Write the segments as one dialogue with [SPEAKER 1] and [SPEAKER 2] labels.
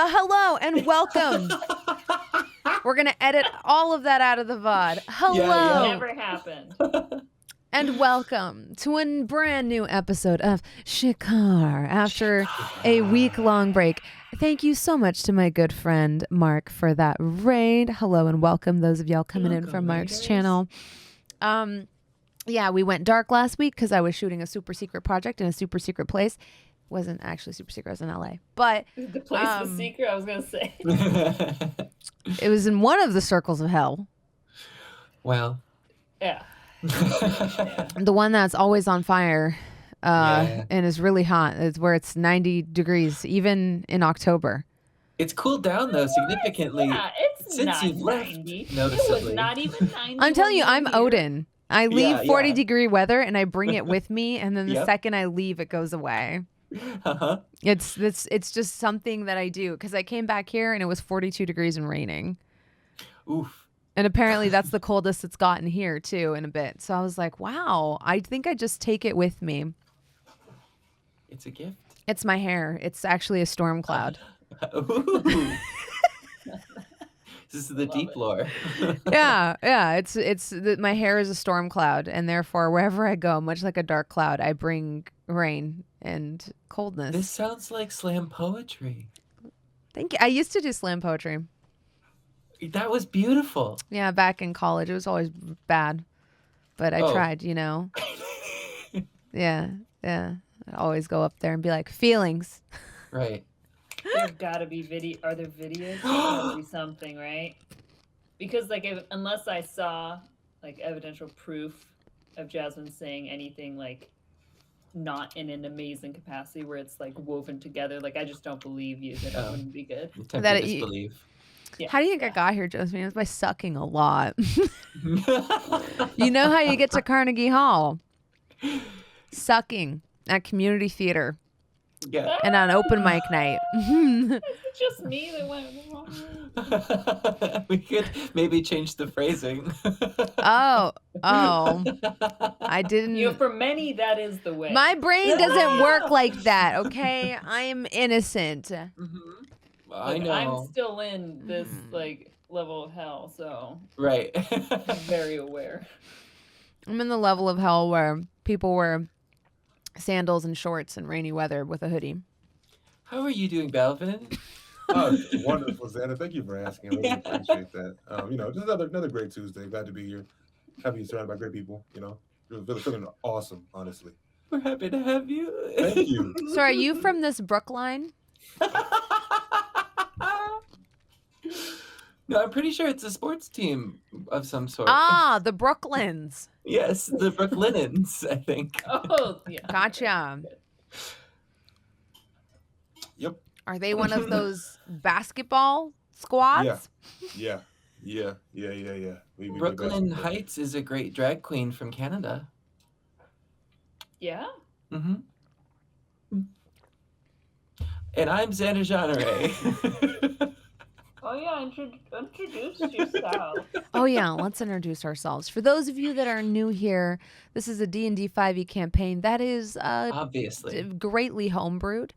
[SPEAKER 1] But hello and welcome. We're going to edit all of that out of the VOD. Hello.
[SPEAKER 2] Never happened.
[SPEAKER 1] And welcome to a brand new episode of Shikar after a week-long break. Thank you so much to my good friend Mark for that raid. Hello and welcome those of y'all coming in from Mark's channel. Yeah, we went dark last week because I was shooting a super secret project in a super secret place. Wasn't actually super secret. I was in LA, but
[SPEAKER 2] the place was secret. I was gonna say
[SPEAKER 1] it was in one of the circles of hell.
[SPEAKER 3] Well,
[SPEAKER 2] yeah.
[SPEAKER 1] The one that's always on fire and is really hot. It's where it's 90 degrees even in October.
[SPEAKER 3] It's cooled down though significantly.
[SPEAKER 2] Yeah, it's
[SPEAKER 3] since
[SPEAKER 2] not
[SPEAKER 3] you've left.
[SPEAKER 2] 90.
[SPEAKER 3] Noticeably.
[SPEAKER 2] It was not even 90.
[SPEAKER 1] I'm telling you, I'm
[SPEAKER 2] here.
[SPEAKER 1] Odin. I leave 40 degree weather and I bring it with me, and then the second I leave, it goes away. It's just something that I do because I came back here and it was 42 degrees and raining.
[SPEAKER 3] Oof.
[SPEAKER 1] And apparently that's the coldest it's gotten here too in a bit. So I was like, wow, I think I just take it with me.
[SPEAKER 3] It's a gift.
[SPEAKER 1] It's my hair. It's actually a storm cloud.
[SPEAKER 3] Ooh. This is the deep lore.
[SPEAKER 1] yeah. My hair is a storm cloud, and therefore wherever I go, much like a dark cloud, I bring rain and coldness.
[SPEAKER 3] This sounds like slam poetry.
[SPEAKER 1] Thank you. I used to do slam poetry.
[SPEAKER 3] That was beautiful.
[SPEAKER 1] Yeah, back in college. It was always bad, but I tried, you know. Yeah. I'd always go up there and be like, feelings.
[SPEAKER 3] Right.
[SPEAKER 2] There's gotta be video. Are there videos? There's gotta be something, right? Because unless I saw like evidential proof of Jasmine saying anything like not in an amazing capacity where it's like woven together, like I just don't believe you that it wouldn't be good.
[SPEAKER 3] That disbelieve.
[SPEAKER 1] Yeah. How do you think I got here, Josephine? It's by sucking a lot. You know how you get to Carnegie Hall? Sucking at community theater.
[SPEAKER 3] Yeah.
[SPEAKER 1] And on open mic night.
[SPEAKER 2] It's just me that went wrong.
[SPEAKER 3] We could maybe change the phrasing.
[SPEAKER 1] Oh. I didn't.
[SPEAKER 2] For many, that is the way.
[SPEAKER 1] My brain doesn't work like that, okay? I'm innocent.
[SPEAKER 3] Mm-hmm. I know.
[SPEAKER 2] I'm still in this like level of hell, so
[SPEAKER 3] right.
[SPEAKER 2] I'm very aware.
[SPEAKER 1] I'm in the level of hell where people wear sandals and shorts in rainy weather with a hoodie.
[SPEAKER 3] How are you doing, Balvin?
[SPEAKER 4] Oh, wonderful, Xander. Thank you for asking. I really appreciate that. Just another great Tuesday. Glad to be here. Happy to be surrounded by great people. Feeling awesome, honestly.
[SPEAKER 3] We're happy to have you.
[SPEAKER 4] Thank you.
[SPEAKER 1] So are you from this Brookline?
[SPEAKER 3] No, I'm pretty sure it's a sports team of some sort.
[SPEAKER 1] Ah, the Brooklyns.
[SPEAKER 3] Yes, the Brooklynens, I think.
[SPEAKER 2] Oh, yeah.
[SPEAKER 1] Gotcha.
[SPEAKER 4] Yep.
[SPEAKER 1] Are they one of those basketball squads?
[SPEAKER 4] Yeah.
[SPEAKER 3] Brooklyn Heights is a great drag queen from Canada.
[SPEAKER 2] Yeah?
[SPEAKER 3] Mm-hmm. And I'm Xander Jeanneret.
[SPEAKER 2] Oh yeah, introduce yourself.
[SPEAKER 1] Oh yeah, let's introduce ourselves. For those of you that are new here, this is a D&D 5e campaign that is
[SPEAKER 3] obviously
[SPEAKER 1] greatly homebrewed.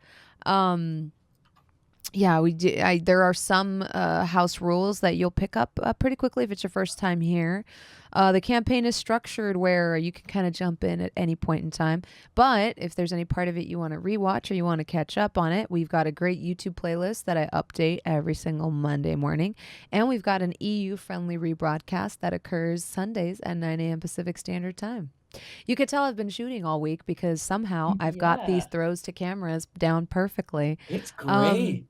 [SPEAKER 1] Yeah, we do. There are some house rules that you'll pick up pretty quickly if it's your first time here. The campaign is structured where you can kind of jump in at any point in time. But if there's any part of it you want to rewatch or you want to catch up on it, we've got a great YouTube playlist that I update every single Monday morning. And we've got an EU-friendly rebroadcast that occurs Sundays at 9 a.m. Pacific Standard Time. You could tell I've been shooting all week because somehow I've got these throws to cameras down perfectly.
[SPEAKER 3] It's great.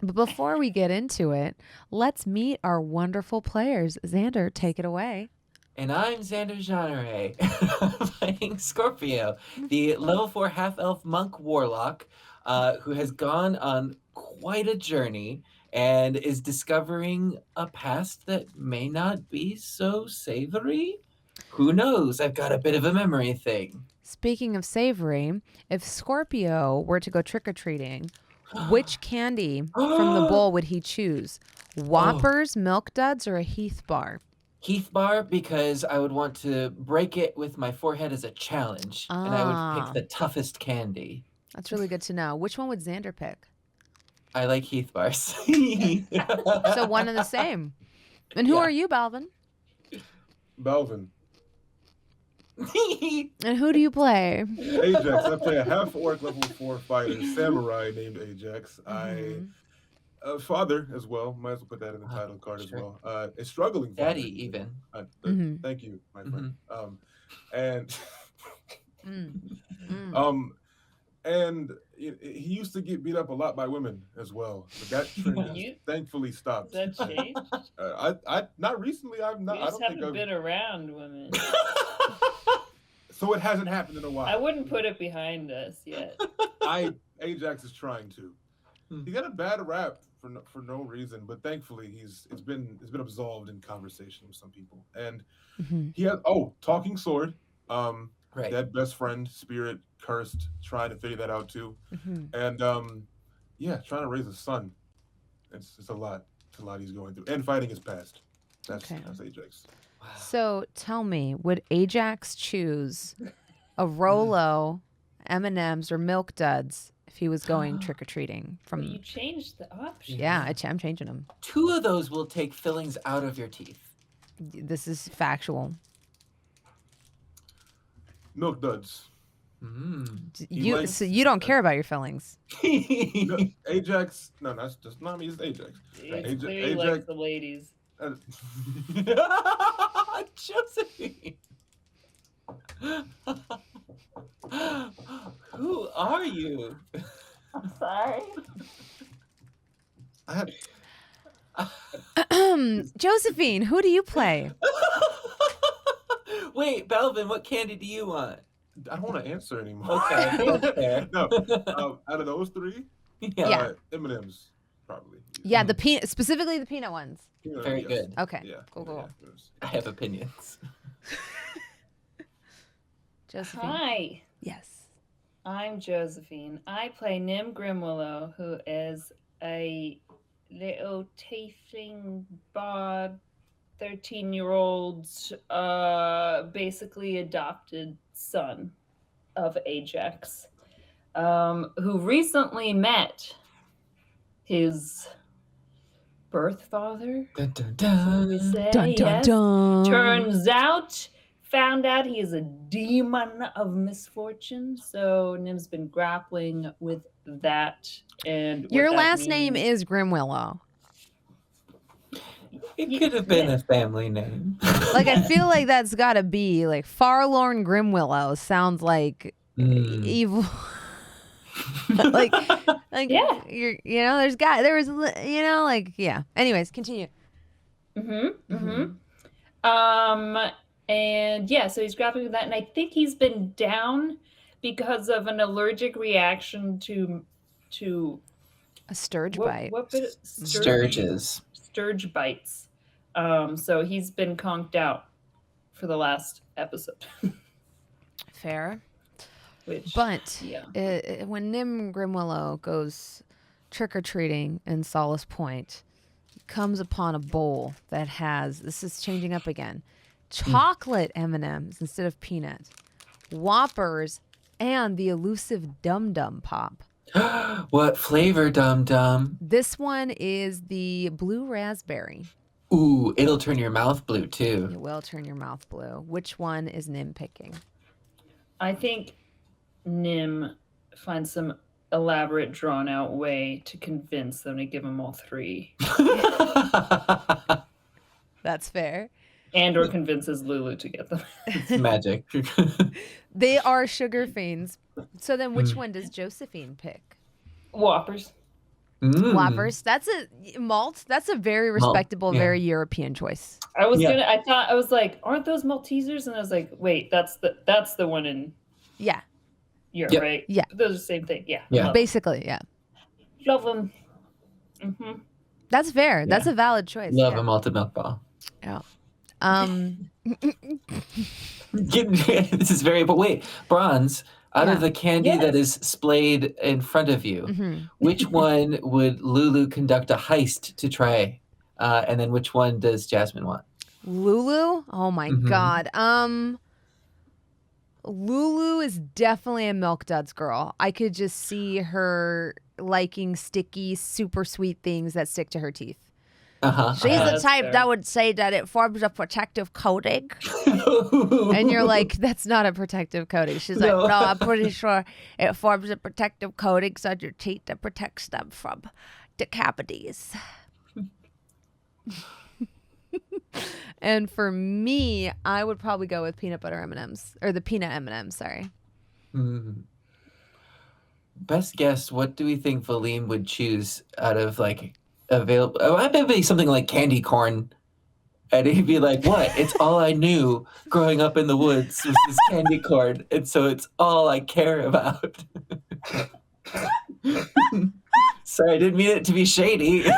[SPEAKER 1] But before we get into it, let's meet our wonderful players. Xander, take it away.
[SPEAKER 3] And I'm Xander Jeanneret, playing Scorpio, the level 4 half-elf monk warlock who has gone on quite a journey and is discovering a past that may not be so savory. Who knows? I've got a bit of a memory thing.
[SPEAKER 1] Speaking of savory, if Scorpio were to go trick-or-treating, which candy from the bowl would he choose? Whoppers, Milk Duds, or a Heath bar?
[SPEAKER 3] Heath bar, because I would want to break it with my forehead as a challenge, and I would pick the toughest candy.
[SPEAKER 1] That's really good to know. Which one would Xander pick?
[SPEAKER 3] I like Heath bars.
[SPEAKER 1] So one and the same. And who
[SPEAKER 3] Yeah.
[SPEAKER 1] are you, Balvin?
[SPEAKER 4] Balvin.
[SPEAKER 1] And who do you play?
[SPEAKER 4] Ajax. I play a half-orc level 4 fighter samurai named Ajax.
[SPEAKER 1] Mhm.
[SPEAKER 4] I father as well. Might as well put that in the title card
[SPEAKER 3] sure.
[SPEAKER 4] as well. A struggling father.
[SPEAKER 3] Daddy, even.
[SPEAKER 1] Mhm.
[SPEAKER 4] Thank you, my friend. And
[SPEAKER 1] Mm.
[SPEAKER 4] and he used to get beat up a lot by women as well. But that trend has
[SPEAKER 2] You-
[SPEAKER 4] thankfully stopped.
[SPEAKER 2] Does that change?
[SPEAKER 4] I not recently. I've not.
[SPEAKER 2] You
[SPEAKER 4] I
[SPEAKER 2] just
[SPEAKER 4] don't think
[SPEAKER 2] haven't
[SPEAKER 4] I've.
[SPEAKER 2] been around women.
[SPEAKER 4] So it hasn't happened in a while.
[SPEAKER 2] I wouldn't put it behind us yet.
[SPEAKER 4] Ajax is trying to. He got a bad rap for no reason, but thankfully it's been absolved in conversation with some people. And he has talking sword,
[SPEAKER 3] Right.
[SPEAKER 4] dead best friend, spirit, cursed, trying to figure that out too. And trying to raise a son. It's a lot. It's a lot he's going through. And fighting his past. That's Ajax.
[SPEAKER 1] So tell me, would Ajax choose a Rolo, M&Ms, or Milk Duds if he was going trick-or-treating?
[SPEAKER 2] But you changed the option.
[SPEAKER 1] Yeah, I'm changing them.
[SPEAKER 3] 2 of those will take fillings out of your teeth.
[SPEAKER 1] This is factual.
[SPEAKER 4] Milk duds.
[SPEAKER 1] So you don't care about your fillings.
[SPEAKER 4] No, Ajax. No, that's just not me. It's Ajax.
[SPEAKER 2] He clearly likes the ladies.
[SPEAKER 3] Josephine. Who are you?
[SPEAKER 2] I'm sorry.
[SPEAKER 1] Josephine, who do you play?
[SPEAKER 3] Wait, Balvin, what candy do you want?
[SPEAKER 4] I don't want to answer anymore.
[SPEAKER 3] Okay, that's fair.
[SPEAKER 4] No, out of those 3,
[SPEAKER 1] Yeah.
[SPEAKER 4] M&Ms probably.
[SPEAKER 1] Yeah, specifically the peanut ones.
[SPEAKER 3] Very good.
[SPEAKER 1] Okay.
[SPEAKER 4] Yeah.
[SPEAKER 1] Cool.
[SPEAKER 3] I have opinions.
[SPEAKER 1] Josephine.
[SPEAKER 2] Hi.
[SPEAKER 1] Yes.
[SPEAKER 2] I'm Josephine. I play Nim Grimwillow, who is a little tiefling bard, 13-year-old, basically adopted son of Ajax, who recently met his birth father.
[SPEAKER 3] Dun, dun, dun.
[SPEAKER 2] We say,
[SPEAKER 1] Dun, dun,
[SPEAKER 2] yes.
[SPEAKER 1] dun.
[SPEAKER 2] Turns out, found out he is a demon of misfortune. So Nim's been grappling with that. And what
[SPEAKER 1] Your
[SPEAKER 2] that
[SPEAKER 1] last name
[SPEAKER 2] means.
[SPEAKER 1] is Grimwillow.
[SPEAKER 3] It could have been a family name.
[SPEAKER 1] Like, I feel like that's got to be like Farlorn Grimwillow sounds like evil. like
[SPEAKER 2] Yeah.
[SPEAKER 1] Anyways, continue.
[SPEAKER 2] And yeah, so he's grappling with that, and I think he's been down because of an allergic reaction to
[SPEAKER 1] A sturge bite.
[SPEAKER 2] What bit?
[SPEAKER 3] Sturges.
[SPEAKER 2] Sturge bites. So he's been conked out for the last episode.
[SPEAKER 1] Fair.
[SPEAKER 2] But
[SPEAKER 1] when Nim Grimwillow goes trick-or-treating in Solace Point, he comes upon a bowl that has, this is changing up again, chocolate M&Ms instead of peanut, Whoppers, and the elusive Dum Dum Pop.
[SPEAKER 3] What flavor, Dum Dum?
[SPEAKER 1] This one is the blue raspberry.
[SPEAKER 3] Ooh, it'll turn your mouth blue too.
[SPEAKER 1] It will turn your mouth blue. Which one is Nim picking?
[SPEAKER 2] I think Nim finds some elaborate, drawn-out way to convince them to give him all 3.
[SPEAKER 1] That's fair.
[SPEAKER 2] And or convinces Lulu to get them.
[SPEAKER 3] It's magic.
[SPEAKER 1] They are sugar fiends. So then which one does Josephine pick?
[SPEAKER 2] Whoppers.
[SPEAKER 1] Whoppers. That's a malt. That's a very respectable, very European choice.
[SPEAKER 2] I was like, aren't those Maltesers? And I was like, wait, that's the one in Europe, right?
[SPEAKER 1] Yeah.
[SPEAKER 2] Those are the same thing. Yeah.
[SPEAKER 3] Yeah.
[SPEAKER 1] Basically, yeah.
[SPEAKER 2] Love them.
[SPEAKER 1] That's fair. That's a valid choice.
[SPEAKER 3] Love a malted milk ball.
[SPEAKER 1] Yeah.
[SPEAKER 3] This is very, but wait, Bronze, out of the candy that is splayed in front of you, which one would Lulu conduct a heist to try? And then which one does Jasmine want?
[SPEAKER 1] Lulu? Oh my God. Lulu is definitely a Milk Duds girl. I could just see her liking sticky, super sweet things that stick to her teeth. She's
[SPEAKER 2] Yeah,
[SPEAKER 1] the type
[SPEAKER 2] fair.
[SPEAKER 1] that would say that it forms a protective coating. And you're like, that's not a protective coating. She's like, no, I'm pretty sure it forms a protective coating on your teeth that protects them from decavities. And for me, I would probably go with peanut butter M&Ms, or the peanut M&Ms, sorry.
[SPEAKER 3] Best guess, what do we think Valim would choose out of like available? Oh, I bet it'd be something like candy corn. And he'd be like, what? It's all I knew growing up in the woods was this candy corn. And so it's all I care about. Sorry, I didn't mean it to be shady.
[SPEAKER 1] Yo,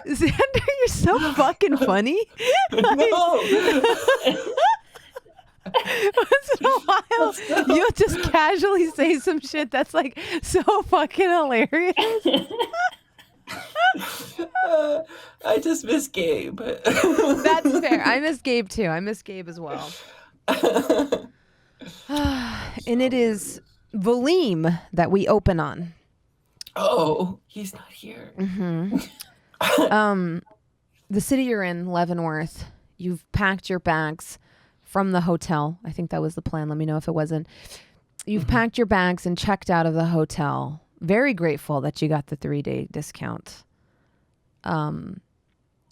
[SPEAKER 1] Xander, you're so fucking funny.
[SPEAKER 3] No.
[SPEAKER 1] Once in a while, you'll just casually say some shit that's like so fucking hilarious.
[SPEAKER 3] I just miss Gabe.
[SPEAKER 1] That's fair. I miss Gabe too. I miss Gabe as well. And it is Valim that we open on.
[SPEAKER 3] Oh, he's not here.
[SPEAKER 1] The city you're in, Leavenworth, you've packed your bags from the hotel. I think that was the plan. Let me know if it wasn't. You've packed your bags and checked out of the hotel. Very grateful that you got the 3-day discount. And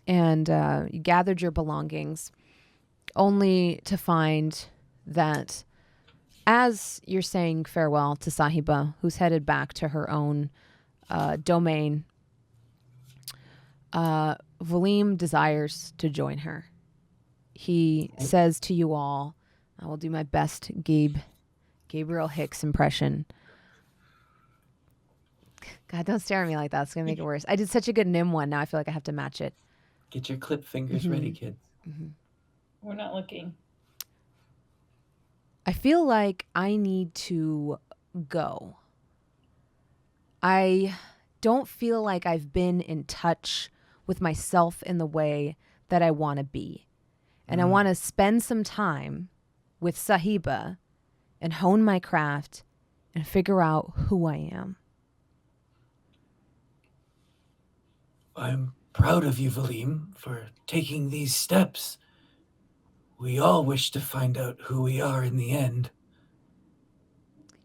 [SPEAKER 1] you gathered your belongings only to find that as you're saying farewell to Sahiba, who's headed back to her own domain, Valim desires to join her. He says to you all, I will do my best Gabriel Hicks impression. God, don't stare at me like that. It's going to make it worse. I did such a good Nim one. Now I feel like I have to match it.
[SPEAKER 3] Get your clip fingers ready, kids.
[SPEAKER 2] We're not looking.
[SPEAKER 1] I feel like I need to go. I don't feel like I've been in touch with myself in the way that I want to be. And I want to spend some time with Sahiba and hone my craft and figure out who I am.
[SPEAKER 3] I'm proud of you, Valim, for taking these steps. We all wish to find out who we are in the end.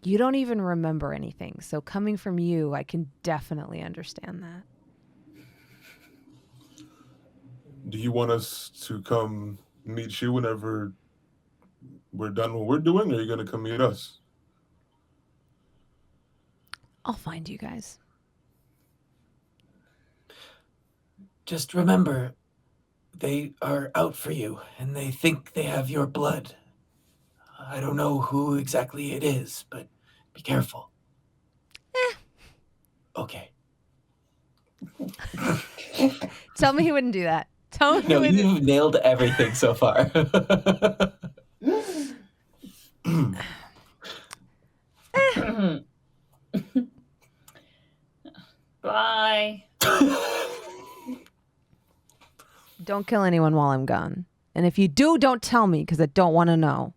[SPEAKER 1] You don't even remember anything, so coming from you, I can definitely understand that.
[SPEAKER 4] Do you want us to come meet you whenever we're done what we're doing, or are you going to come meet us?
[SPEAKER 1] I'll find you guys.
[SPEAKER 3] Just remember, they are out for you, and they think they have your blood. I don't know who exactly it is, but be careful. Okay.
[SPEAKER 1] Tell me he wouldn't do that. Tell me
[SPEAKER 3] No,
[SPEAKER 1] he wouldn't.
[SPEAKER 3] you've nailed everything so far.
[SPEAKER 2] Bye.
[SPEAKER 1] Don't kill anyone while I'm gone. And if you do, don't tell me because I don't want to know.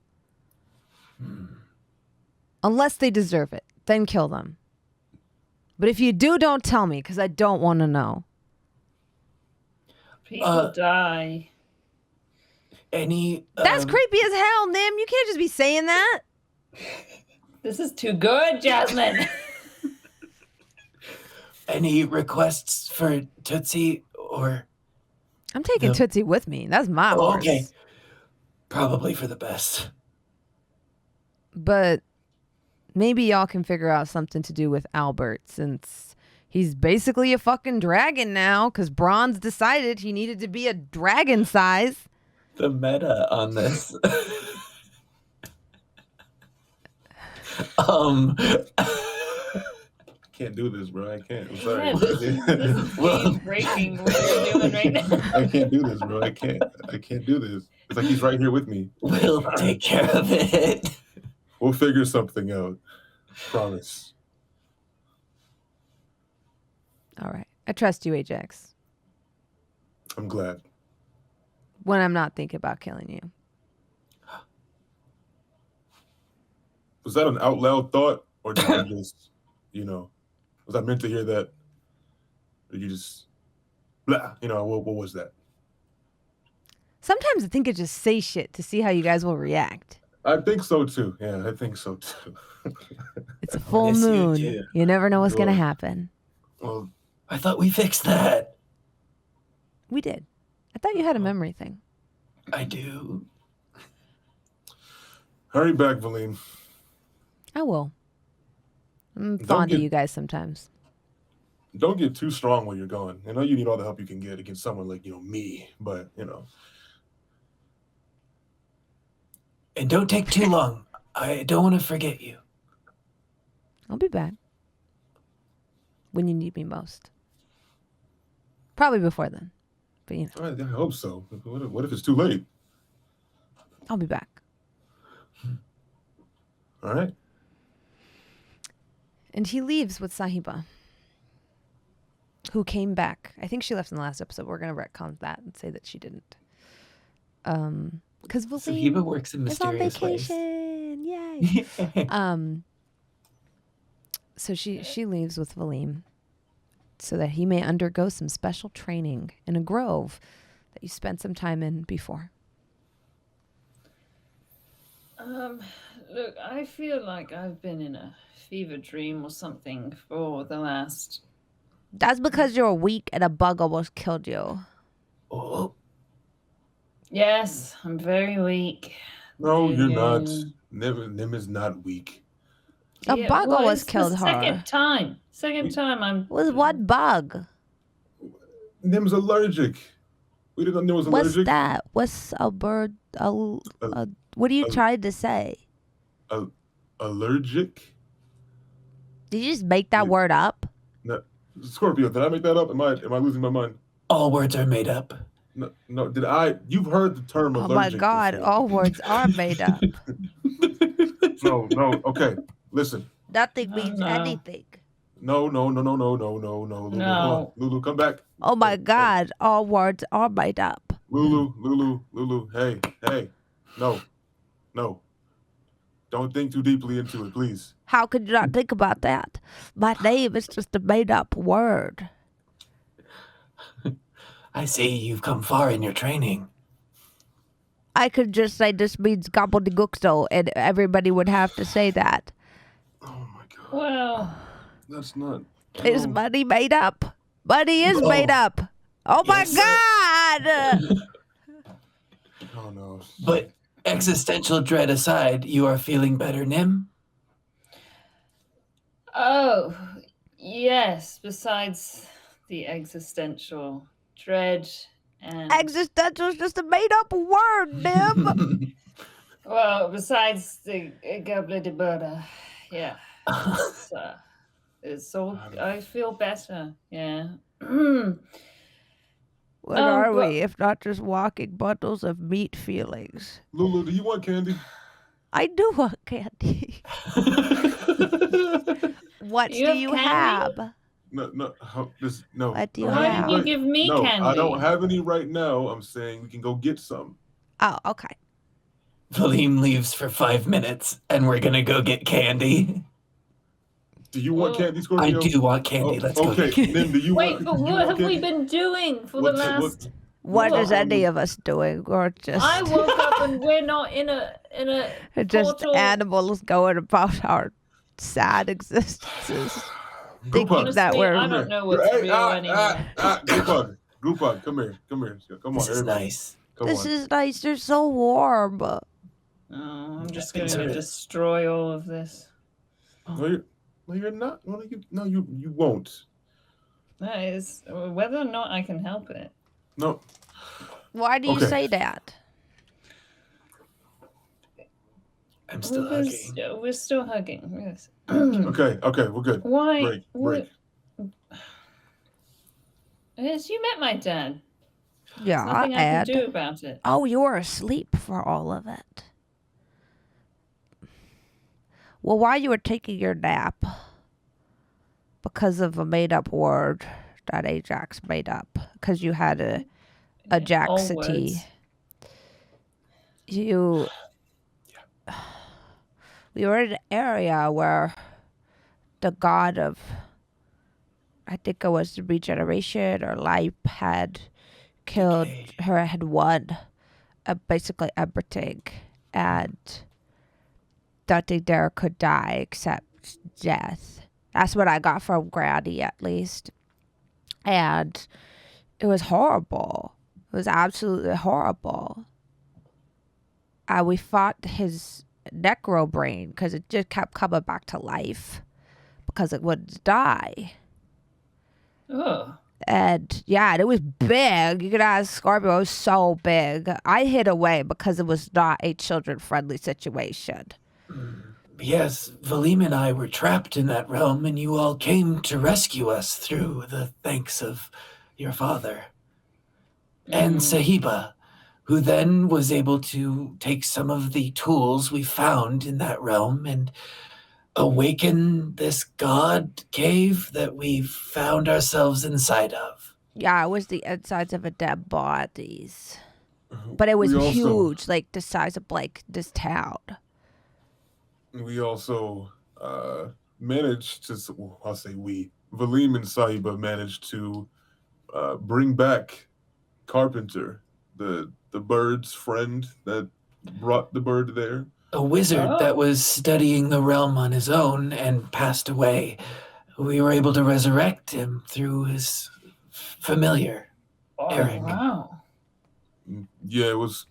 [SPEAKER 1] Unless they deserve it, then kill them. But if you do, don't tell me because I don't want to know.
[SPEAKER 2] People die.
[SPEAKER 1] That's creepy as hell, Nim. You can't just be saying that.
[SPEAKER 2] This is too good, Jasmine.
[SPEAKER 3] Any requests for Tootsie or...
[SPEAKER 1] I'm taking Tootsie with me. That's my horse.
[SPEAKER 3] Okay. Probably for the best.
[SPEAKER 1] But maybe y'all can figure out something to do with Albert since he's basically a fucking dragon now because Bronze decided he needed to be a dragon size.
[SPEAKER 3] The meta on this.
[SPEAKER 4] Can't do this, bro. I can't. I'm sorry.
[SPEAKER 2] Yeah, this is game breaking what you're doing right now.
[SPEAKER 4] I can't do this, bro. I can't do this. It's like he's right here with me.
[SPEAKER 3] We'll take care of it.
[SPEAKER 4] We'll figure something out. Promise.
[SPEAKER 1] All right. I trust you, Ajax.
[SPEAKER 4] I'm glad.
[SPEAKER 1] When I'm not thinking about killing you.
[SPEAKER 4] Was that an out loud thought, or did you just, was I meant to hear that? Or did you just, blah, what was that?
[SPEAKER 1] Sometimes I think I just say shit to see how you guys will react.
[SPEAKER 4] I think so too. Yeah, I think so too.
[SPEAKER 1] It's a full moon. You never know what's going to happen.
[SPEAKER 3] Well, I thought we fixed that.
[SPEAKER 1] We did. I thought you had a memory thing.
[SPEAKER 3] I do.
[SPEAKER 4] Hurry back, Valine.
[SPEAKER 1] I will. I'm fond of you guys sometimes.
[SPEAKER 4] Don't get too strong when you're going. I know you need all the help you can get against someone like, me, but,
[SPEAKER 3] And don't take too long. I don't want to forget you.
[SPEAKER 1] I'll be back. When you need me most. Probably before then. But,
[SPEAKER 4] I hope so. What if it's too late?
[SPEAKER 1] I'll be back.
[SPEAKER 4] All right.
[SPEAKER 1] And he leaves with Sahiba, who came back. I think she left in the last episode. We're going to retcon that and say that she didn't. Because
[SPEAKER 3] Sahiba works in mysterious ways.
[SPEAKER 1] Yay! So she leaves with Valim so that he may undergo some special training in a grove that you spent some time in before.
[SPEAKER 2] Look, I feel like I've been in a fever dream or something for the last...
[SPEAKER 1] That's because you're weak and a bug almost killed you.
[SPEAKER 3] Oh.
[SPEAKER 2] Yes, I'm very weak.
[SPEAKER 4] No, you're not. Nim is not weak.
[SPEAKER 1] A bug almost killed her.
[SPEAKER 2] Second time I'm...
[SPEAKER 1] Was what bug?
[SPEAKER 4] Nim's allergic. We didn't know Nim was allergic.
[SPEAKER 1] What's that? What's a bird? What are you trying to say?
[SPEAKER 4] Allergic?
[SPEAKER 1] Did you just make that word up?
[SPEAKER 4] No, Scorpio, did I make that up? Am I losing my mind?
[SPEAKER 3] All words are made up.
[SPEAKER 4] No, did I? You've heard the term allergic.
[SPEAKER 1] Oh my God,
[SPEAKER 4] before.
[SPEAKER 1] all words are made up.
[SPEAKER 4] No, okay, listen.
[SPEAKER 1] Nothing means anything.
[SPEAKER 4] No. Lulu, come back.
[SPEAKER 1] Oh my God, all words are made up.
[SPEAKER 4] Lulu, hey. No. Don't think too deeply into it, please.
[SPEAKER 1] How could you not think about that? My name is just a made up word.
[SPEAKER 3] I see you've come far in your training.
[SPEAKER 1] I could just say this means gobbledygookso, and everybody would have to say that.
[SPEAKER 4] Oh my God.
[SPEAKER 2] Well,
[SPEAKER 4] that's not.
[SPEAKER 1] Is money made up? Money is made up. Oh my God!
[SPEAKER 4] Oh no.
[SPEAKER 3] But existential dread aside, you are feeling better, Nim?
[SPEAKER 2] Oh, yes. Besides the existential dread and...
[SPEAKER 1] Existential is just a made up word, Nim.
[SPEAKER 2] Well, besides the gobbledygook, yeah. So I feel better, yeah.
[SPEAKER 1] What are we, if not just walking bundles of meat feelings?
[SPEAKER 4] Lulu, do you want candy?
[SPEAKER 1] I do want candy. What do you have?
[SPEAKER 4] No.
[SPEAKER 1] What do you
[SPEAKER 2] Why
[SPEAKER 1] have?
[SPEAKER 2] didn't you give me candy?
[SPEAKER 4] I don't have any right now. I'm saying we can go get some.
[SPEAKER 1] Oh, okay.
[SPEAKER 3] Valim leaves for 5 minutes, and we're gonna go get candy.
[SPEAKER 4] Do you want candy, Scorpio?
[SPEAKER 3] I do want candy. Let's go.
[SPEAKER 4] Okay, Nim, do you
[SPEAKER 2] Wait, but what have we been doing for the last...
[SPEAKER 1] What is any of us doing? Or just...
[SPEAKER 2] I woke up and we're not in a
[SPEAKER 1] just
[SPEAKER 2] portal.
[SPEAKER 1] Animals going about our sad existences. Thinking
[SPEAKER 2] Honestly,
[SPEAKER 1] that we're...
[SPEAKER 2] I don't know what's real anymore.
[SPEAKER 4] Group hug. Come here. Come on,
[SPEAKER 3] This is
[SPEAKER 4] everybody.
[SPEAKER 3] nice.
[SPEAKER 1] This is nice. You're so warm.
[SPEAKER 2] Oh, I'm just going to destroy all of this.
[SPEAKER 4] No, you're not. No, you won't.
[SPEAKER 2] That is whether or not I can help it.
[SPEAKER 4] No.
[SPEAKER 1] Why do you say that?
[SPEAKER 3] I'm still hugging.
[SPEAKER 2] We're still hugging. Yes.
[SPEAKER 4] Okay, we're good.
[SPEAKER 2] Why?
[SPEAKER 4] Break.
[SPEAKER 2] Yes, you met my dad.
[SPEAKER 1] Yeah,
[SPEAKER 2] There's nothing I can do about it.
[SPEAKER 1] Oh, you were asleep for all of it. Well, while you were taking your nap, because of a made-up word that Ajax made up, because you had a Ajaxity, you we were in an area where the god of, I think it was regeneration or life, had killed her, had won basically everything, and nothing there could die except death. That's what I got from Granny, at least. And it was horrible. It was absolutely horrible. We fought his necro brain because it just kept coming back to life because it wouldn't die.
[SPEAKER 2] Oh.
[SPEAKER 1] And yeah, and it was big. You could ask Scorpio, it was so big. I hid away because it was not a children-friendly situation.
[SPEAKER 5] Yes, Valim and I were trapped in that realm, and you all came to rescue us through the thanks of your father. And Sahiba, who then was able to take some of the tools we found in that realm and awaken this god cave that we found ourselves inside of.
[SPEAKER 1] Yeah, it was the insides of a dead bodies. But it was huge, like the size of like this town.
[SPEAKER 4] We also managed to, well, I'll say we, Valim and Sahiba managed to bring back Carpenter, the bird's friend that brought the bird there.
[SPEAKER 5] A wizard that was studying the realm on his own and passed away. We were able to resurrect him through his familiar, Eric.
[SPEAKER 2] Wow.
[SPEAKER 4] Yeah, it was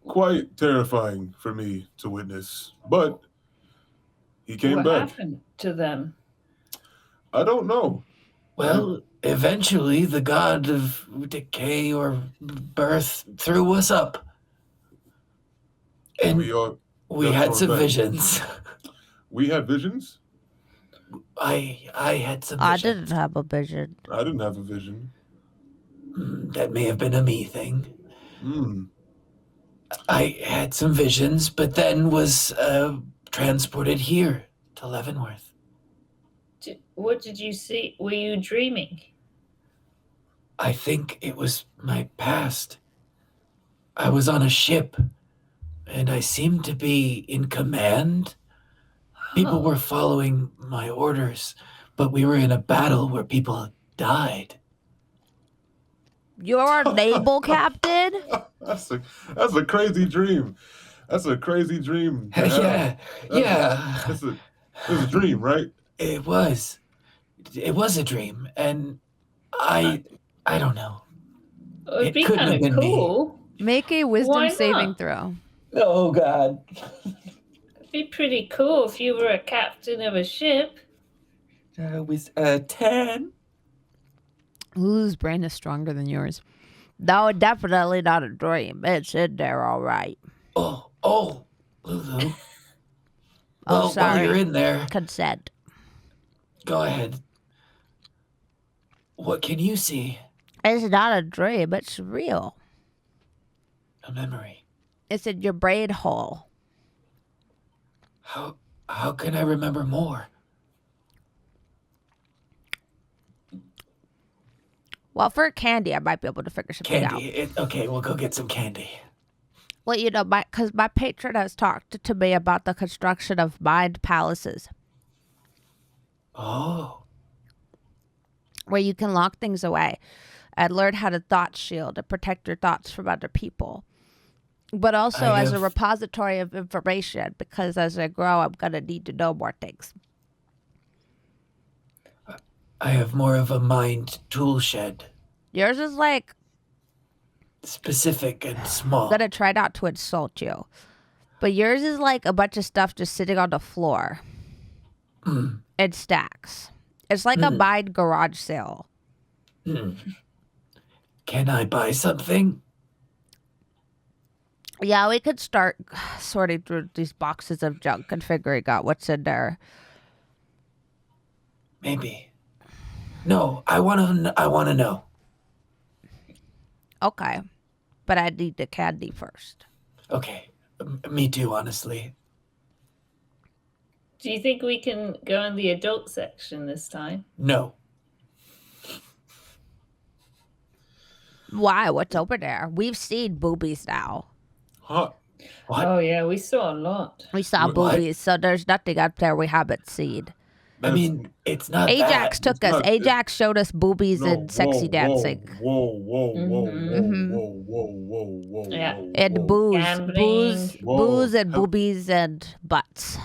[SPEAKER 4] quite terrifying for me to witness, but he came
[SPEAKER 2] what
[SPEAKER 4] back.
[SPEAKER 2] What happened to them?
[SPEAKER 4] I don't know.
[SPEAKER 5] Well, eventually the god of decay or birth threw us up. And we had some visions.
[SPEAKER 4] We had visions?
[SPEAKER 5] I had some visions.
[SPEAKER 1] I didn't have a vision.
[SPEAKER 4] I didn't have a vision.
[SPEAKER 5] That may have been a me thing. I had some visions, but then was transported here to Leavenworth.
[SPEAKER 2] What did you see? Were you dreaming?
[SPEAKER 5] I think it was my past. I was on a ship, and I seemed to be in command. People were following my orders, but we were in a battle where people died.
[SPEAKER 1] You're a naval captain?
[SPEAKER 4] That's a crazy dream. That's a crazy dream.
[SPEAKER 5] Yeah.
[SPEAKER 4] It's a dream, right?
[SPEAKER 5] It was a dream, and I don't know.
[SPEAKER 2] It'd be kind of cool.
[SPEAKER 1] Make a wisdom saving throw.
[SPEAKER 5] Oh God.
[SPEAKER 2] It'd be pretty cool if you were a captain of a ship.
[SPEAKER 3] That was 10.
[SPEAKER 1] Lulu's brain is stronger than yours. No, definitely not a dream. It's in there, all right.
[SPEAKER 5] Oh, Lulu.
[SPEAKER 1] Well, sorry.
[SPEAKER 5] While you're in there,
[SPEAKER 1] Consent.
[SPEAKER 5] Go ahead. What can you see?
[SPEAKER 1] It's not a dream. It's real.
[SPEAKER 5] A memory.
[SPEAKER 1] It's in your brain hole.
[SPEAKER 5] How can I remember more?
[SPEAKER 1] Well, for candy, I might be able to figure something out.
[SPEAKER 5] Okay, we'll go get some candy.
[SPEAKER 1] Well, you know, because my patron has talked to me about the construction of mind palaces.
[SPEAKER 5] Oh.
[SPEAKER 1] Where you can lock things away and learn how to thought shield and protect your thoughts from other people. But also as a repository of information, because as I grow, I'm going to need to know more things.
[SPEAKER 5] I have more of a mind tool shed.
[SPEAKER 1] Yours is like...
[SPEAKER 5] specific and small.
[SPEAKER 1] I'm going to try not to insult you. But yours is like a bunch of stuff just sitting on the floor. In stacks. It's like a mind garage sale.
[SPEAKER 5] Can I buy something?
[SPEAKER 1] Yeah, we could start sorting through these boxes of junk and figuring out what's in there.
[SPEAKER 5] Maybe. No, I want to know.
[SPEAKER 1] Okay. But I need the candy first.
[SPEAKER 5] Okay. Me too, honestly.
[SPEAKER 2] Do you think we can go in the adult section this time?
[SPEAKER 5] No.
[SPEAKER 1] Why? What's over there? We've seen boobies now.
[SPEAKER 4] Huh?
[SPEAKER 5] What?
[SPEAKER 2] Oh yeah, we saw a lot.
[SPEAKER 1] We saw
[SPEAKER 4] What?
[SPEAKER 1] boobies, so there's nothing up there we haven't seen.
[SPEAKER 5] I mean, it's not
[SPEAKER 1] Ajax
[SPEAKER 5] that.
[SPEAKER 1] took us.
[SPEAKER 4] not-
[SPEAKER 1] Ajax showed us boobies
[SPEAKER 4] No,
[SPEAKER 1] and sexy dancing.
[SPEAKER 4] Whoa.
[SPEAKER 2] Yeah.
[SPEAKER 1] And booze,
[SPEAKER 2] Gambling.
[SPEAKER 1] booze and
[SPEAKER 4] Whoa.
[SPEAKER 1] boobies and butts.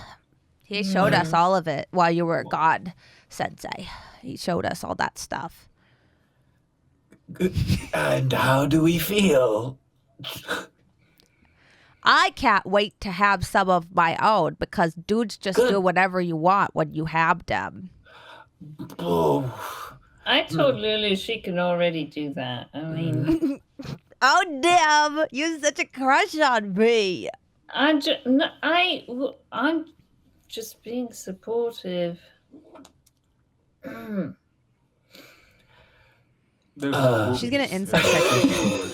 [SPEAKER 1] He showed us all of it while you were God Sensei. He showed us all that stuff.
[SPEAKER 5] And how do we feel?
[SPEAKER 1] I can't wait to have some of my own because dudes just do whatever you want when you have them.
[SPEAKER 5] Oh,
[SPEAKER 2] I told Lulu she can already do that. I mean,
[SPEAKER 1] Oh damn! You have such a crush on me.
[SPEAKER 2] I'm just being supportive.
[SPEAKER 1] She's gonna insight check you.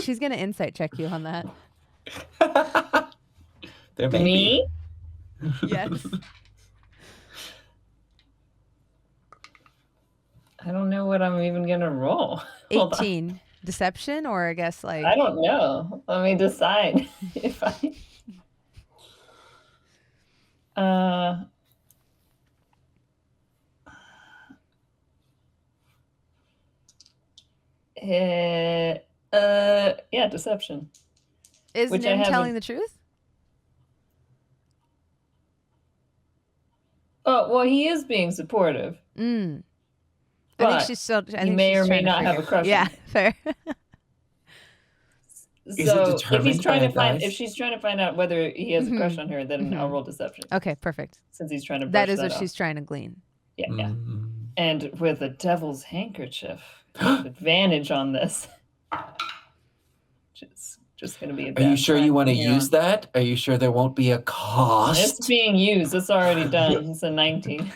[SPEAKER 1] She's gonna insight check you on that.
[SPEAKER 3] There may be.
[SPEAKER 2] Me?
[SPEAKER 1] Yes.
[SPEAKER 2] I don't know what I'm even gonna roll. Hold on.
[SPEAKER 1] 18. Deception, or I guess like
[SPEAKER 2] I don't know. Let me decide if I. Yeah, deception.
[SPEAKER 1] is
[SPEAKER 2] which I
[SPEAKER 1] Nim telling
[SPEAKER 2] haven't-
[SPEAKER 1] the truth?
[SPEAKER 2] Oh well, he is being supportive.
[SPEAKER 1] I think
[SPEAKER 2] But
[SPEAKER 1] she's still. I
[SPEAKER 2] he
[SPEAKER 1] think
[SPEAKER 2] may
[SPEAKER 1] she's
[SPEAKER 2] or may
[SPEAKER 1] trying to
[SPEAKER 2] not have
[SPEAKER 1] figure-
[SPEAKER 2] a crush on
[SPEAKER 1] Yeah,
[SPEAKER 2] him.
[SPEAKER 1] fair.
[SPEAKER 5] it
[SPEAKER 2] So if
[SPEAKER 5] determined
[SPEAKER 2] he's trying
[SPEAKER 5] by
[SPEAKER 2] to find,
[SPEAKER 5] dice?
[SPEAKER 2] if she's trying to find out whether he has a crush on her, then I'll roll deception.
[SPEAKER 1] Okay, perfect.
[SPEAKER 2] Since he's trying to.
[SPEAKER 1] That
[SPEAKER 2] brush
[SPEAKER 1] is what
[SPEAKER 2] off.
[SPEAKER 1] she's trying to glean.
[SPEAKER 2] Yeah, yeah.
[SPEAKER 5] Mm.
[SPEAKER 2] And with a devil's handkerchief, advantage on this. Just gonna be a
[SPEAKER 5] Are
[SPEAKER 2] bad
[SPEAKER 5] you sure
[SPEAKER 2] time
[SPEAKER 5] you want to
[SPEAKER 2] from here
[SPEAKER 5] use
[SPEAKER 2] on.
[SPEAKER 5] that? Are you sure there won't be a
[SPEAKER 2] It's
[SPEAKER 5] cost?
[SPEAKER 2] being used. It's already done. It's a 19.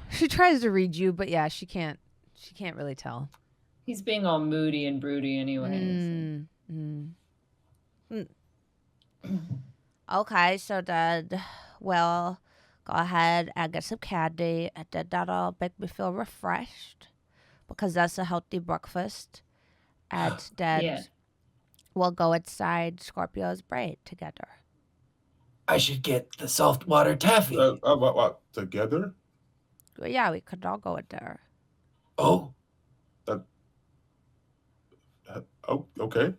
[SPEAKER 1] She tries to read you, but yeah, she can't. She can't really tell.
[SPEAKER 2] He's being all moody and broody
[SPEAKER 1] Okay, so then, well, go ahead and get some candy, and then that'll make me feel refreshed because that's a healthy breakfast. And then
[SPEAKER 2] Yeah.
[SPEAKER 1] we'll go inside Scorpio's brain together.
[SPEAKER 5] I should get the saltwater taffy.
[SPEAKER 4] Together?
[SPEAKER 1] Well, yeah, we could all go in there.
[SPEAKER 5] Oh,
[SPEAKER 4] Oh, okay.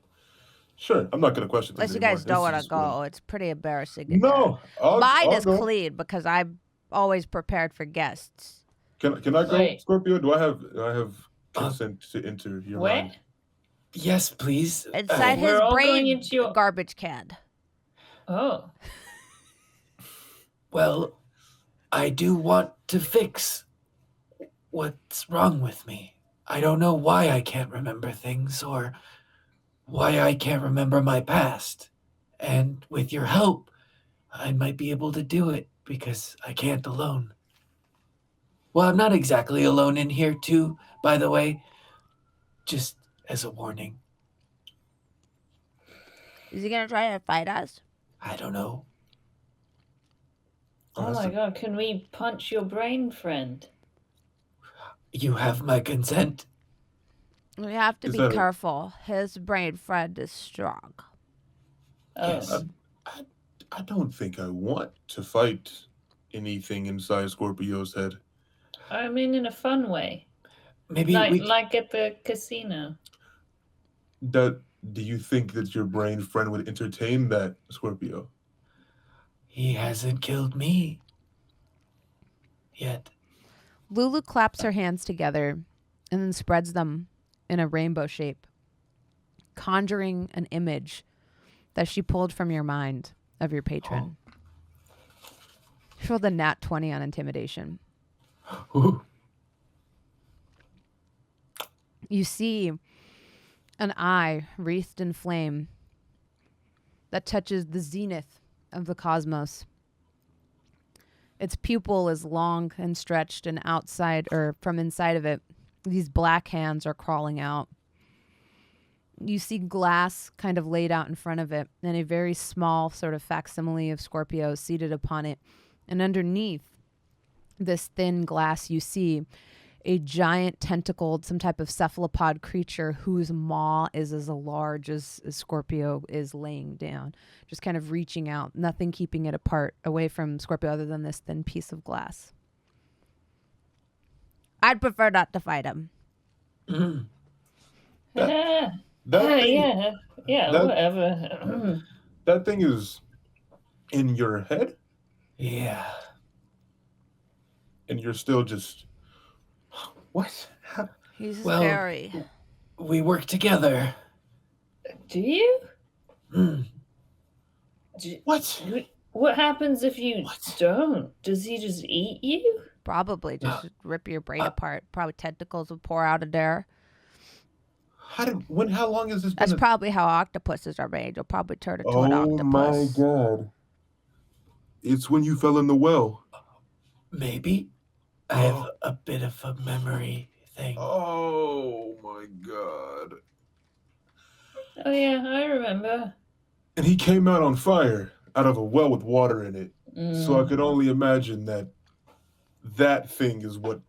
[SPEAKER 4] Sure. I'm not gonna question
[SPEAKER 1] Unless
[SPEAKER 4] things
[SPEAKER 1] you guys
[SPEAKER 4] anymore.
[SPEAKER 1] don't want
[SPEAKER 4] This
[SPEAKER 1] to
[SPEAKER 4] is cool.
[SPEAKER 1] go, it's pretty embarrassing. in
[SPEAKER 4] No.
[SPEAKER 1] there. Mine
[SPEAKER 4] I'll
[SPEAKER 1] is
[SPEAKER 4] go.
[SPEAKER 1] clean because I'm always prepared for guests.
[SPEAKER 4] Can I go,
[SPEAKER 2] Wait.
[SPEAKER 4] Scorpio? Do I have consent to enter your
[SPEAKER 2] What?
[SPEAKER 4] mind?
[SPEAKER 5] yes, please.
[SPEAKER 1] Inside
[SPEAKER 2] We're
[SPEAKER 1] his
[SPEAKER 2] all
[SPEAKER 1] brain
[SPEAKER 2] going into your-
[SPEAKER 1] garbage can.
[SPEAKER 2] Oh.
[SPEAKER 5] Well, I do want to fix what's wrong with me. I don't know why I can't remember things or why I can't remember my past. And with your help, I might be able to do it because I can't alone. Well, I'm not exactly alone in here, too, by the way. Just as a warning.
[SPEAKER 1] Is he gonna try to fight us?
[SPEAKER 5] I don't know.
[SPEAKER 2] Oh my god, can we punch your brain friend?
[SPEAKER 5] You have my consent.
[SPEAKER 1] We have to
[SPEAKER 4] Is
[SPEAKER 1] be
[SPEAKER 4] that a-
[SPEAKER 1] careful. His brain friend is strong.
[SPEAKER 2] Oh.
[SPEAKER 5] Yes.
[SPEAKER 4] I don't think I want to fight anything inside Scorpio's head.
[SPEAKER 2] I mean, in a fun way.
[SPEAKER 5] Maybe
[SPEAKER 2] Like,
[SPEAKER 5] we
[SPEAKER 2] like at the casino.
[SPEAKER 4] Do you think that your brain friend would entertain that, Scorpio?
[SPEAKER 5] He hasn't killed me yet.
[SPEAKER 1] Lulu claps her hands together and then spreads them in a rainbow shape, conjuring an image that she pulled from your mind of your patron. She rolled a nat 20 on intimidation.
[SPEAKER 5] Ooh.
[SPEAKER 1] You see an eye wreathed in flame that touches the zenith of the cosmos. Its pupil is long and stretched, and outside, or from inside of it, these black hands are crawling out. You see glass kind of laid out in front of it, and a very small sort of facsimile of Scorpio seated upon it. And underneath this thin glass, you see a giant tentacled, some type of cephalopod creature whose maw is as large as Scorpio is laying down, just kind of reaching out, nothing keeping it apart away from Scorpio other than this thin piece of glass. I'd prefer not to fight him.
[SPEAKER 4] That thing,
[SPEAKER 2] yeah,
[SPEAKER 4] that
[SPEAKER 2] whatever.
[SPEAKER 4] that thing is in your head,
[SPEAKER 5] Yeah.
[SPEAKER 4] and you're still just what?
[SPEAKER 1] He's
[SPEAKER 5] Well,
[SPEAKER 1] scary.
[SPEAKER 5] We work together.
[SPEAKER 2] Do you?
[SPEAKER 5] Mm.
[SPEAKER 4] What?
[SPEAKER 2] What happens if you
[SPEAKER 4] What?
[SPEAKER 2] don't? Does he just eat you?
[SPEAKER 1] Probably just rip your brain apart. Probably tentacles would pour out of there.
[SPEAKER 4] How long has this been?
[SPEAKER 1] That's probably how octopuses are made. You'll probably turn into an
[SPEAKER 4] Oh my
[SPEAKER 1] octopus.
[SPEAKER 4] god. It's when you fell in the well.
[SPEAKER 5] Maybe. I have a bit of a memory thing.
[SPEAKER 4] Oh my god.
[SPEAKER 2] Oh yeah, I remember.
[SPEAKER 4] And he came out on fire out of a well with water in it. So I could only imagine that thing is what.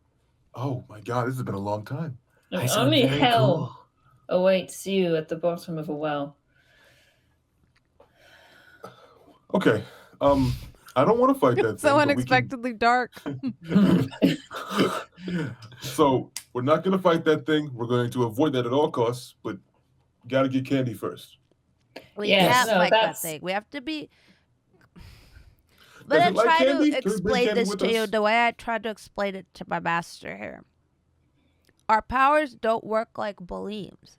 [SPEAKER 4] Oh my god, this has been a long time.
[SPEAKER 5] I sound
[SPEAKER 2] Only
[SPEAKER 5] very
[SPEAKER 2] hell
[SPEAKER 5] cool.
[SPEAKER 2] awaits you at the bottom of a well.
[SPEAKER 4] Okay. I don't want to fight that thing.
[SPEAKER 1] So
[SPEAKER 4] but we
[SPEAKER 1] unexpectedly dark.
[SPEAKER 4] So we're not going to fight that thing. We're going to avoid that at all costs, but got to get candy first.
[SPEAKER 1] We
[SPEAKER 2] Yes,
[SPEAKER 1] can't
[SPEAKER 2] no,
[SPEAKER 1] fight that
[SPEAKER 2] that's-
[SPEAKER 1] thing. We have to be.
[SPEAKER 4] Does
[SPEAKER 1] But I
[SPEAKER 4] it like
[SPEAKER 1] try
[SPEAKER 4] candy?
[SPEAKER 1] to
[SPEAKER 4] Can we bring
[SPEAKER 1] explain
[SPEAKER 4] candy
[SPEAKER 1] this
[SPEAKER 4] with
[SPEAKER 1] to you
[SPEAKER 4] us?
[SPEAKER 1] the way I tried to explain it to my master here. Our powers don't work like Balim's.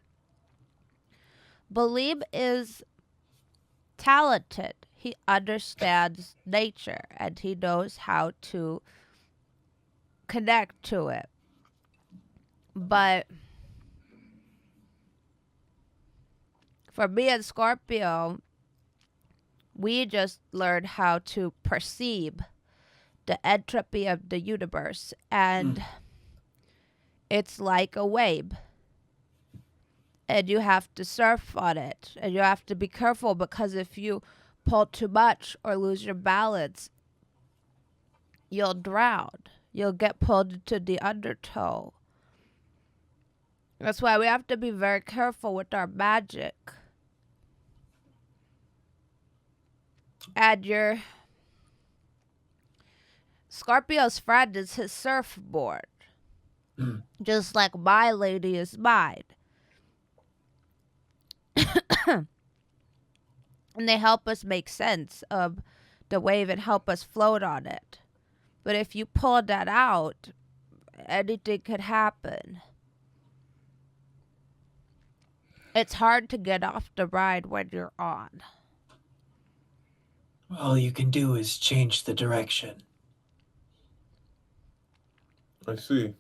[SPEAKER 1] Balim is talented. He understands nature and he knows how to connect to it. But for me and Scorpio, we just learned how to perceive the entropy of the universe, and it's like a wave. And you have to surf on it, and you have to be careful because if you pull too much or lose your balance, you'll drown. You'll get pulled into the undertow. That's why we have to be very careful with our magic. And your Scorpio's friend is his surfboard. Just like my lady is mine. And they help us make sense of the wave and help us float on it. But if you pull that out, anything could happen. It's hard to get off the ride when you're on.
[SPEAKER 5] All you can do is change the direction.
[SPEAKER 4] I see.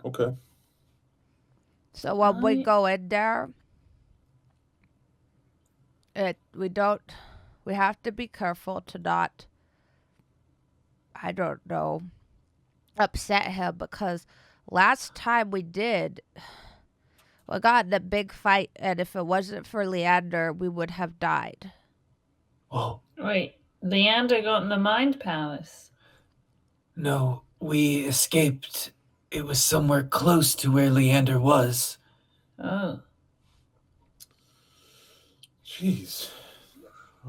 [SPEAKER 4] Okay.
[SPEAKER 1] So when we go in there, we have to be careful to not, I don't know, upset him, because last time we did, we got in a big fight, and if it wasn't for Leander, we would have died.
[SPEAKER 5] Whoa.
[SPEAKER 2] Wait, Leander got in the mind palace.
[SPEAKER 5] No, we escaped. It was somewhere close to where Leander was.
[SPEAKER 2] Oh.
[SPEAKER 4] Jeez.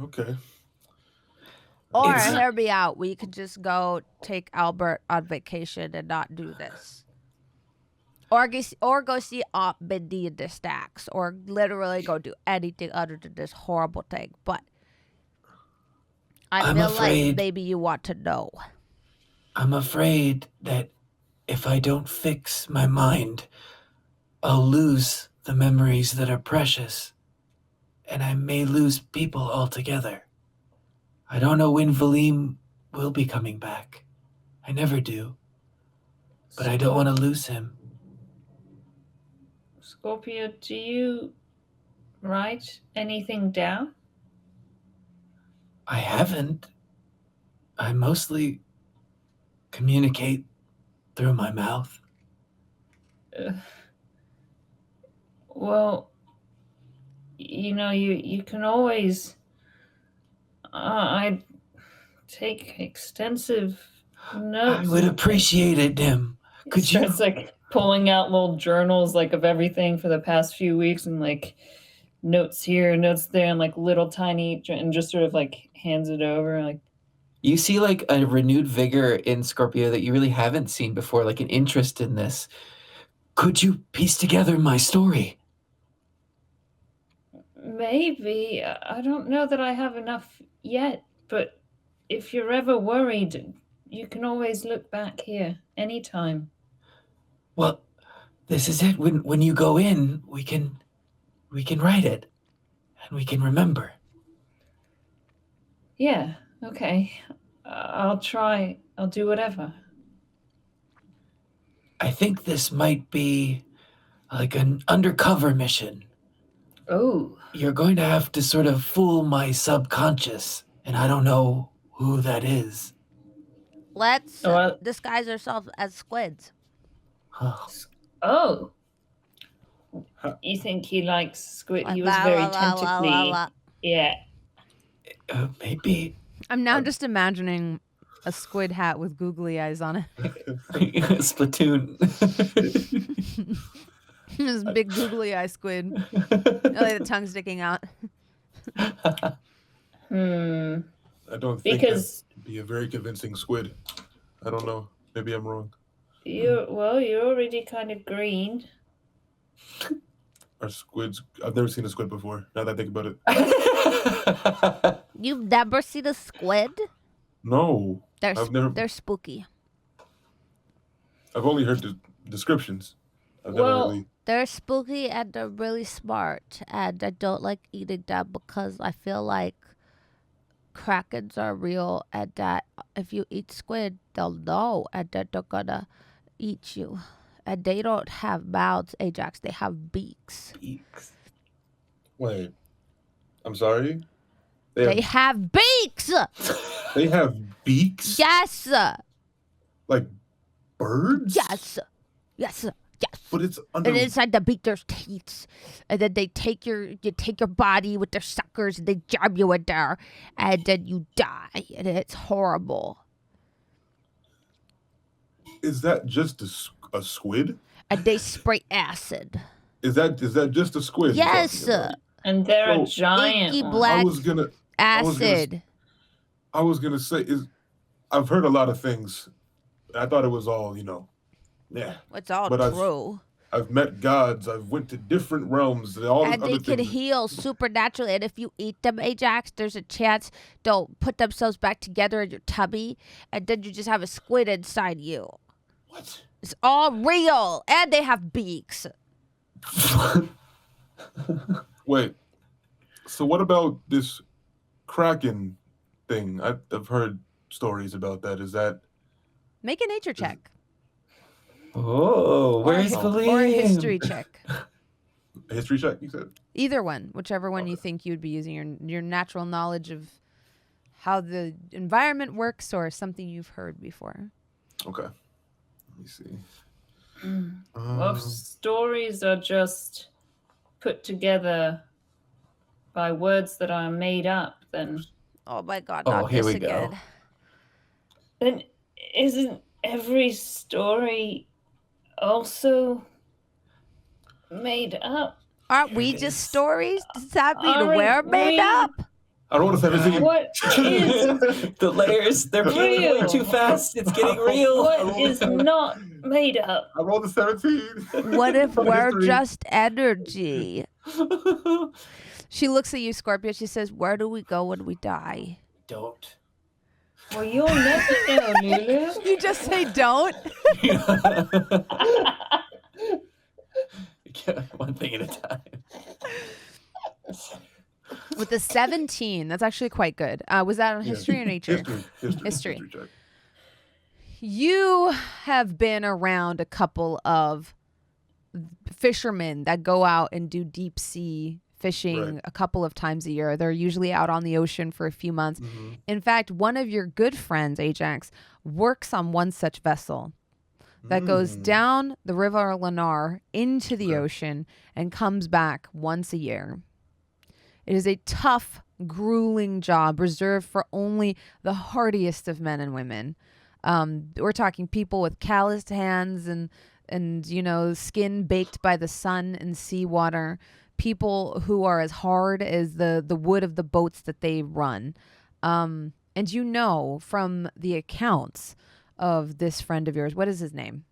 [SPEAKER 4] Okay.
[SPEAKER 1] Or,
[SPEAKER 5] It's-
[SPEAKER 1] hear me out, we could just go take Albert on vacation and not do this. Or go see Aunt Mindy in the stacks, or literally go do anything other than this horrible thing. But I
[SPEAKER 5] I'm
[SPEAKER 1] feel
[SPEAKER 5] afraid-
[SPEAKER 1] like maybe you want to know.
[SPEAKER 5] I'm afraid that if I don't fix my mind, I'll lose the memories that are precious, and I may lose people altogether. I don't know when Valim will be coming back. I never do. But I don't want to lose him.
[SPEAKER 2] Scorpio, do you write anything down?
[SPEAKER 5] I haven't. I mostly communicate through my mouth.
[SPEAKER 2] Well, you can always. I take extensive Notes.
[SPEAKER 5] I would appreciate it, Dim. Could you?
[SPEAKER 2] Starts like pulling out little journals like of everything for the past few weeks and like notes here, notes there, and like little tiny, and just sort of like hands it over. Like
[SPEAKER 3] You see like a renewed vigor in Scorpio that you really haven't seen before, like an interest in this.
[SPEAKER 5] Could you piece together my story?
[SPEAKER 2] maybe I don't know that I have enough yet, but if you're ever worried, you can always look back here anytime.
[SPEAKER 5] Well, this is it. When you go in, we can write it, and we can remember.
[SPEAKER 2] Yeah. Okay. I'll try. I'll do whatever.
[SPEAKER 5] I think this might be like an undercover mission.
[SPEAKER 2] Oh.
[SPEAKER 5] You're going to have to sort of fool my subconscious, and I don't know who that is.
[SPEAKER 1] Let's
[SPEAKER 2] Oh,
[SPEAKER 1] disguise ourselves as squids.
[SPEAKER 2] Oh. You think he likes squid? He was very tentacly. Yeah.
[SPEAKER 5] Maybe.
[SPEAKER 1] I'm now just imagining a squid hat with googly eyes on it.
[SPEAKER 3] Splatoon.
[SPEAKER 1] This big googly eye squid. Like the tongue sticking out.
[SPEAKER 4] I don't think
[SPEAKER 2] Because
[SPEAKER 4] that'd be a very convincing squid. I don't know. Maybe I'm wrong.
[SPEAKER 2] you're already kind of green.
[SPEAKER 4] Are squids? I've never seen a squid before. Now that I think about it.
[SPEAKER 1] You've never seen a squid?
[SPEAKER 4] No.
[SPEAKER 1] They're spooky.
[SPEAKER 4] I've only heard the descriptions. I've
[SPEAKER 2] Well,
[SPEAKER 4] never really.
[SPEAKER 1] They're spooky and they're really smart. And I don't like eating them because I feel like krakens are real and that if you eat squid, they'll know and that they're gonna eat you. And they don't have mouths, Ajax. They have beaks.
[SPEAKER 4] Wait. I'm sorry?
[SPEAKER 1] They have beaks!
[SPEAKER 4] They have beaks?
[SPEAKER 1] Yes!
[SPEAKER 4] Like birds?
[SPEAKER 1] Yes! Yes! Yes!
[SPEAKER 4] But it's under.
[SPEAKER 1] And inside the beak there's teeth. And then they take your body with their suckers and they jab you in there. And then you die. And it's horrible.
[SPEAKER 4] Is that just a squid?
[SPEAKER 1] And they spray acid.
[SPEAKER 4] Is that just a squid? you're
[SPEAKER 1] Yes!
[SPEAKER 4] talking about?
[SPEAKER 2] And they're a
[SPEAKER 4] So-
[SPEAKER 2] giant
[SPEAKER 1] Inky
[SPEAKER 2] one.
[SPEAKER 1] black
[SPEAKER 4] I was gonna
[SPEAKER 1] acid.
[SPEAKER 4] say I've heard a lot of things. I thought it was all, yeah.
[SPEAKER 1] It's all
[SPEAKER 4] But
[SPEAKER 1] true.
[SPEAKER 4] I've met gods. I've went to different realms. All
[SPEAKER 1] And
[SPEAKER 4] other
[SPEAKER 1] they can
[SPEAKER 4] things.
[SPEAKER 1] heal supernaturally. And if you eat them, Ajax, there's a chance they'll put themselves back together in your tummy. And then you just have a squid inside you.
[SPEAKER 4] What?
[SPEAKER 1] It's all real. And they have beaks.
[SPEAKER 4] Wait. So what about this Kraken thing? I've heard stories about that. Is that
[SPEAKER 1] Make a nature check.
[SPEAKER 3] Oh, where's
[SPEAKER 1] or,
[SPEAKER 3] Valim?
[SPEAKER 1] or a history check.
[SPEAKER 4] a history check? You said.
[SPEAKER 1] Either one, whichever one you think you'd be using, your natural knowledge of how the environment works or something you've heard before.
[SPEAKER 4] Okay. Let me see.
[SPEAKER 2] Well, if stories are just put together by words that are made up, then
[SPEAKER 1] Oh my God!
[SPEAKER 3] Oh,
[SPEAKER 1] Not
[SPEAKER 3] here
[SPEAKER 1] this
[SPEAKER 3] we go.
[SPEAKER 1] again.
[SPEAKER 2] then isn't every story also made up?
[SPEAKER 1] Aren't we just stories? Does that mean
[SPEAKER 2] Aren't
[SPEAKER 1] we're made
[SPEAKER 2] we-
[SPEAKER 1] up?
[SPEAKER 4] I don't want to 17.
[SPEAKER 2] What is
[SPEAKER 3] The layers, they're peeling way
[SPEAKER 2] Real.
[SPEAKER 3] too fast. It's getting real.
[SPEAKER 2] what is not made up?
[SPEAKER 4] I rolled a 17.
[SPEAKER 1] What if
[SPEAKER 4] On
[SPEAKER 1] we're
[SPEAKER 4] history.
[SPEAKER 1] just energy? She looks at you, Scorpio. She says, "Where do we go when we die?"
[SPEAKER 5] Don't.
[SPEAKER 2] Well, you'll never know, Lulu.
[SPEAKER 1] You just say, "Don't."
[SPEAKER 3] One thing at a time.
[SPEAKER 1] With the 17, that's actually quite good. Was that on history or nature?
[SPEAKER 4] History. check.
[SPEAKER 1] You have been around a couple of fishermen that go out and do deep sea fishing
[SPEAKER 4] Right.
[SPEAKER 1] a couple of times a year. They're usually out on the ocean for a few months.
[SPEAKER 4] Mhm.
[SPEAKER 1] In fact, one of your good friends, Ajax, works on one such vessel that goes
[SPEAKER 4] Mm.
[SPEAKER 1] down the River Lennar into the
[SPEAKER 4] Okay.
[SPEAKER 1] ocean and comes back once a year. It is a tough, grueling job reserved for only the hardiest of men and women. We're talking people with calloused hands and skin baked by the sun and seawater. People who are as hard as the wood of the boats that they run. And from the accounts of this friend of yours, what is his name?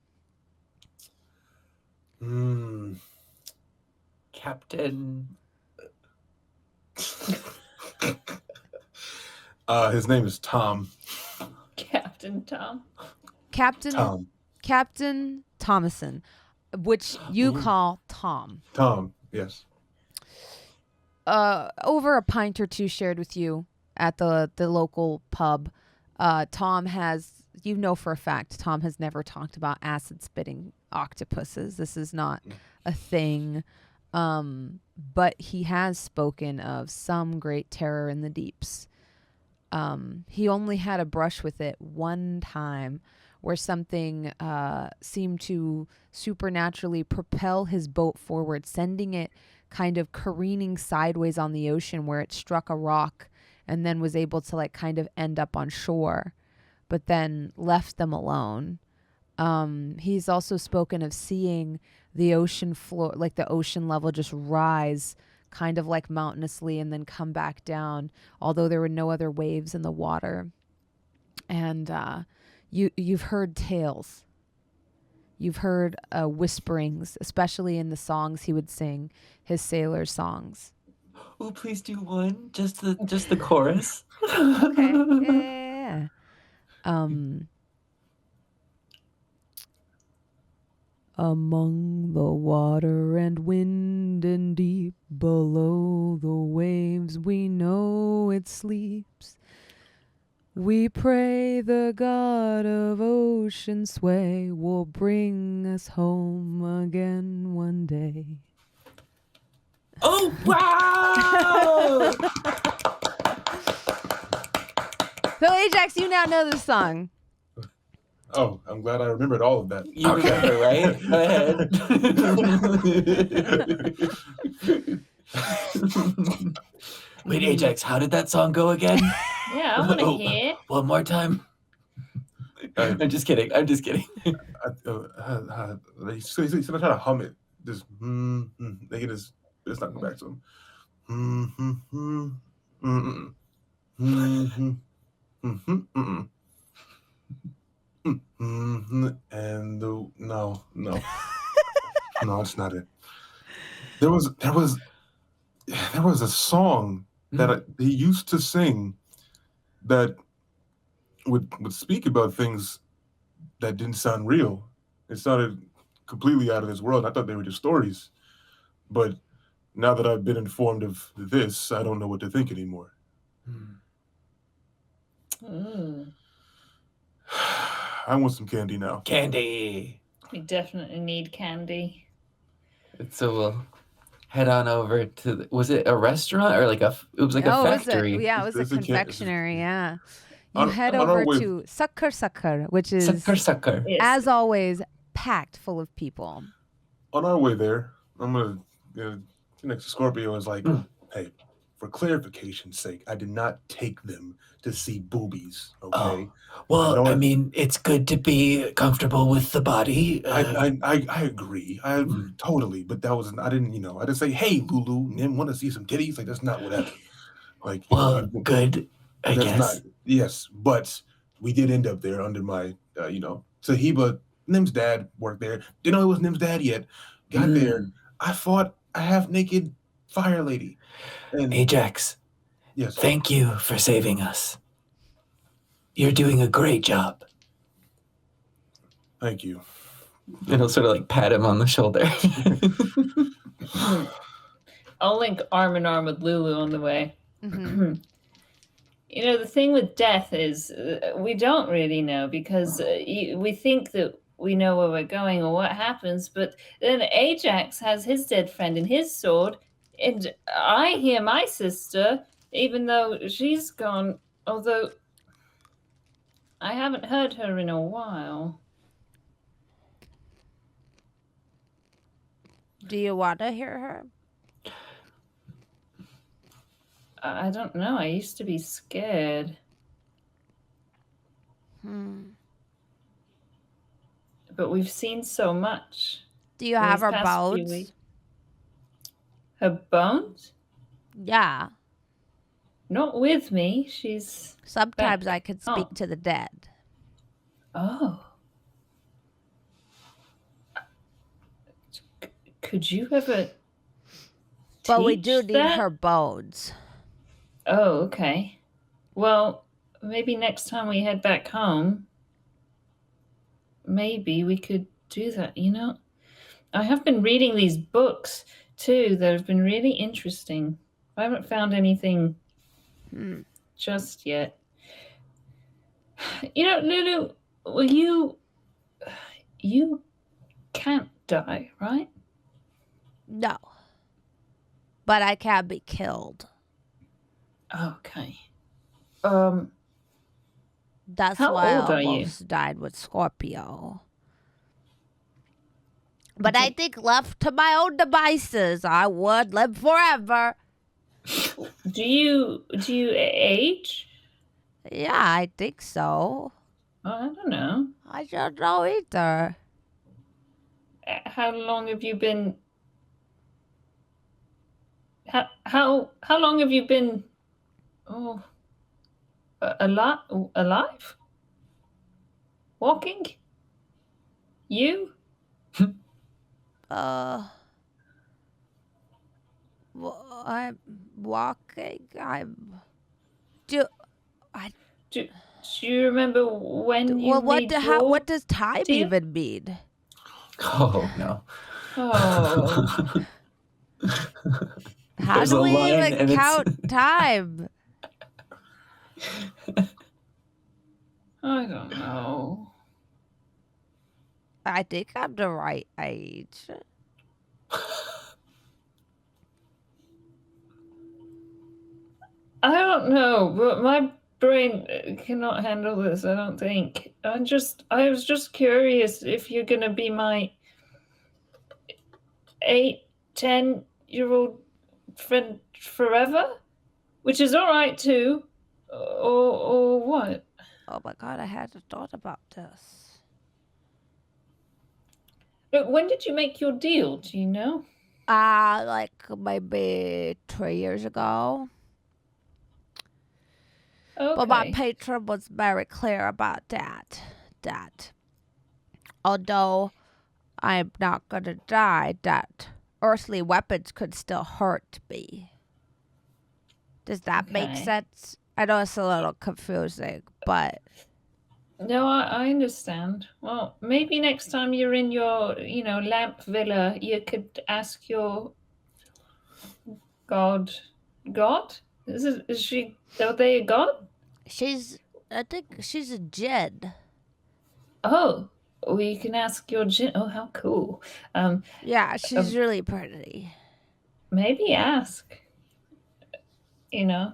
[SPEAKER 3] Captain.
[SPEAKER 4] His name is Tom.
[SPEAKER 2] Captain Tom.
[SPEAKER 1] Captain Thomason, which you call Tom.
[SPEAKER 4] Tom, yes.
[SPEAKER 1] Over a pint or two shared with you at the local pub, Tom has, for a fact, Tom has never talked about acid spitting octopuses. This is not a thing. But he has spoken of some great terror in the deeps. He only had a brush with it one time where something seemed to supernaturally propel his boat forward, sending it kind of careening sideways on the ocean where it struck a rock and then was able to kind of end up on shore, but then left them alone. He's also spoken of seeing the ocean floor, the ocean level just rise kind of mountainously and then come back down, although there were no other waves in the water. And you've heard tales. You've heard whisperings, especially in the songs he would sing, his sailor songs.
[SPEAKER 3] Oh, please do one. Just the chorus.
[SPEAKER 1] Okay. Yeah. Among the water and wind and deep below the waves, we know it sleeps. We pray the god of ocean sway will bring us home again one day.
[SPEAKER 3] Oh, wow!
[SPEAKER 1] So, Ajax, you now know this song.
[SPEAKER 4] Oh, I'm glad I remembered all of that.
[SPEAKER 3] You remember, right? Go ahead. Wait, Ajax, how did that song go again?
[SPEAKER 2] Yeah, I want to hear.
[SPEAKER 3] One more time. I'm just kidding.
[SPEAKER 4] He's gonna try to hum it. Just they can just it's not go back to him. And no, it's not it. There was a song that he used to sing that would speak about things that didn't sound real. It sounded completely out of this world. I thought they were just stories, but now that I've been informed of this, I don't know what to think anymore. I want some candy now.
[SPEAKER 3] Candy.
[SPEAKER 2] We definitely need candy.
[SPEAKER 3] So we'll head on over to was it a restaurant or it was a factory?
[SPEAKER 1] It was a confectionery. Yeah. You head over to Sucker, which is
[SPEAKER 3] Sucker.
[SPEAKER 1] As always, packed full of people.
[SPEAKER 4] On our way there, I'm gonna next to Scorpio is like, hey, for clarification's sake, I did not take them to see boobies. Okay.
[SPEAKER 5] Oh. Well, I mean, it's good to be comfortable with the body.
[SPEAKER 4] I agree. I totally, but that wasn't. I didn't say, hey, Lulu, Nim, want to see some titties? That's not what happened.
[SPEAKER 5] Good. I guess.
[SPEAKER 4] Not, yes, but we did end up there under my, Sahiba, Nim's dad worked there. Didn't know it was Nim's dad yet. Got there. I fought a half-naked fire lady. And,
[SPEAKER 5] Ajax.
[SPEAKER 4] Yes.
[SPEAKER 5] Thank you for saving us. You're doing a great job.
[SPEAKER 4] Thank you.
[SPEAKER 3] And I'll sort of pat him on the shoulder.
[SPEAKER 2] I'll link arm in arm with Lulu on the way. The thing with death is we don't really know because we think that we know where we're going or what happens, but then Ajax has his dead friend in his sword, and I hear my sister, even though she's gone, although I haven't heard her in a while.
[SPEAKER 1] Do you want to hear her?
[SPEAKER 2] I don't know. I used to be scared. but we've seen so much.
[SPEAKER 1] Do you
[SPEAKER 2] in
[SPEAKER 1] have
[SPEAKER 2] these
[SPEAKER 1] her
[SPEAKER 2] past few
[SPEAKER 1] bones?
[SPEAKER 2] weeks. Her bones?
[SPEAKER 1] Yeah.
[SPEAKER 2] Not with me. She's
[SPEAKER 1] Sometimes
[SPEAKER 2] back
[SPEAKER 1] I can speak
[SPEAKER 2] home.
[SPEAKER 1] to the dead.
[SPEAKER 2] Oh. Could you ever
[SPEAKER 1] But we do
[SPEAKER 2] teach
[SPEAKER 1] need
[SPEAKER 2] that?
[SPEAKER 1] her bones.
[SPEAKER 2] Oh, okay. Well, maybe next time we head back home, maybe we could do that, you know? I have been reading these books too that have been really interesting. I haven't found anything just yet. You know, Lulu, well, you can't die, right?
[SPEAKER 1] No. But I can be killed.
[SPEAKER 2] Okay.
[SPEAKER 1] That's
[SPEAKER 2] How
[SPEAKER 1] why
[SPEAKER 2] old
[SPEAKER 1] I
[SPEAKER 2] are you?
[SPEAKER 1] almost died with Scorpio. But I think left to my own devices, I would live forever.
[SPEAKER 2] Do you age?
[SPEAKER 1] Yeah, I think so.
[SPEAKER 2] Oh, I don't know.
[SPEAKER 1] I don't know either.
[SPEAKER 2] How long have you been? How long have you been? Oh, alive? Walking? You?
[SPEAKER 1] I'm walking.
[SPEAKER 2] Do you remember when you
[SPEAKER 1] Well,
[SPEAKER 2] made your
[SPEAKER 1] what does time
[SPEAKER 2] deal?
[SPEAKER 1] even mean?
[SPEAKER 3] Oh no.
[SPEAKER 2] Oh,
[SPEAKER 1] How
[SPEAKER 3] There's
[SPEAKER 1] do
[SPEAKER 3] a
[SPEAKER 1] we
[SPEAKER 3] line
[SPEAKER 1] even
[SPEAKER 3] and it's-
[SPEAKER 1] count time?
[SPEAKER 2] I don't know.
[SPEAKER 1] I think I'm the right age.
[SPEAKER 2] I don't know, but my brain cannot handle this. I don't think. I was just curious if you're gonna be my 8, 10-year-old friend forever, which is all right too, or what?
[SPEAKER 1] Oh my god, I hadn't thought about this.
[SPEAKER 2] Look, when did you make your deal? Do you know?
[SPEAKER 1] Like maybe 3 years ago.
[SPEAKER 2] Okay.
[SPEAKER 1] But my patron was very clear about that. That although I'm not gonna die, that earthly weapons could still hurt me. Does that make
[SPEAKER 2] Okay.
[SPEAKER 1] sense? I know it's a little confusing, but
[SPEAKER 2] No, I understand. Well, maybe next time you're in your, lamp villa, you could ask your god. God? Are they a god?
[SPEAKER 1] I think she's a djinn.
[SPEAKER 2] Oh, we can ask your Jin. Oh, how cool.
[SPEAKER 1] Yeah, she's really pretty.
[SPEAKER 2] Maybe ask. You know.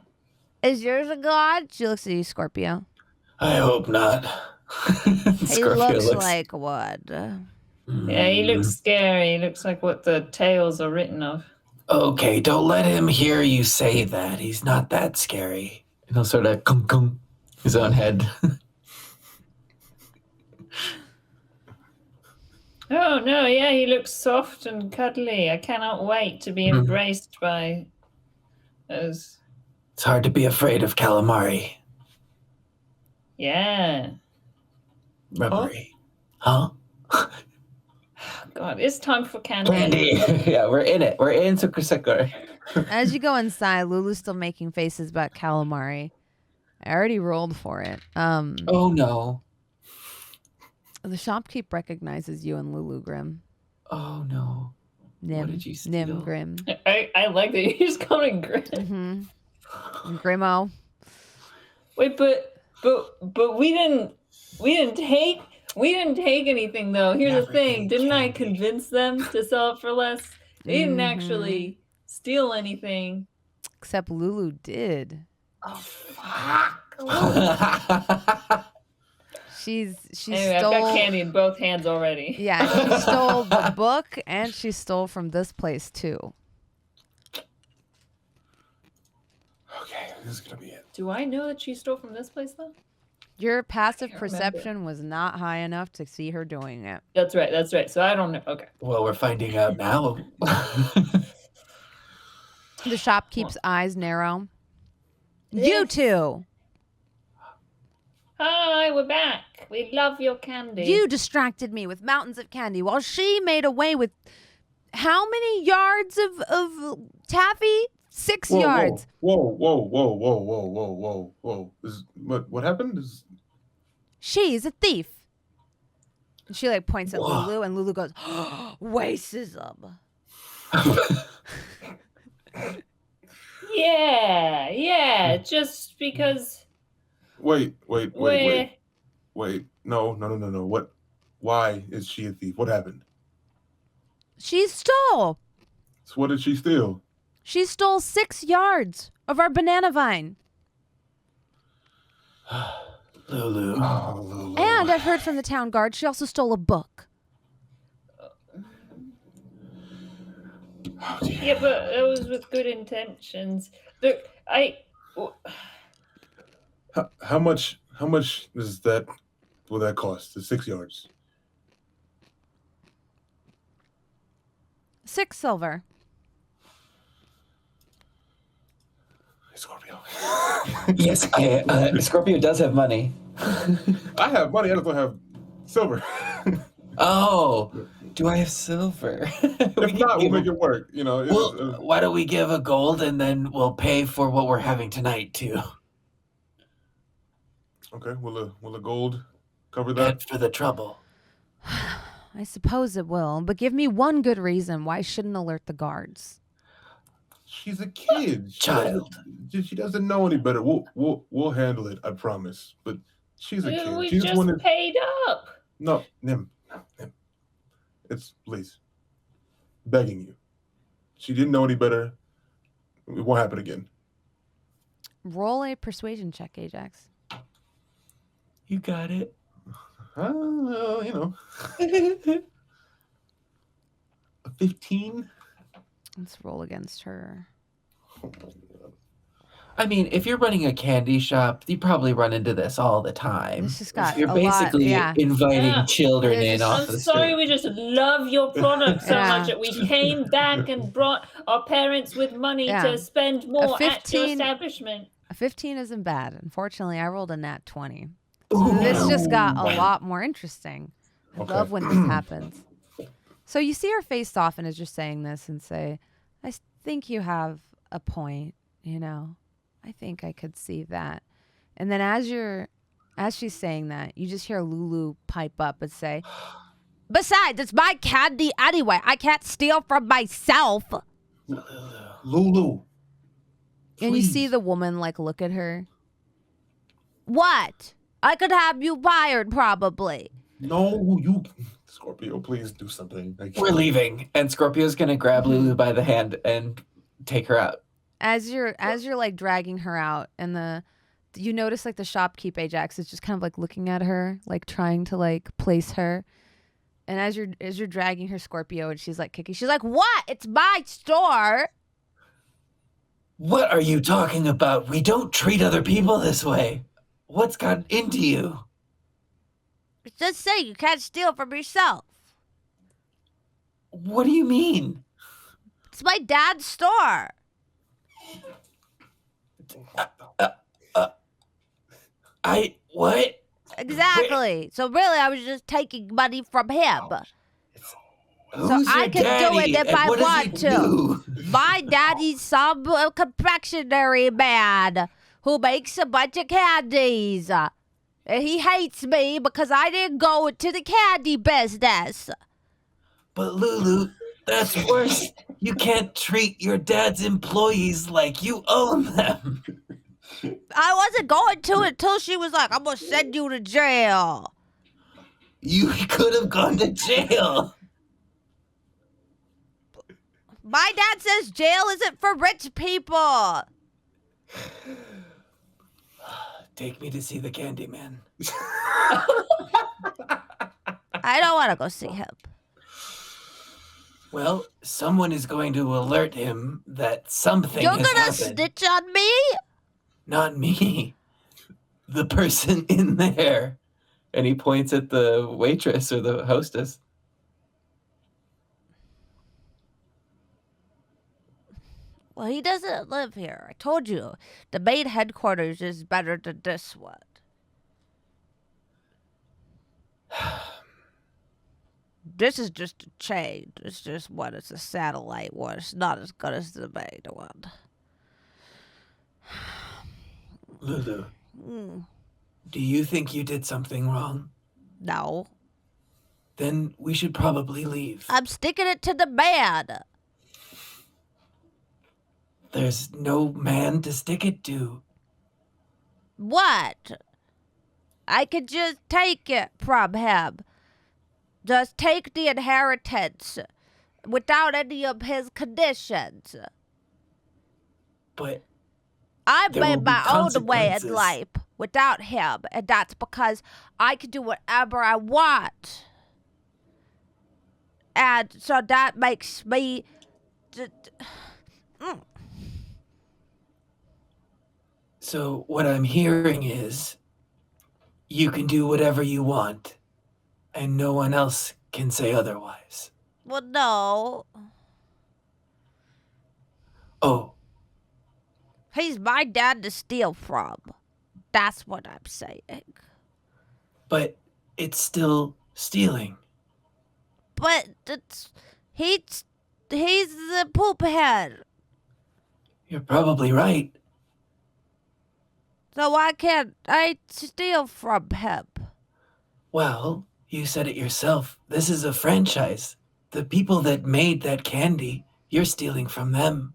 [SPEAKER 1] Is yours a god? She looks at you, Scorpio.
[SPEAKER 5] I hope not.
[SPEAKER 1] He looks like one.
[SPEAKER 2] Yeah, he looks scary. He looks like what the tales are written of.
[SPEAKER 5] Okay, don't let him hear you say that. He's not that scary.
[SPEAKER 3] And he'll sort of kung his own head.
[SPEAKER 2] Oh no, yeah, he looks soft and cuddly. I cannot wait to be embraced by those.
[SPEAKER 5] It's hard to be afraid of calamari.
[SPEAKER 2] Yeah.
[SPEAKER 5] Rubbery. Huh?
[SPEAKER 2] God, it's time for candy.
[SPEAKER 3] Candy. Yeah, we're in it. We're in Sukur.
[SPEAKER 1] As you go inside, Lulu's still making faces about calamari. I already rolled for it.
[SPEAKER 3] Oh no.
[SPEAKER 1] The shopkeep recognizes you and Lulu Grim.
[SPEAKER 3] Oh no.
[SPEAKER 1] Nim.
[SPEAKER 3] What did you steal?
[SPEAKER 1] Nim Grim.
[SPEAKER 2] I like that you just called him Grim.
[SPEAKER 1] Mm-hmm. Grimo.
[SPEAKER 2] Wait, but we didn't take anything though. Here's the thing. Didn't I convince them to sell it for less? They didn't actually steal anything.
[SPEAKER 1] Except Lulu did.
[SPEAKER 2] Oh fuck.
[SPEAKER 1] She
[SPEAKER 2] Anyway,
[SPEAKER 1] stole.
[SPEAKER 2] I've got candy in both hands already.
[SPEAKER 1] Yeah, she stole the book and she stole from this place too.
[SPEAKER 4] Okay, this is gonna be it.
[SPEAKER 2] Do I know that she stole from this place though?
[SPEAKER 1] Your passive
[SPEAKER 2] can't
[SPEAKER 1] perception was not high enough to see her doing it.
[SPEAKER 2] That's right. That's right. So I don't know. Okay.
[SPEAKER 5] Well, we're finding out now.
[SPEAKER 1] The shopkeep's eyes narrow. You two!
[SPEAKER 2] Hi, we're back. We love your candy.
[SPEAKER 1] You distracted me with mountains of candy while she made away with how many yards of taffy? 6 yards.
[SPEAKER 4] Whoa. What happened?
[SPEAKER 1] She's a thief. And she like points at Lulu, and Lulu goes, racism.
[SPEAKER 2] Yeah. Just because.
[SPEAKER 4] Wait. No. What? Why is she a thief? What happened?
[SPEAKER 1] She stole.
[SPEAKER 4] So what did she steal?
[SPEAKER 1] She stole 6 yards of our banana vine.
[SPEAKER 5] Lulu.
[SPEAKER 4] Oh, Lulu.
[SPEAKER 1] And I've heard from the town guard she also stole a book.
[SPEAKER 4] Oh, dear.
[SPEAKER 2] Yeah, but it was with good intentions. Look,
[SPEAKER 4] How much does that will that cost? The 6 yards.
[SPEAKER 1] 6 silver.
[SPEAKER 4] Scorpio.
[SPEAKER 5] Yes, Scorpio does have money.
[SPEAKER 4] I have money. I just don't have silver.
[SPEAKER 5] Oh, do I have silver?
[SPEAKER 4] If not, we'll make it work. You know.
[SPEAKER 5] Well, why don't we give a gold and then we'll pay for what we're having tonight too?
[SPEAKER 4] Okay. Will a gold cover that?
[SPEAKER 5] And for the trouble.
[SPEAKER 1] I suppose it will, but give me one good reason why I shouldn't alert the guards.
[SPEAKER 4] She's a kid.
[SPEAKER 5] Child.
[SPEAKER 4] She doesn't know any better. We'll handle it. I promise. But she's a kid.
[SPEAKER 2] we
[SPEAKER 4] She
[SPEAKER 2] just
[SPEAKER 4] wanted.
[SPEAKER 2] paid up.
[SPEAKER 4] No, Nim. It's please. Begging you. She didn't know any better. It won't happen again.
[SPEAKER 1] Roll a persuasion check, Ajax.
[SPEAKER 5] You got it.
[SPEAKER 4] You know. A 15?
[SPEAKER 1] Let's roll against her.
[SPEAKER 5] I mean, if you're running a candy shop, you probably run into this all the time.
[SPEAKER 1] This just got
[SPEAKER 5] You're
[SPEAKER 1] a
[SPEAKER 5] basically
[SPEAKER 1] lot,
[SPEAKER 5] inviting
[SPEAKER 2] Yeah.
[SPEAKER 5] children in off
[SPEAKER 2] I'm
[SPEAKER 5] the
[SPEAKER 2] sorry,
[SPEAKER 5] street.
[SPEAKER 2] we just love your product so
[SPEAKER 1] Yeah.
[SPEAKER 2] much that we came back and brought our parents with money
[SPEAKER 1] Yeah.
[SPEAKER 2] to spend more at your
[SPEAKER 1] 15
[SPEAKER 2] establishment.
[SPEAKER 1] A 15 isn't bad. Unfortunately, I rolled a nat 20.
[SPEAKER 5] Ooh.
[SPEAKER 1] This just got a lot more interesting. I
[SPEAKER 4] Okay.
[SPEAKER 1] love when this happens. So you see her face soften as you're saying this and say, I think you have a point, you know. I think I could see that. And then as she's saying that, you just hear Lulu pipe up and say, besides, it's my candy anyway. I can't steal from myself.
[SPEAKER 4] Lulu.
[SPEAKER 1] And you see the woman like look at her. What? I could have you fired probably.
[SPEAKER 4] No, you Scorpio, please do something.
[SPEAKER 5] We're leaving, and Scorpio's gonna grab Lulu by the hand and take her out.
[SPEAKER 1] As you're like dragging her out, and you notice like the shopkeep Ajax is just kind of like looking at her, like trying to like place her. And as you're dragging her, Scorpio, and she's like kicking, she's like, "What? It's my store."
[SPEAKER 5] What are you talking about? We don't treat other people this way. What's gotten into you?
[SPEAKER 1] Just say you can't steal from yourself.
[SPEAKER 5] What do you mean?
[SPEAKER 1] It's my dad's store.
[SPEAKER 5] What?
[SPEAKER 1] Exactly. So really, I was just taking money from him.
[SPEAKER 5] Who's
[SPEAKER 1] I
[SPEAKER 5] your
[SPEAKER 1] can do it
[SPEAKER 5] daddy,
[SPEAKER 1] if
[SPEAKER 5] and
[SPEAKER 1] I
[SPEAKER 5] what does
[SPEAKER 1] want
[SPEAKER 5] he
[SPEAKER 1] to.
[SPEAKER 5] do?
[SPEAKER 1] My daddy's some confectionery man who makes a bunch of candies. And he hates me because I didn't go into the candy business.
[SPEAKER 5] But Lulu, that's worse. You can't treat your dad's employees like you own them.
[SPEAKER 1] I wasn't going to until she was like, I'm going to send you to jail.
[SPEAKER 5] You could have gone to jail.
[SPEAKER 1] My dad says jail isn't for rich people.
[SPEAKER 5] Take me to see the candy man.
[SPEAKER 1] I don't want to go see him.
[SPEAKER 5] Well, someone is going to alert him that something
[SPEAKER 1] You're
[SPEAKER 5] has
[SPEAKER 1] going to
[SPEAKER 5] happened.
[SPEAKER 1] snitch on me?
[SPEAKER 5] Not me. the person in there.
[SPEAKER 3] And he points at the waitress or the hostess.
[SPEAKER 6] Well, he doesn't live here. I told you, the main headquarters is better than this one. This is just a chain. It's just one. It's a satellite one. It's not as good as the main one.
[SPEAKER 5] Lulu, do you think you did something wrong?
[SPEAKER 6] No.
[SPEAKER 5] Then we should probably leave.
[SPEAKER 6] I'm sticking it to the man.
[SPEAKER 5] There's no man to stick it to.
[SPEAKER 6] What? I could just take it from him. Just take the inheritance without any of his conditions.
[SPEAKER 5] But
[SPEAKER 6] I
[SPEAKER 5] there will
[SPEAKER 6] made
[SPEAKER 5] be
[SPEAKER 6] my own way in
[SPEAKER 5] consequences.
[SPEAKER 6] life without him, and that's because I can do whatever I want. And so that makes me...
[SPEAKER 5] So what I'm hearing is you can do whatever you want, and no one else can say otherwise.
[SPEAKER 6] Well, no.
[SPEAKER 5] Oh,
[SPEAKER 6] He's my dad to steal from. That's what I'm saying.
[SPEAKER 5] but it's still stealing.
[SPEAKER 6] But he's the poop head.
[SPEAKER 5] You're probably right.
[SPEAKER 6] So why can't I steal from him?
[SPEAKER 5] Well, you said it yourself. This is a franchise. The people that made that candy, you're stealing from them.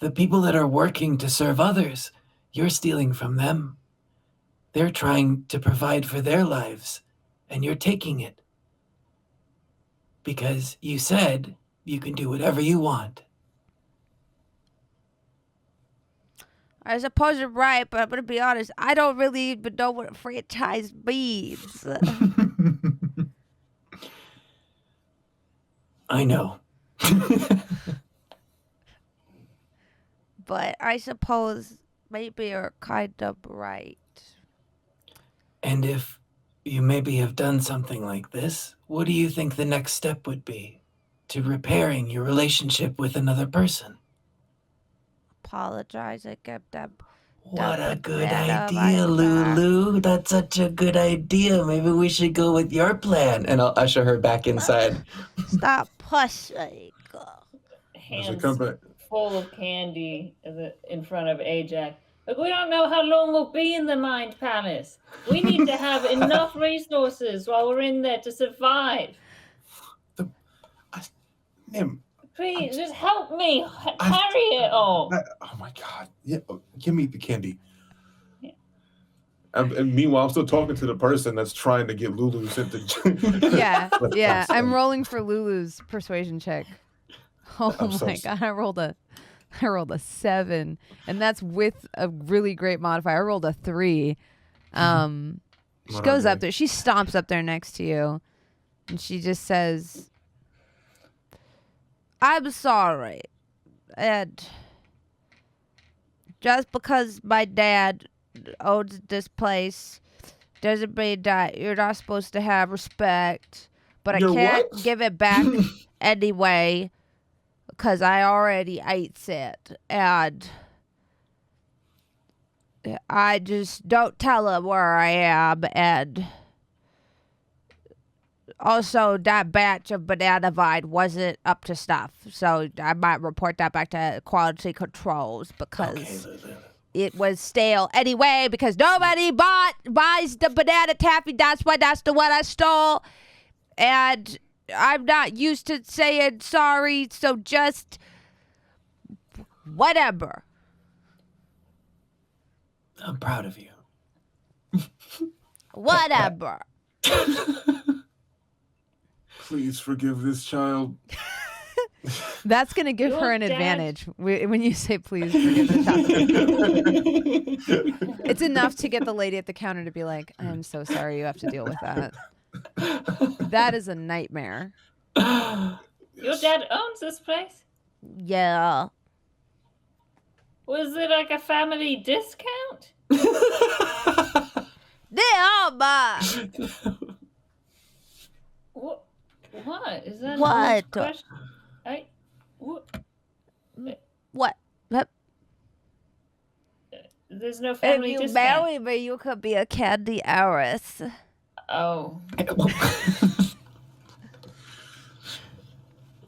[SPEAKER 5] The people that are working to serve others, you're stealing from them. They're trying to provide for their lives, and you're taking it. Because you said you can do whatever you want.
[SPEAKER 6] I suppose you're right, but I'm going to be honest. I don't really even know what a franchise means.
[SPEAKER 5] I know.
[SPEAKER 6] But I suppose maybe you're kind of right.
[SPEAKER 5] And if you maybe have done something like this, what do you think the next step would be to repairing your relationship with another person?
[SPEAKER 6] Apologize. I kept them.
[SPEAKER 5] What a good
[SPEAKER 6] banana
[SPEAKER 5] idea,
[SPEAKER 6] like that.
[SPEAKER 5] Lulu. That's such a good idea. Maybe we should go with your plan.
[SPEAKER 3] And I'll usher her back inside.
[SPEAKER 6] Stop pushing.
[SPEAKER 2] Hands
[SPEAKER 4] company-
[SPEAKER 2] full of candy in front of Ajax. Like, we don't know how long we'll be in the Mind Palace. We need to have enough resources while we're in there to survive.
[SPEAKER 4] Ma'am,
[SPEAKER 2] Please, just help me carry it all.
[SPEAKER 4] oh my God. Yeah, give me the candy.
[SPEAKER 2] Yeah.
[SPEAKER 4] And meanwhile, I'm still talking to the person that's trying to get Lulu sent to.
[SPEAKER 1] Yeah. I'm rolling for Lulu's persuasion check. Oh
[SPEAKER 4] I'm so
[SPEAKER 1] my God. I rolled a 7, and that's with a really great modifier. I rolled a 3. She goes up there. She stomps up there next to you, and she just says,
[SPEAKER 6] I'm sorry. And just because my dad owns this place doesn't mean that you're not supposed to have respect. But I
[SPEAKER 4] You're
[SPEAKER 6] can't
[SPEAKER 4] what?
[SPEAKER 6] give it back anyway because I already ate it. And I just don't tell him where I am. And also, that batch of banana vine wasn't up to snuff, so I might report that back to quality controls because
[SPEAKER 5] Okay, Lulu.
[SPEAKER 6] it was stale anyway. Because nobody buys the banana taffy. That's why that's the one I stole, and I'm not used to saying sorry. So just whatever.
[SPEAKER 5] I'm proud of you.
[SPEAKER 6] Whatever.
[SPEAKER 4] Please forgive this child.
[SPEAKER 1] that's going to give
[SPEAKER 2] Your
[SPEAKER 1] her an
[SPEAKER 2] dad-
[SPEAKER 1] advantage when you say, please forgive the child. It's enough to get the lady at the counter to be like, I'm so sorry you have to deal with that. That is a nightmare.
[SPEAKER 2] Your dad owns this place?
[SPEAKER 6] Yeah.
[SPEAKER 2] Was it like a family discount?
[SPEAKER 6] home.
[SPEAKER 2] What is that?
[SPEAKER 6] What?
[SPEAKER 2] Question? What?
[SPEAKER 6] What?
[SPEAKER 2] There's no
[SPEAKER 6] If
[SPEAKER 2] family
[SPEAKER 6] you
[SPEAKER 2] discount.
[SPEAKER 6] marry me, you could be a candy heiress.
[SPEAKER 2] Oh.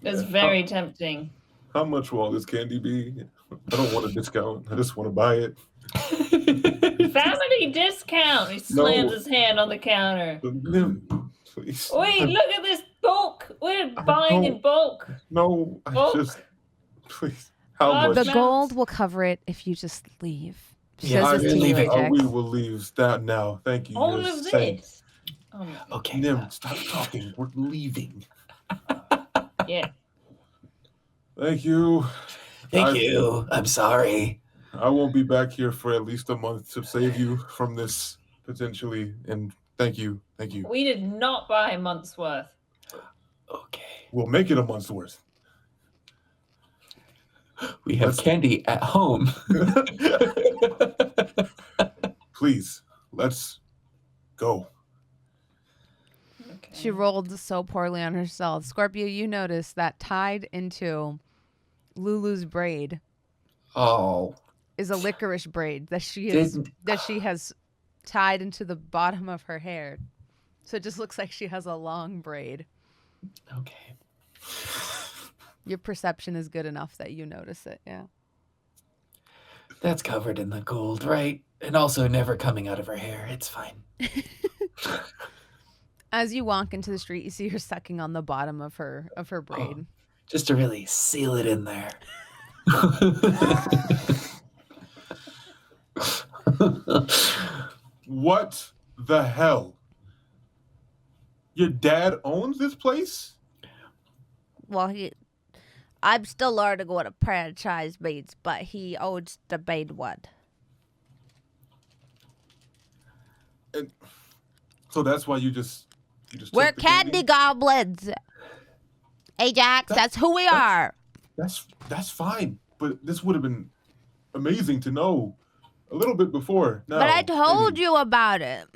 [SPEAKER 2] It's very tempting.
[SPEAKER 4] How much will all this candy be? I don't want a discount. I just want to buy it.
[SPEAKER 2] Family discount. He slams his hand on the counter.
[SPEAKER 4] Please.
[SPEAKER 2] Wait, look at this bulk. We're buying in bulk.
[SPEAKER 4] No,
[SPEAKER 2] Bulk.
[SPEAKER 4] please. How
[SPEAKER 2] God,
[SPEAKER 4] much?
[SPEAKER 1] The gold will cover it if you just leave. She
[SPEAKER 5] Yeah,
[SPEAKER 1] says this to you,
[SPEAKER 5] leaving.
[SPEAKER 1] Ajax.
[SPEAKER 4] We will leave that now. Thank you.
[SPEAKER 2] All
[SPEAKER 4] You're
[SPEAKER 2] of
[SPEAKER 4] safe.
[SPEAKER 2] this. Oh my.
[SPEAKER 5] Okay.
[SPEAKER 4] Nim, stop talking. We're leaving.
[SPEAKER 2] Yeah.
[SPEAKER 4] Thank you.
[SPEAKER 5] Thank you. I'm sorry.
[SPEAKER 4] I won't be back here for at least a month to save you from this potentially. And thank you. Thank you.
[SPEAKER 2] We did not buy a month's worth.
[SPEAKER 5] Okay.
[SPEAKER 4] We'll make it a month's worth.
[SPEAKER 5] We have candy at home.
[SPEAKER 4] Please, let's go.
[SPEAKER 2] Okay.
[SPEAKER 1] She rolled so poorly on herself. Scorpio, you notice that tied into Lulu's braid
[SPEAKER 5] Oh.
[SPEAKER 1] is a licorice braid that she has tied into the bottom of her hair. So it just looks like she has a long braid.
[SPEAKER 5] Okay.
[SPEAKER 1] Your perception is good enough that you notice it, yeah.
[SPEAKER 5] That's covered in the gold, right? And also never coming out of her hair. It's fine.
[SPEAKER 1] As you walk into the street, you see her sucking on the bottom of her braid.
[SPEAKER 5] Oh, just to really seal it in there.
[SPEAKER 4] What the hell? Your dad owns this place?
[SPEAKER 6] Well, I'm still learning what a franchise means, but he owns the main one.
[SPEAKER 4] And so that's why you just
[SPEAKER 6] We're
[SPEAKER 4] took the
[SPEAKER 6] candy goblins. Ajax, that's who we are.
[SPEAKER 4] That's fine, but this would have been amazing to know a little bit before. Now,
[SPEAKER 6] But I told you about it.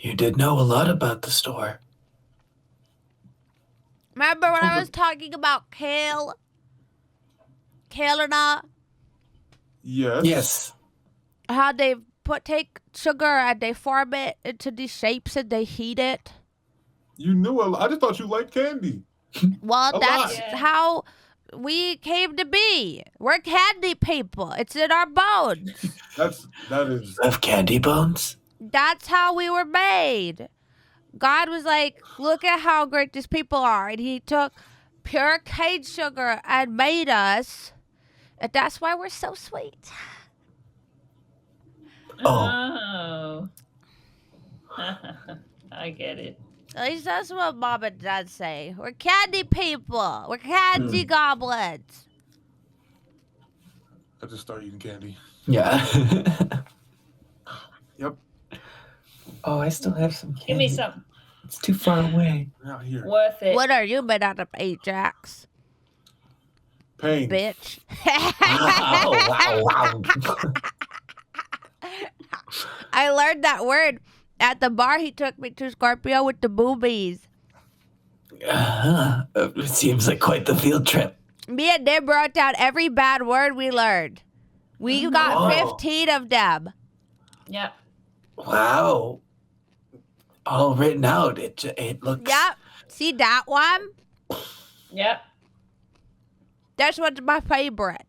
[SPEAKER 5] You did know a lot about the store.
[SPEAKER 6] Remember when I was talking about kale? Kale or not?
[SPEAKER 4] Yes.
[SPEAKER 5] Yes.
[SPEAKER 6] How they take sugar and they form it into these shapes and they heat it?
[SPEAKER 4] You knew a lot. I just thought you liked candy.
[SPEAKER 6] Well,
[SPEAKER 4] A
[SPEAKER 6] that's
[SPEAKER 2] lot.
[SPEAKER 6] how we came to be. We're candy people. It's in our bones.
[SPEAKER 4] That is.
[SPEAKER 5] Of candy bones?
[SPEAKER 6] That's how we were made. God was like, look at how great these people are. And he took pure cane sugar and made us. And that's why we're so sweet.
[SPEAKER 2] Oh. I get it.
[SPEAKER 6] At least that's what Mom and Dad say. We're candy people. We're candy goblins.
[SPEAKER 4] I just started eating candy.
[SPEAKER 5] Yeah.
[SPEAKER 4] Yep.
[SPEAKER 5] Oh, I still have some candy.
[SPEAKER 2] Give me some.
[SPEAKER 5] It's too far away.
[SPEAKER 4] Out here.
[SPEAKER 2] Worth it.
[SPEAKER 6] What are you made out of, Ajax?
[SPEAKER 4] Pain.
[SPEAKER 6] Bitch.
[SPEAKER 5] Wow.
[SPEAKER 6] I learned that word at the bar he took me to, Scorpio, with the boobies.
[SPEAKER 5] It seems like quite the field trip.
[SPEAKER 6] Me and Nim wrote down every bad word we learned. We got
[SPEAKER 5] Wow.
[SPEAKER 6] 15 of them.
[SPEAKER 2] Yep.
[SPEAKER 5] Wow. All written out. It looks.
[SPEAKER 6] Yep. See that one?
[SPEAKER 2] Yep.
[SPEAKER 6] That's what's my favorite.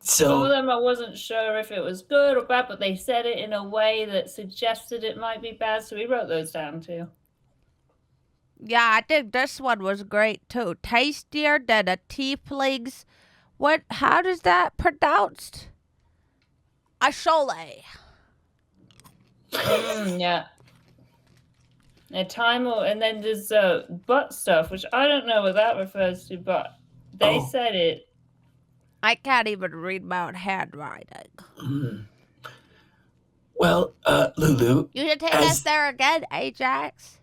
[SPEAKER 2] Some of
[SPEAKER 5] So
[SPEAKER 2] them I wasn't sure if it was good or bad, but they said it in a way that suggested it might be bad, so we wrote those down too.
[SPEAKER 6] Yeah, I think this one was great too. Tastier than a tiefling's. How does that pronounced? A Cholet.
[SPEAKER 2] Yeah. And then there's butt stuff, which I don't know what that refers to, but they
[SPEAKER 5] Oh.
[SPEAKER 2] said it.
[SPEAKER 6] I can't even read my own handwriting.
[SPEAKER 5] well, Lulu.
[SPEAKER 6] You should take us
[SPEAKER 5] As-
[SPEAKER 6] there again, Ajax.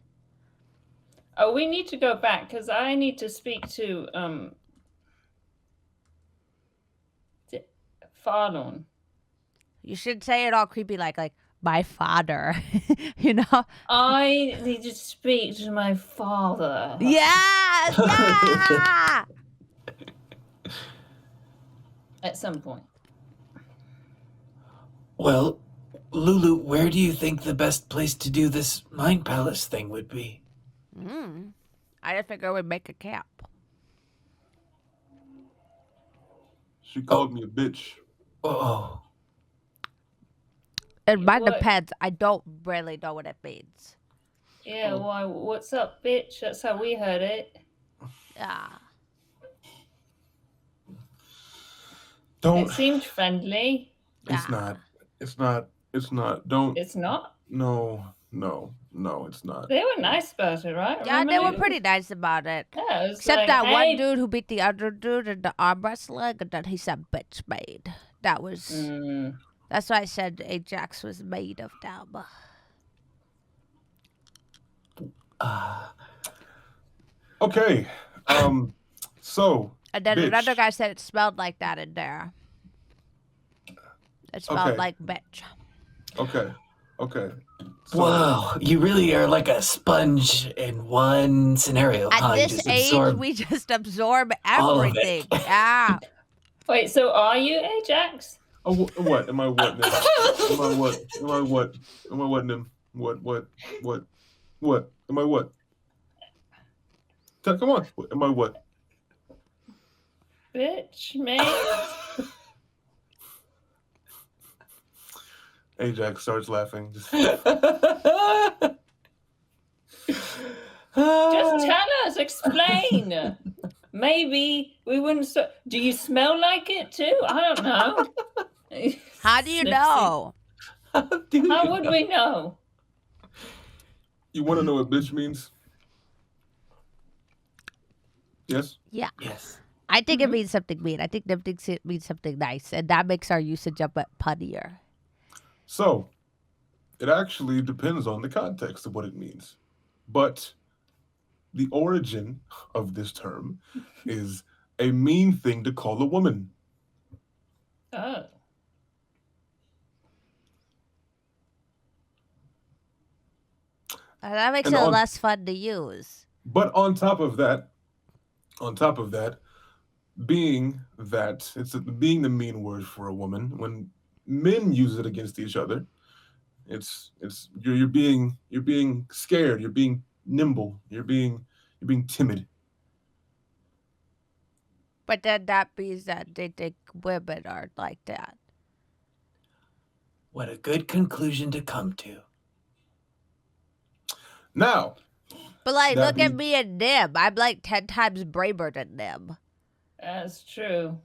[SPEAKER 2] Oh, we need to go back because I need to speak to Fardon.
[SPEAKER 6] You should say it all creepy like my father. You know?
[SPEAKER 2] I need to speak to my father.
[SPEAKER 6] Yeah! Yeah!
[SPEAKER 2] At some point.
[SPEAKER 5] Well, Lulu, where do you think the best place to do this Mind Palace thing would be?
[SPEAKER 6] I just figure we'd make a camp.
[SPEAKER 4] She called me a bitch.
[SPEAKER 5] Oh.
[SPEAKER 6] It might
[SPEAKER 2] What?
[SPEAKER 6] depends. I don't really know what it means.
[SPEAKER 2] Yeah, why? What's up, bitch? That's how we heard it.
[SPEAKER 6] Yeah.
[SPEAKER 4] Don't.
[SPEAKER 2] It seemed friendly.
[SPEAKER 4] It's not. It's not. It's not. Don't.
[SPEAKER 2] It's not.
[SPEAKER 4] No, it's not.
[SPEAKER 2] They were nice about it, right?
[SPEAKER 6] Yeah,
[SPEAKER 2] Remember
[SPEAKER 6] they were pretty nice about it.
[SPEAKER 2] Yeah, it was
[SPEAKER 6] Except
[SPEAKER 2] like,
[SPEAKER 6] that
[SPEAKER 2] hey,
[SPEAKER 6] one dude who beat the other dude in the arm wrestling, and then he said bitch made. That was... That's why I said Ajax was made of them.
[SPEAKER 4] Okay. So.
[SPEAKER 6] And then
[SPEAKER 4] bitch.
[SPEAKER 6] another guy said it smelled like that in there. It smelled
[SPEAKER 4] Okay.
[SPEAKER 6] like bitch.
[SPEAKER 4] Okay. So,
[SPEAKER 5] Whoa, you really are like a sponge in one scenario.
[SPEAKER 6] At
[SPEAKER 5] huh? You
[SPEAKER 6] this
[SPEAKER 5] just
[SPEAKER 6] age,
[SPEAKER 5] absorb
[SPEAKER 6] we just absorb
[SPEAKER 5] all of it.
[SPEAKER 6] everything. Yeah.
[SPEAKER 2] Wait, so are you Ajax?
[SPEAKER 4] Oh, what? Am I what? Nim? Am I what? Am I what? Am I what? Nim? What? What? Am I what? Come on. Am I what?
[SPEAKER 2] Bitch, man.
[SPEAKER 4] Ajax starts laughing. Just,
[SPEAKER 2] Just tell us, explain. Maybe we wouldn't. Do you smell like it too? I don't know.
[SPEAKER 6] How do you
[SPEAKER 2] Snipsy.
[SPEAKER 6] know?
[SPEAKER 2] How would we know?
[SPEAKER 4] you want to know what bitch means? Yes.
[SPEAKER 6] Yeah.
[SPEAKER 5] Yes.
[SPEAKER 6] I think it means something mean. I think them thinks it means something nice. And that makes our usage of it punnier.
[SPEAKER 4] So, it actually depends on the context of what it means. But the origin of this term is a mean thing to call a woman.
[SPEAKER 2] Oh.
[SPEAKER 6] And that makes
[SPEAKER 4] And
[SPEAKER 6] it
[SPEAKER 4] on-
[SPEAKER 6] less fun to use.
[SPEAKER 4] But on top of that, being the mean word for a woman, when men use it against each other, you're being scared, you're being nimble, you're being timid.
[SPEAKER 6] But then that means that they think women are like that.
[SPEAKER 5] What a good conclusion to come to.
[SPEAKER 4] Now,
[SPEAKER 6] But like,
[SPEAKER 4] That
[SPEAKER 6] look at
[SPEAKER 4] mean-
[SPEAKER 6] me and them. I'm like 10 times braver than them.
[SPEAKER 2] That's true.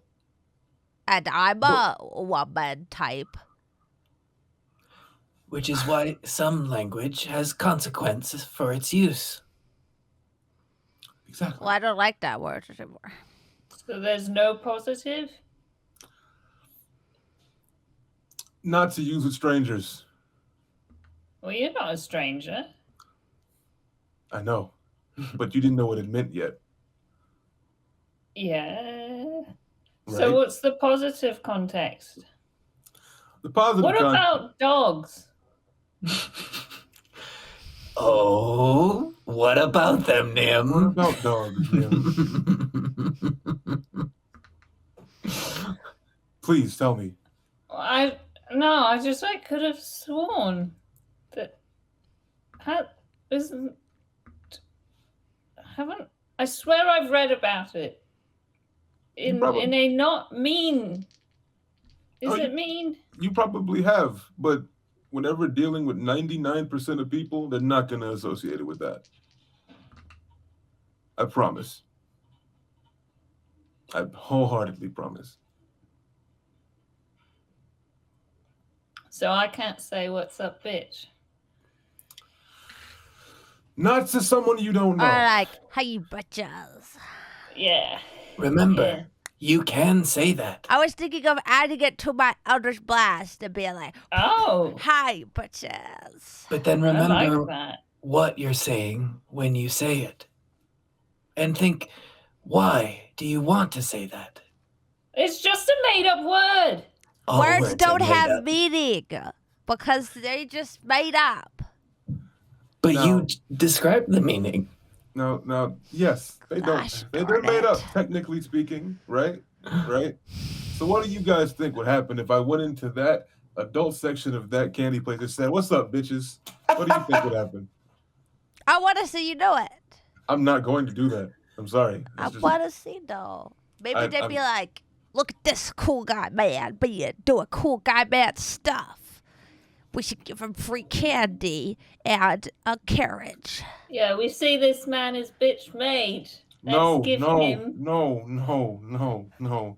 [SPEAKER 6] And I'm a woman type.
[SPEAKER 5] Which is why some language has consequences for its use.
[SPEAKER 4] exactly.
[SPEAKER 6] Well, I don't like that word anymore.
[SPEAKER 2] So there's no positive?
[SPEAKER 4] Not to use with strangers.
[SPEAKER 2] Well, you're not a stranger.
[SPEAKER 4] I know, but you didn't know what it meant yet.
[SPEAKER 2] Yeah.
[SPEAKER 4] Right?
[SPEAKER 2] So what's the positive context?
[SPEAKER 4] The positive
[SPEAKER 2] What about dogs?
[SPEAKER 5] Oh, what about them,
[SPEAKER 4] What
[SPEAKER 5] Nim?
[SPEAKER 4] about dogs, Nim? Please tell me.
[SPEAKER 2] I just could have sworn that I swear I've read about it in a not mean. Is
[SPEAKER 4] Oh,
[SPEAKER 2] it mean?
[SPEAKER 4] You probably have, but whenever dealing with 99% of people, they're not going to associate it with that. I promise. I wholeheartedly promise.
[SPEAKER 2] So I can't say what's up, bitch.
[SPEAKER 4] Not to someone you don't know.
[SPEAKER 6] Or like, hey, bitches.
[SPEAKER 2] Yeah.
[SPEAKER 5] Remember,
[SPEAKER 2] Yeah.
[SPEAKER 5] you can say that.
[SPEAKER 6] I was thinking of adding it to my Eldritch Blast and being like,
[SPEAKER 2] Oh,
[SPEAKER 6] hi, bitches.
[SPEAKER 5] But then
[SPEAKER 2] I
[SPEAKER 5] remember
[SPEAKER 2] like that.
[SPEAKER 5] what you're saying when you say it. And think, why do you want to say that?
[SPEAKER 2] It's just a made-up word.
[SPEAKER 5] All
[SPEAKER 6] Words
[SPEAKER 5] are
[SPEAKER 6] don't
[SPEAKER 5] made
[SPEAKER 6] have
[SPEAKER 5] up.
[SPEAKER 6] meaning because they just made up.
[SPEAKER 5] But
[SPEAKER 4] No.
[SPEAKER 5] you described the meaning.
[SPEAKER 4] No, yes, they
[SPEAKER 6] Gosh,
[SPEAKER 4] don't. They're
[SPEAKER 6] darn
[SPEAKER 4] made
[SPEAKER 6] it.
[SPEAKER 4] up, technically speaking, right? Right? So what do you guys think would happen if I went into that adult section of that candy place and said, "What's up, bitches?" What do you think would happen?
[SPEAKER 6] I want to see you do it.
[SPEAKER 4] I'm not going to do that. I'm sorry.
[SPEAKER 6] I
[SPEAKER 4] It's just,
[SPEAKER 6] want to see though. Maybe
[SPEAKER 4] I-
[SPEAKER 6] they'd be
[SPEAKER 4] I'm-
[SPEAKER 6] like, "Look at this cool guy man doing cool guy man stuff. We should give him free candy and a carriage."
[SPEAKER 2] Yeah, we see this man is bitch made.
[SPEAKER 4] no,
[SPEAKER 2] Let's give
[SPEAKER 4] no,
[SPEAKER 2] him.
[SPEAKER 4] no, no, no, no,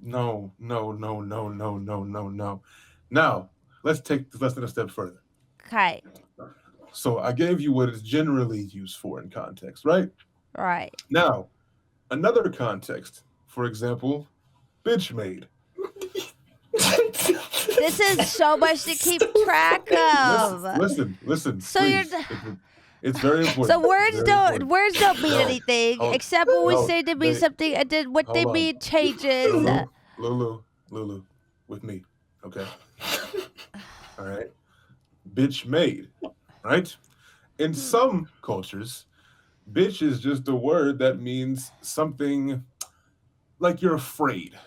[SPEAKER 4] no, no, no, no, no, no, no, no. Now, let's take this lesson a step further.
[SPEAKER 6] Okay,
[SPEAKER 4] So I gave you what it's generally used for in context, right?
[SPEAKER 6] right.
[SPEAKER 4] Now, another context, for example, bitch made.
[SPEAKER 6] This is so much to keep track of.
[SPEAKER 4] Listen.
[SPEAKER 6] So
[SPEAKER 4] please. It's very important.
[SPEAKER 6] So words
[SPEAKER 4] Very
[SPEAKER 6] don't
[SPEAKER 4] important.
[SPEAKER 6] mean
[SPEAKER 4] No.
[SPEAKER 6] anything
[SPEAKER 4] Oh,
[SPEAKER 6] except when we
[SPEAKER 4] no,
[SPEAKER 6] say to mean
[SPEAKER 4] they-
[SPEAKER 6] something, and then what they
[SPEAKER 4] hold on.
[SPEAKER 6] mean changes.
[SPEAKER 4] Lulu, with me, okay? All right. Bitch made, right? In some cultures, bitch is just a word that means something like you're afraid,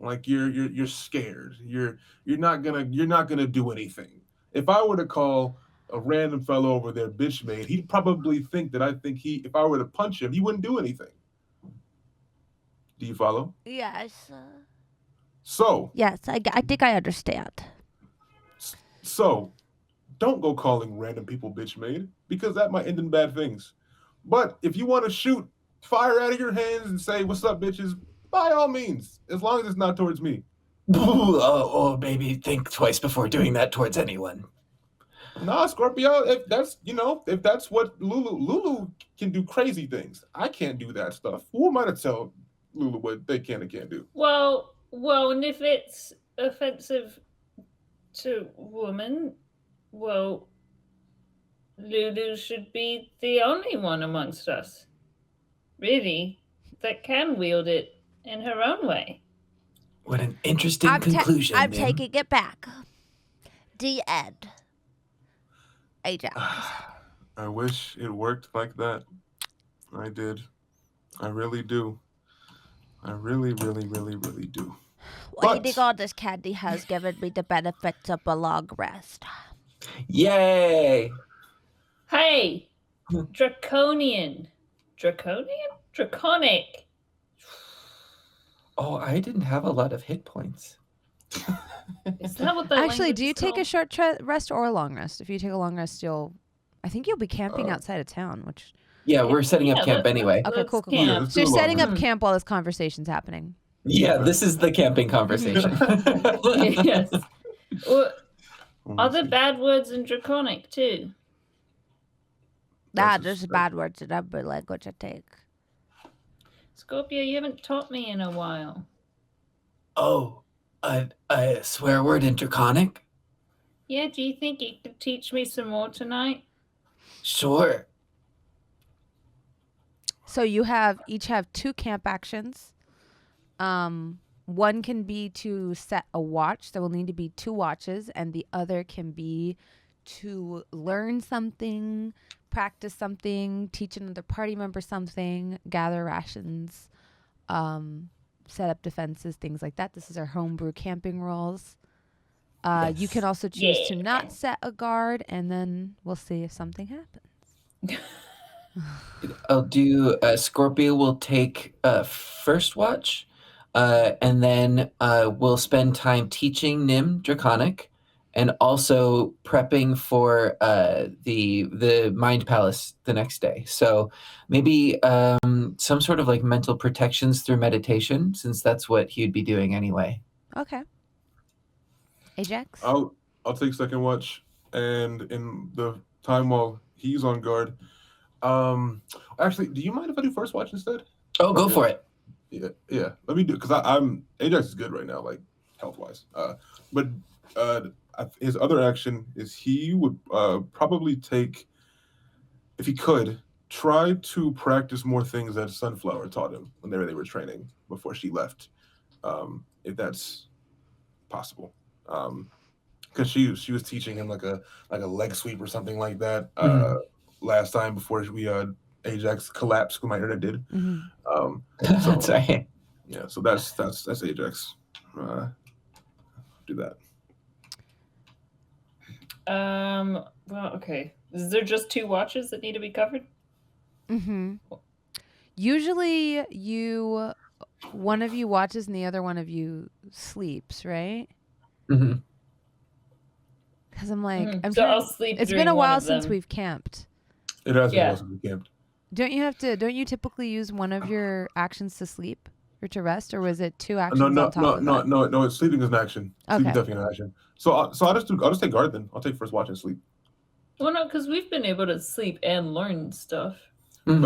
[SPEAKER 4] like you're scared. You're not gonna do anything. If I were to call a random fellow over there bitch made, he'd probably think that I think if I were to punch him, he wouldn't do anything. Do you follow?
[SPEAKER 6] Yes.
[SPEAKER 4] So
[SPEAKER 6] Yes, I think I understand.
[SPEAKER 4] So, don't go calling random people bitch made because that might end in bad things. But if you want to shoot fire out of your hands and say, "What's up, bitches?" by all means, as long as it's not towards me.
[SPEAKER 5] Oh, maybe think twice before doing that towards anyone.
[SPEAKER 4] Nah, Scorpio, if that's what Lulu can do crazy things. I can't do that stuff. Who am I to tell Lulu what they can and can't do?
[SPEAKER 2] Well, and if it's offensive to women, well, Lulu should be the only one amongst us, really, that can wield it in her own way.
[SPEAKER 5] What an interesting conclusion.
[SPEAKER 6] I'm
[SPEAKER 5] Nim.
[SPEAKER 6] taking it back. The end. Ajax.
[SPEAKER 4] I wish it worked like that. I did. I really do. I really, really, really, really do.
[SPEAKER 6] Well, eating all this candy has given me the benefits of a long rest.
[SPEAKER 5] Yay!
[SPEAKER 2] Hey, draconic.
[SPEAKER 5] Oh, I didn't have a lot of hit points.
[SPEAKER 2] Is that what the
[SPEAKER 1] Actually,
[SPEAKER 2] language
[SPEAKER 1] do you
[SPEAKER 2] is
[SPEAKER 1] take a
[SPEAKER 2] called?
[SPEAKER 1] short rest or a long rest? If you take a long rest, I think you'll be camping outside of town, which.
[SPEAKER 5] Yeah, we're setting up camp anyway.
[SPEAKER 1] Okay,
[SPEAKER 2] Let's
[SPEAKER 1] cool.
[SPEAKER 4] Yeah,
[SPEAKER 2] camp.
[SPEAKER 4] let's
[SPEAKER 1] So you're
[SPEAKER 4] do a long
[SPEAKER 1] setting up
[SPEAKER 4] rest.
[SPEAKER 1] camp while this conversation's happening.
[SPEAKER 5] Yeah, this is the camping conversation.
[SPEAKER 2] Yes. Well,
[SPEAKER 4] Let me
[SPEAKER 2] are there
[SPEAKER 4] see.
[SPEAKER 2] bad words in draconic too?
[SPEAKER 6] Nah,
[SPEAKER 4] That's
[SPEAKER 6] there's
[SPEAKER 4] just-
[SPEAKER 6] bad words in every language I take.
[SPEAKER 2] Scorpio, you haven't taught me in a while.
[SPEAKER 5] Oh, a swear word in Draconic?
[SPEAKER 2] Yeah, do you think you could teach me some more tonight?
[SPEAKER 5] Sure.
[SPEAKER 1] So you each have 2 camp actions. One can be to set a watch. There will need to be 2 watches, and the other can be to learn something, practice something, teach another party member something, gather rations, set up defenses, things like that. This is our homebrew camping rules. You can also choose to not set a guard, and then we'll see if something happens.
[SPEAKER 5] I'll do Scorpio will take first watch, and then we'll spend time teaching Nim Draconic, and also prepping for the Mind Palace the next day. So maybe some sort of like mental protections through meditation, since that's what he'd be doing anyway.
[SPEAKER 1] Okay. Ajax?
[SPEAKER 4] I'll take second watch, and in the time while he's on guard. Actually, do you mind if I do first watch instead?
[SPEAKER 5] Oh, go for it.
[SPEAKER 4] Yeah. Let me do because I'm Ajax is good right now, like health wise. But his other action is he would probably take, if he could, try to practice more things that Sunflower taught him when they were training before she left. If that's possible. Because she was teaching him like a leg sweep or something like that last time before we Ajax collapsed when my internet did. So,
[SPEAKER 3] That's right.
[SPEAKER 4] Yeah, so that's Ajax. Do that.
[SPEAKER 2] Well, okay. Is there just 2 watches that need to be covered?
[SPEAKER 1] Usually one of you watches and the other one of you sleeps, right?
[SPEAKER 3] Mhm.
[SPEAKER 1] Because I'm like,
[SPEAKER 2] So I'll sleep.
[SPEAKER 1] It's
[SPEAKER 2] during
[SPEAKER 1] been a
[SPEAKER 2] one
[SPEAKER 1] while
[SPEAKER 2] of
[SPEAKER 1] since
[SPEAKER 2] them.
[SPEAKER 1] we've camped.
[SPEAKER 4] It has been
[SPEAKER 2] Yeah.
[SPEAKER 4] a while since we camped.
[SPEAKER 1] Don't you typically use one of your actions to sleep or to rest, or was it 2 actions
[SPEAKER 4] No,
[SPEAKER 1] on top of that?
[SPEAKER 4] no. It's sleeping is an action. Sleeping is definitely an action. So I'll just take guard then. I'll take first watch and sleep.
[SPEAKER 2] Well, no, because we've been able to sleep and learn stuff.
[SPEAKER 3] Mhm.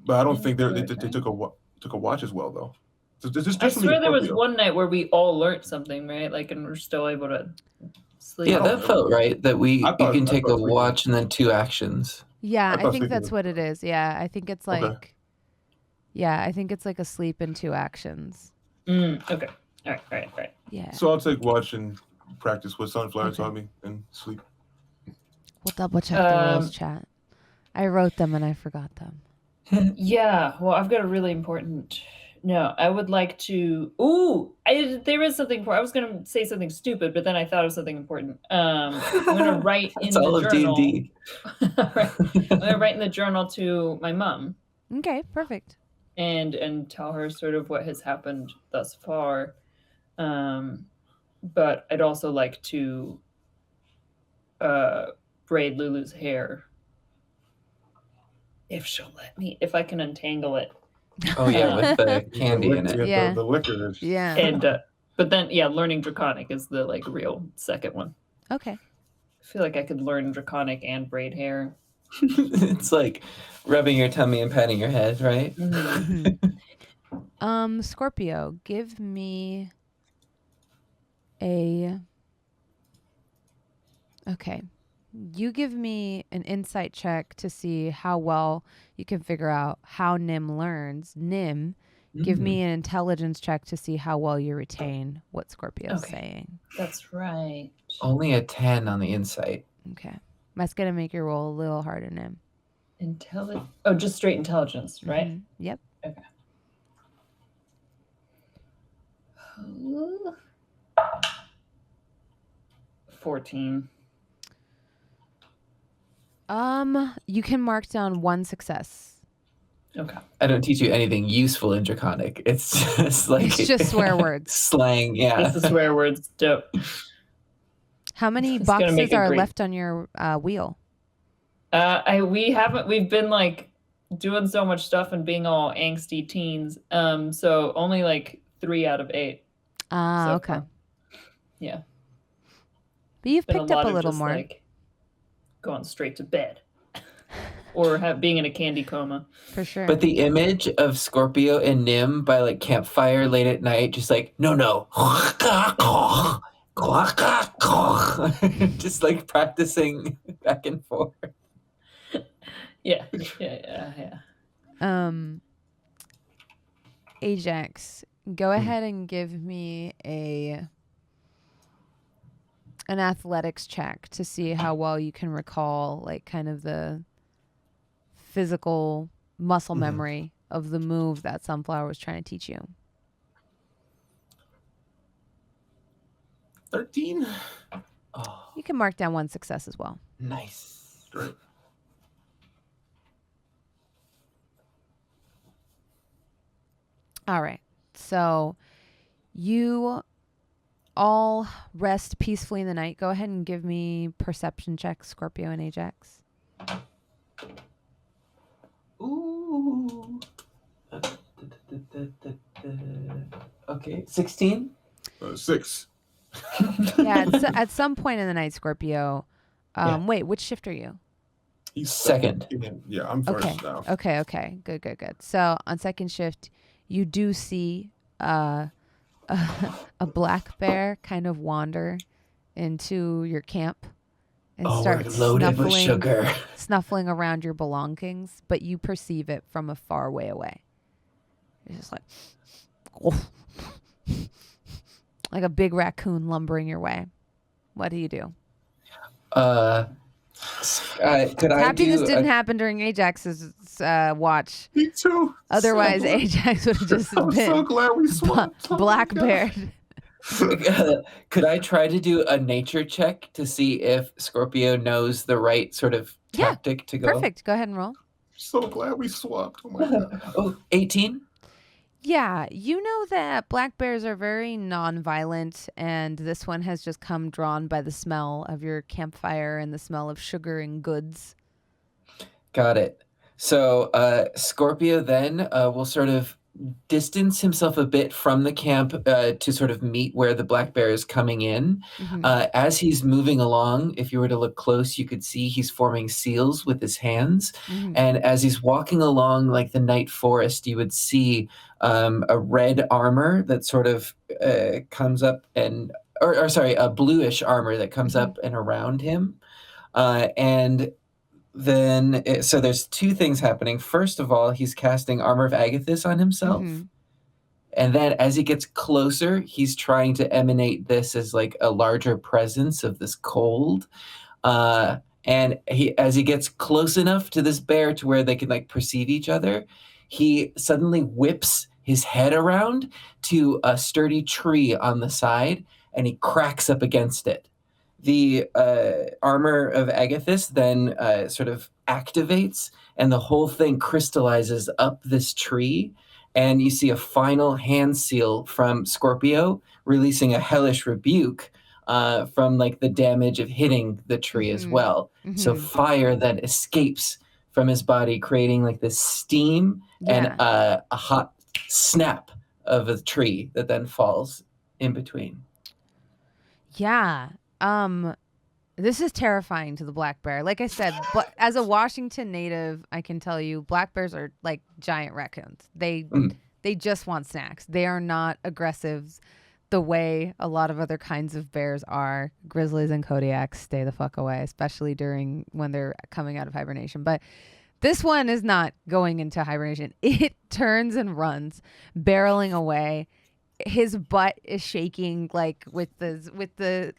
[SPEAKER 4] But I don't think they
[SPEAKER 2] Right.
[SPEAKER 4] took a watch as well though. So just
[SPEAKER 2] I
[SPEAKER 4] for me,
[SPEAKER 2] swear there was
[SPEAKER 4] Scorpio.
[SPEAKER 2] one night where we all learned something, right? Like, and we're still able to sleep.
[SPEAKER 3] Yeah, that felt right. That you can take a
[SPEAKER 4] sleeping-
[SPEAKER 3] watch and then 2 actions.
[SPEAKER 1] Yeah, I
[SPEAKER 4] thought
[SPEAKER 1] think
[SPEAKER 4] sleeping
[SPEAKER 1] that's
[SPEAKER 4] was-
[SPEAKER 1] what it is. Yeah, I think it's like,
[SPEAKER 4] Okay.
[SPEAKER 1] I think it's like a sleep and 2 actions.
[SPEAKER 2] Okay. All right.
[SPEAKER 1] Yeah.
[SPEAKER 4] So I'll take watch and practice what Sunflower taught me and sleep.
[SPEAKER 1] We'll double check the rules, chat. I wrote them and I forgot them.
[SPEAKER 2] Yeah. Well, I've got a really important. No, I would like to. There is something for. I was gonna say something stupid, but then I thought of something important. I'm gonna write in
[SPEAKER 3] It's all
[SPEAKER 2] the
[SPEAKER 3] of
[SPEAKER 2] journal.
[SPEAKER 3] D&D.
[SPEAKER 2] Right. I'm gonna write in the journal to my mom.
[SPEAKER 1] Okay, perfect.
[SPEAKER 2] And tell her sort of what has happened thus far. But I'd also like to braid Lulu's hair. If she'll let me, if I can untangle it.
[SPEAKER 3] Oh yeah, with the candy in it.
[SPEAKER 1] Yeah.
[SPEAKER 4] The liquor is.
[SPEAKER 1] Yeah.
[SPEAKER 2] And but then learning Draconic is the like real second one.
[SPEAKER 1] Okay.
[SPEAKER 2] I feel like I could learn Draconic and braid hair.
[SPEAKER 3] It's like rubbing your tummy and patting your head, right?
[SPEAKER 1] Scorpio, give me a. Okay. You give me an insight check to see how well you can figure out how Nim learns. Nim, give me an intelligence check to see how well you retain what Scorpio's saying.
[SPEAKER 2] That's right.
[SPEAKER 3] Only a 10 on the insight.
[SPEAKER 1] Okay. That's going to make your roll a little harder, Nim.
[SPEAKER 2] Oh, just straight intelligence, right?
[SPEAKER 1] Mm-hmm. Yep.
[SPEAKER 2] Okay. 14.
[SPEAKER 1] You can mark down 1 success.
[SPEAKER 2] Okay.
[SPEAKER 3] I don't teach you anything useful in Draconic. It's just like
[SPEAKER 1] It's just swear words.
[SPEAKER 3] Slang, yeah.
[SPEAKER 2] It's the swear words. Dope.
[SPEAKER 1] How many
[SPEAKER 2] It's gonna make
[SPEAKER 1] boxes
[SPEAKER 2] it
[SPEAKER 1] are
[SPEAKER 2] great.
[SPEAKER 1] left on your wheel?
[SPEAKER 2] We've been like doing so much stuff and being all angsty teens. So only like 3 out of 8. so
[SPEAKER 1] Okay.
[SPEAKER 2] far. Yeah.
[SPEAKER 1] But you've
[SPEAKER 2] Been
[SPEAKER 1] picked
[SPEAKER 2] a
[SPEAKER 1] up
[SPEAKER 2] lot
[SPEAKER 1] a
[SPEAKER 2] of
[SPEAKER 1] little
[SPEAKER 2] just,
[SPEAKER 1] more.
[SPEAKER 2] like, going straight to bed. Or being in a candy coma.
[SPEAKER 1] For sure.
[SPEAKER 3] But the image of Scorpio and Nim by like campfire late at night, just like, no. Just like practicing back and forth.
[SPEAKER 2] Yeah.
[SPEAKER 1] Ajax, go ahead and give me an athletics check to see how well you can recall like kind of the physical muscle memory of the move that Sunflower was trying to teach you.
[SPEAKER 4] 13.
[SPEAKER 3] Oh,
[SPEAKER 1] You can mark down 1 success as well.
[SPEAKER 3] nice.
[SPEAKER 4] Great.
[SPEAKER 1] All right. So you all rest peacefully in the night. Go ahead and give me perception checks, Scorpio and Ajax.
[SPEAKER 3] Ooh. Okay, 16?
[SPEAKER 4] 6.
[SPEAKER 1] Yeah, at some point in the night, Scorpio. Wait, which shift are you?
[SPEAKER 4] He's
[SPEAKER 3] Second.
[SPEAKER 4] Yeah, I'm first now.
[SPEAKER 1] Okay. Good. So on second shift, you do see a black bear kind of wander into your camp and start
[SPEAKER 3] we're loaded with sugar.
[SPEAKER 1] snuffling around your belongings, but you perceive it from a far way away. It's just like, like a big raccoon lumbering your way. What do you do?
[SPEAKER 3] Could I
[SPEAKER 1] Happy this
[SPEAKER 3] do
[SPEAKER 1] didn't happen during Ajax's watch.
[SPEAKER 4] Me too.
[SPEAKER 1] Otherwise,
[SPEAKER 4] So glad-
[SPEAKER 1] Ajax would have just
[SPEAKER 4] I'm so
[SPEAKER 1] been
[SPEAKER 4] glad we swapped.
[SPEAKER 1] black bear.
[SPEAKER 3] Could I try to do a nature check to see if Scorpio knows the right sort of
[SPEAKER 1] Yeah,
[SPEAKER 3] tactic to go?
[SPEAKER 1] Perfect. Go ahead and roll.
[SPEAKER 4] So glad we swapped. Oh my god.
[SPEAKER 3] Oh, 18?
[SPEAKER 1] Yeah, you know that black bears are very non-violent, and this one has just come drawn by the smell of your campfire and the smell of sugar and goods.
[SPEAKER 3] Got it. So Scorpio then will sort of distance himself a bit from the camp to sort of meet where the black bear is coming in. As he's moving along, if you were to look close, you could see he's forming seals with his hands. And as he's walking along like the night forest, you would see a red armor that sort of comes up and, or sorry, a bluish armor that comes up and around him. And then, so there's two things happening. First of all, he's casting Armor of Agathis on himself. And then as he gets closer, he's trying to emanate this as like a larger presence of this cold. And as he gets close enough to this bear to where they can like perceive each other, he suddenly whips his head around to a sturdy tree on the side and he cracks up against it. The Armor of Agathis then sort of activates and the whole thing crystallizes up this tree. And you see a final hand seal from Scorpio releasing a hellish rebuke from like the damage of hitting the tree as well. So fire that escapes from his body, creating like this steam and a hot snap of a tree that then falls in between.
[SPEAKER 1] Yeah. This is terrifying to the black bear. Like I said, but as a Washington native, I can tell you black bears are like giant raccoons. They just want snacks. They are not aggressive the way a lot of other kinds of bears are. Grizzlies and Kodiaks stay the fuck away, especially during when they're coming out of hibernation. But this one is not going into hibernation. It turns and runs, barreling away. His butt is shaking like with the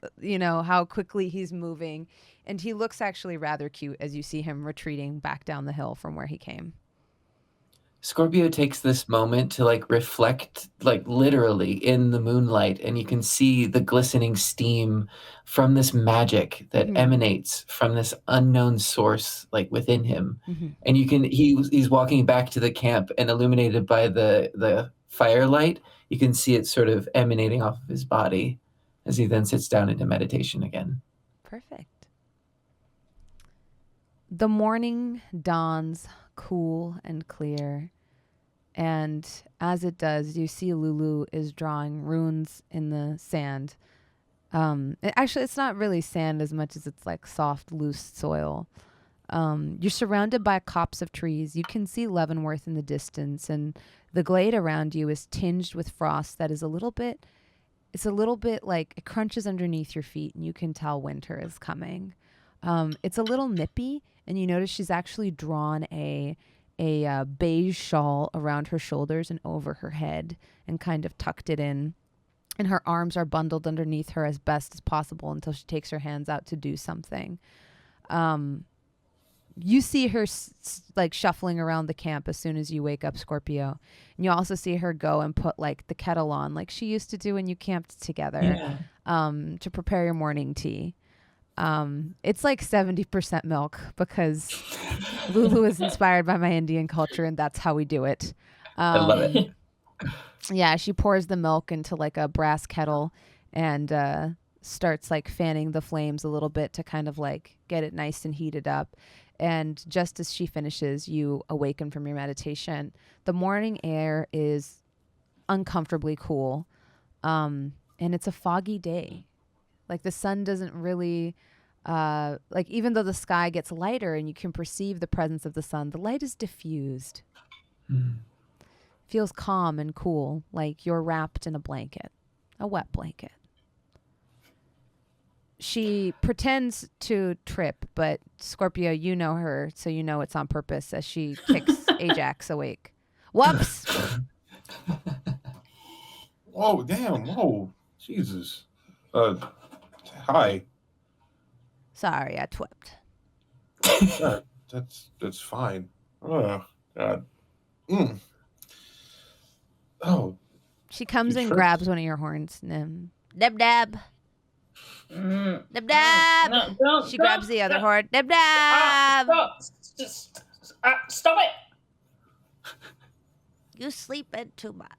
[SPEAKER 1] how quickly he's moving, and he looks actually rather cute as you see him retreating back down the hill from where he came.
[SPEAKER 3] Scorpio takes this moment to like reflect like literally in the moonlight, and you can see the glistening steam from this magic that emanates from this unknown source like within him. And he's walking back to the camp, and illuminated by the firelight, you can see it sort of emanating off of his body as he then sits down into meditation again.
[SPEAKER 1] Perfect. The morning dawns cool and clear, and as it does, you see Lulu is drawing runes in the sand. Actually, it's not really sand as much as it's like soft, loose soil. You're surrounded by a copse of trees. You can see Leavenworth in the distance, and the glade around you is tinged with frost that is a little bit like it crunches underneath your feet, and you can tell winter is coming. It's a little nippy, and you notice she's actually drawn a beige shawl around her shoulders and over her head and kind of tucked it in. And her arms are bundled underneath her as best as possible until she takes her hands out to do something. You see her like shuffling around the camp as soon as you wake up, Scorpio. And you also see her go and put like the kettle on like she used to do when you camped together to prepare your morning tea. It's like 70% milk because Lulu is inspired by my Indian culture, and that's how we do it.
[SPEAKER 3] I love it.
[SPEAKER 1] Yeah, she pours the milk into like a brass kettle and starts like fanning the flames a little bit to kind of like get it nice and heated up. And just as she finishes, you awaken from your meditation. The morning air is uncomfortably cool, and it's a foggy day. Like the sun doesn't really, like even though the sky gets lighter and you can perceive the presence of the sun, the light is diffused. Feels calm and cool, like you're wrapped in a blanket, a wet blanket. She pretends to trip, but Scorpio, you know her, so you know it's on purpose as she kicks Ajax awake. Whoops!
[SPEAKER 4] Oh, damn. Whoa. Jesus. Hi.
[SPEAKER 6] Sorry, I twipped.
[SPEAKER 4] That's fine. Oh God. Oh.
[SPEAKER 1] She comes
[SPEAKER 4] You
[SPEAKER 1] and
[SPEAKER 4] tripped.
[SPEAKER 1] grabs one of your horns. Nim.
[SPEAKER 6] Deb dab.
[SPEAKER 2] Mm.
[SPEAKER 6] Deb dab.
[SPEAKER 2] No, don't.
[SPEAKER 6] She grabs the other horn. Deb
[SPEAKER 2] Ah,
[SPEAKER 6] dab.
[SPEAKER 2] stop! Just stop it!
[SPEAKER 6] You sleeping too much.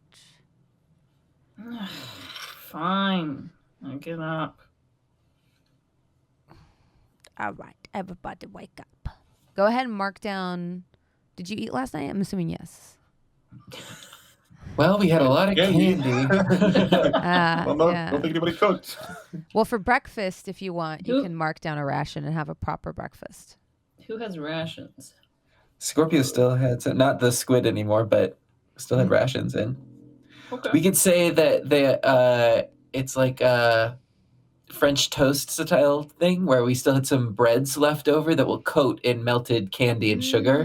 [SPEAKER 2] Fine. Now get up.
[SPEAKER 6] All right, everybody wake up.
[SPEAKER 1] Go ahead and mark down. Did you eat last night? I'm assuming yes.
[SPEAKER 3] Well, we had a lot of
[SPEAKER 4] Candy.
[SPEAKER 3] candy.
[SPEAKER 4] Don't think anybody cooked.
[SPEAKER 1] Well, for breakfast, if you want, you
[SPEAKER 2] Who-
[SPEAKER 1] can mark down a ration and have a proper breakfast.
[SPEAKER 2] Who has rations?
[SPEAKER 3] Scorpio still had some, not the squid anymore, but still had rations in.
[SPEAKER 2] Okay.
[SPEAKER 3] We could say that it's like a French toast style thing where we still had some breads left over that we'll coat in melted candy and sugar.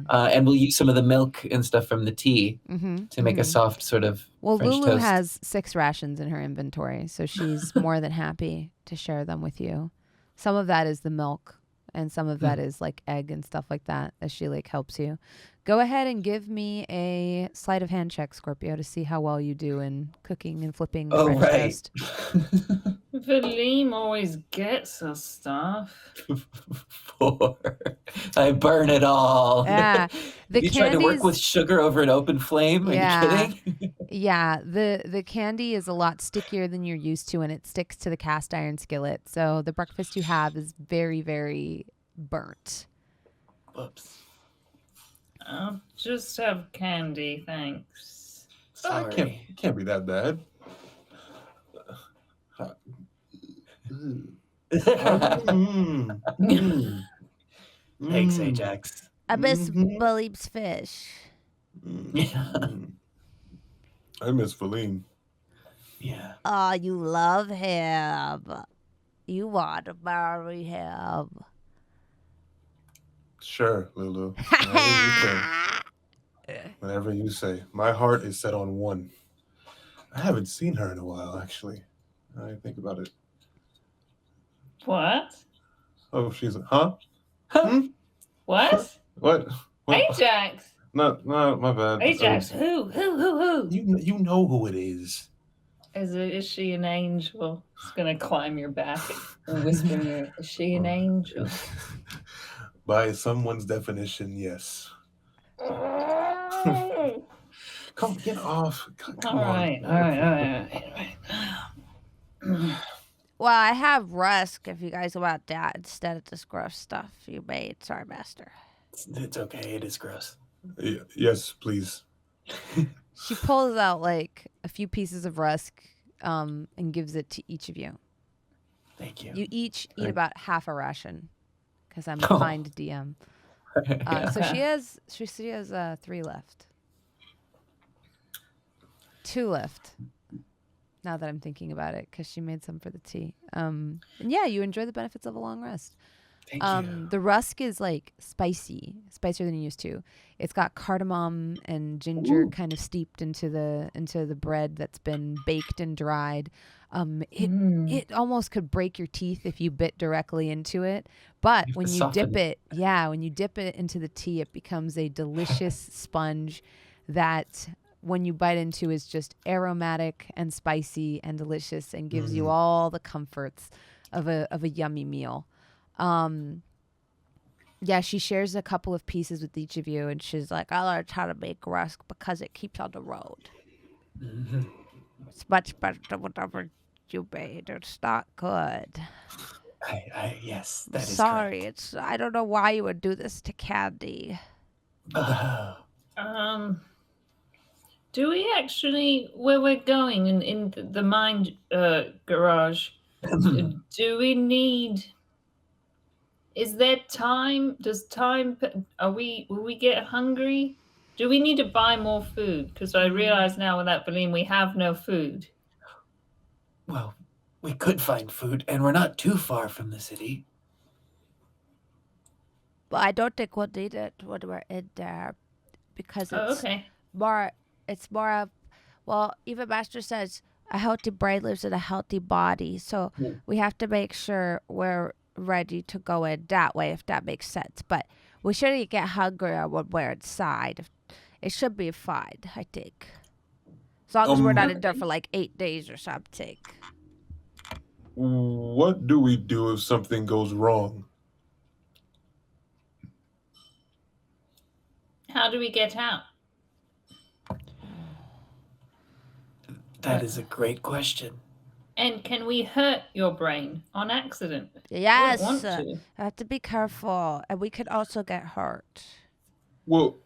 [SPEAKER 3] And we'll use some of the milk and stuff from the tea to make a soft sort of
[SPEAKER 1] Well,
[SPEAKER 3] French
[SPEAKER 1] Lulu
[SPEAKER 3] toast.
[SPEAKER 1] has 6 rations in her inventory, so she's more than happy to share them with you. Some of that is the milk, and some of that is like egg and stuff like that as she like helps you. Go ahead and give me a sleight of hand check, Scorpio, to see how well you do in cooking and flipping French toast.
[SPEAKER 2] Valim always gets us stuff.
[SPEAKER 3] 4. I burn it all.
[SPEAKER 1] Yeah, the
[SPEAKER 3] you tried to work
[SPEAKER 1] candies-
[SPEAKER 3] with sugar over an open flame? Are
[SPEAKER 1] Yeah.
[SPEAKER 3] you kidding?
[SPEAKER 1] Yeah, the candy is a lot stickier than you're used to, and it sticks to the cast iron skillet. So the breakfast you have is very, very burnt.
[SPEAKER 3] Whoops.
[SPEAKER 2] I'll just have candy, thanks.
[SPEAKER 3] Sorry.
[SPEAKER 4] It can't be that bad.
[SPEAKER 3] Thanks, Ajax.
[SPEAKER 6] I miss Balim's fish.
[SPEAKER 4] I miss Valine.
[SPEAKER 3] Yeah.
[SPEAKER 6] Oh, you love him. You want to marry him.
[SPEAKER 4] Sure, Lulu. Whatever you say. My heart is set on one. I haven't seen her in a while, actually. I think about it.
[SPEAKER 2] What?
[SPEAKER 4] Oh, she's huh?
[SPEAKER 2] What?
[SPEAKER 4] What?
[SPEAKER 2] Ajax!
[SPEAKER 4] No, my bad.
[SPEAKER 2] Ajax, who?
[SPEAKER 4] You know who it is.
[SPEAKER 2] Is she an angel? It's gonna climb your back and whisper in your ear, is she an angel?
[SPEAKER 4] By someone's definition, yes. Come, get off. Come
[SPEAKER 2] All right.
[SPEAKER 6] Well, I have rusk if you guys want that instead of this gross stuff you made. Sorry, master.
[SPEAKER 5] It's okay. It is gross.
[SPEAKER 4] Yes, please.
[SPEAKER 1] She pulls out like a few pieces of rusk and gives it to each of you.
[SPEAKER 5] Thank you.
[SPEAKER 1] You each eat about half a ration because I'm a kind DM. So she has 3 left. 2 left. Now that I'm thinking about it, because she made some for the tea. And yeah, you enjoy the benefits of a long rest.
[SPEAKER 5] Thank you.
[SPEAKER 1] The rusk is like spicier than you used to. It's got cardamom and ginger kind of steeped into the bread that's been baked and dried. It almost could break your teeth if you bit directly into it. But when you dip it into the tea, it becomes a delicious sponge that when you bite into is just aromatic and spicy and delicious and gives you all the comforts of a yummy meal. Yeah, she shares a couple of pieces with each of you, and she's like, I learned how to make rusk because it keeps on the road. It's much better than whatever you made. It's not good.
[SPEAKER 5] Yes, that is
[SPEAKER 6] Sorry,
[SPEAKER 5] correct.
[SPEAKER 6] I don't know why you would do this to Candy.
[SPEAKER 2] Do we actually, where we're going in the mine garage, do we need, is there time? Will we get hungry? Do we need to buy more food? Because I realize now without Valine, we have no food.
[SPEAKER 5] Well, we could find food, and we're not too far from the city.
[SPEAKER 6] But I don't think we'll need it when we're in there because
[SPEAKER 2] Oh, okay.
[SPEAKER 6] it's more of, well, even Master says A healthy brain lives in a healthy body, so we have to make sure we're ready to go in that way, if that makes sense. But we shouldn't get hungry when we're inside. It should be fine, I think. As long as we're not in there for like 8 days or something.
[SPEAKER 4] What do we do if something goes wrong?
[SPEAKER 2] How do we get out?
[SPEAKER 5] That is a great question.
[SPEAKER 2] And can we hurt your brain on accident?
[SPEAKER 6] Yes,
[SPEAKER 2] I don't want to.
[SPEAKER 6] have to be careful, and we could also get hurt.
[SPEAKER 4] Will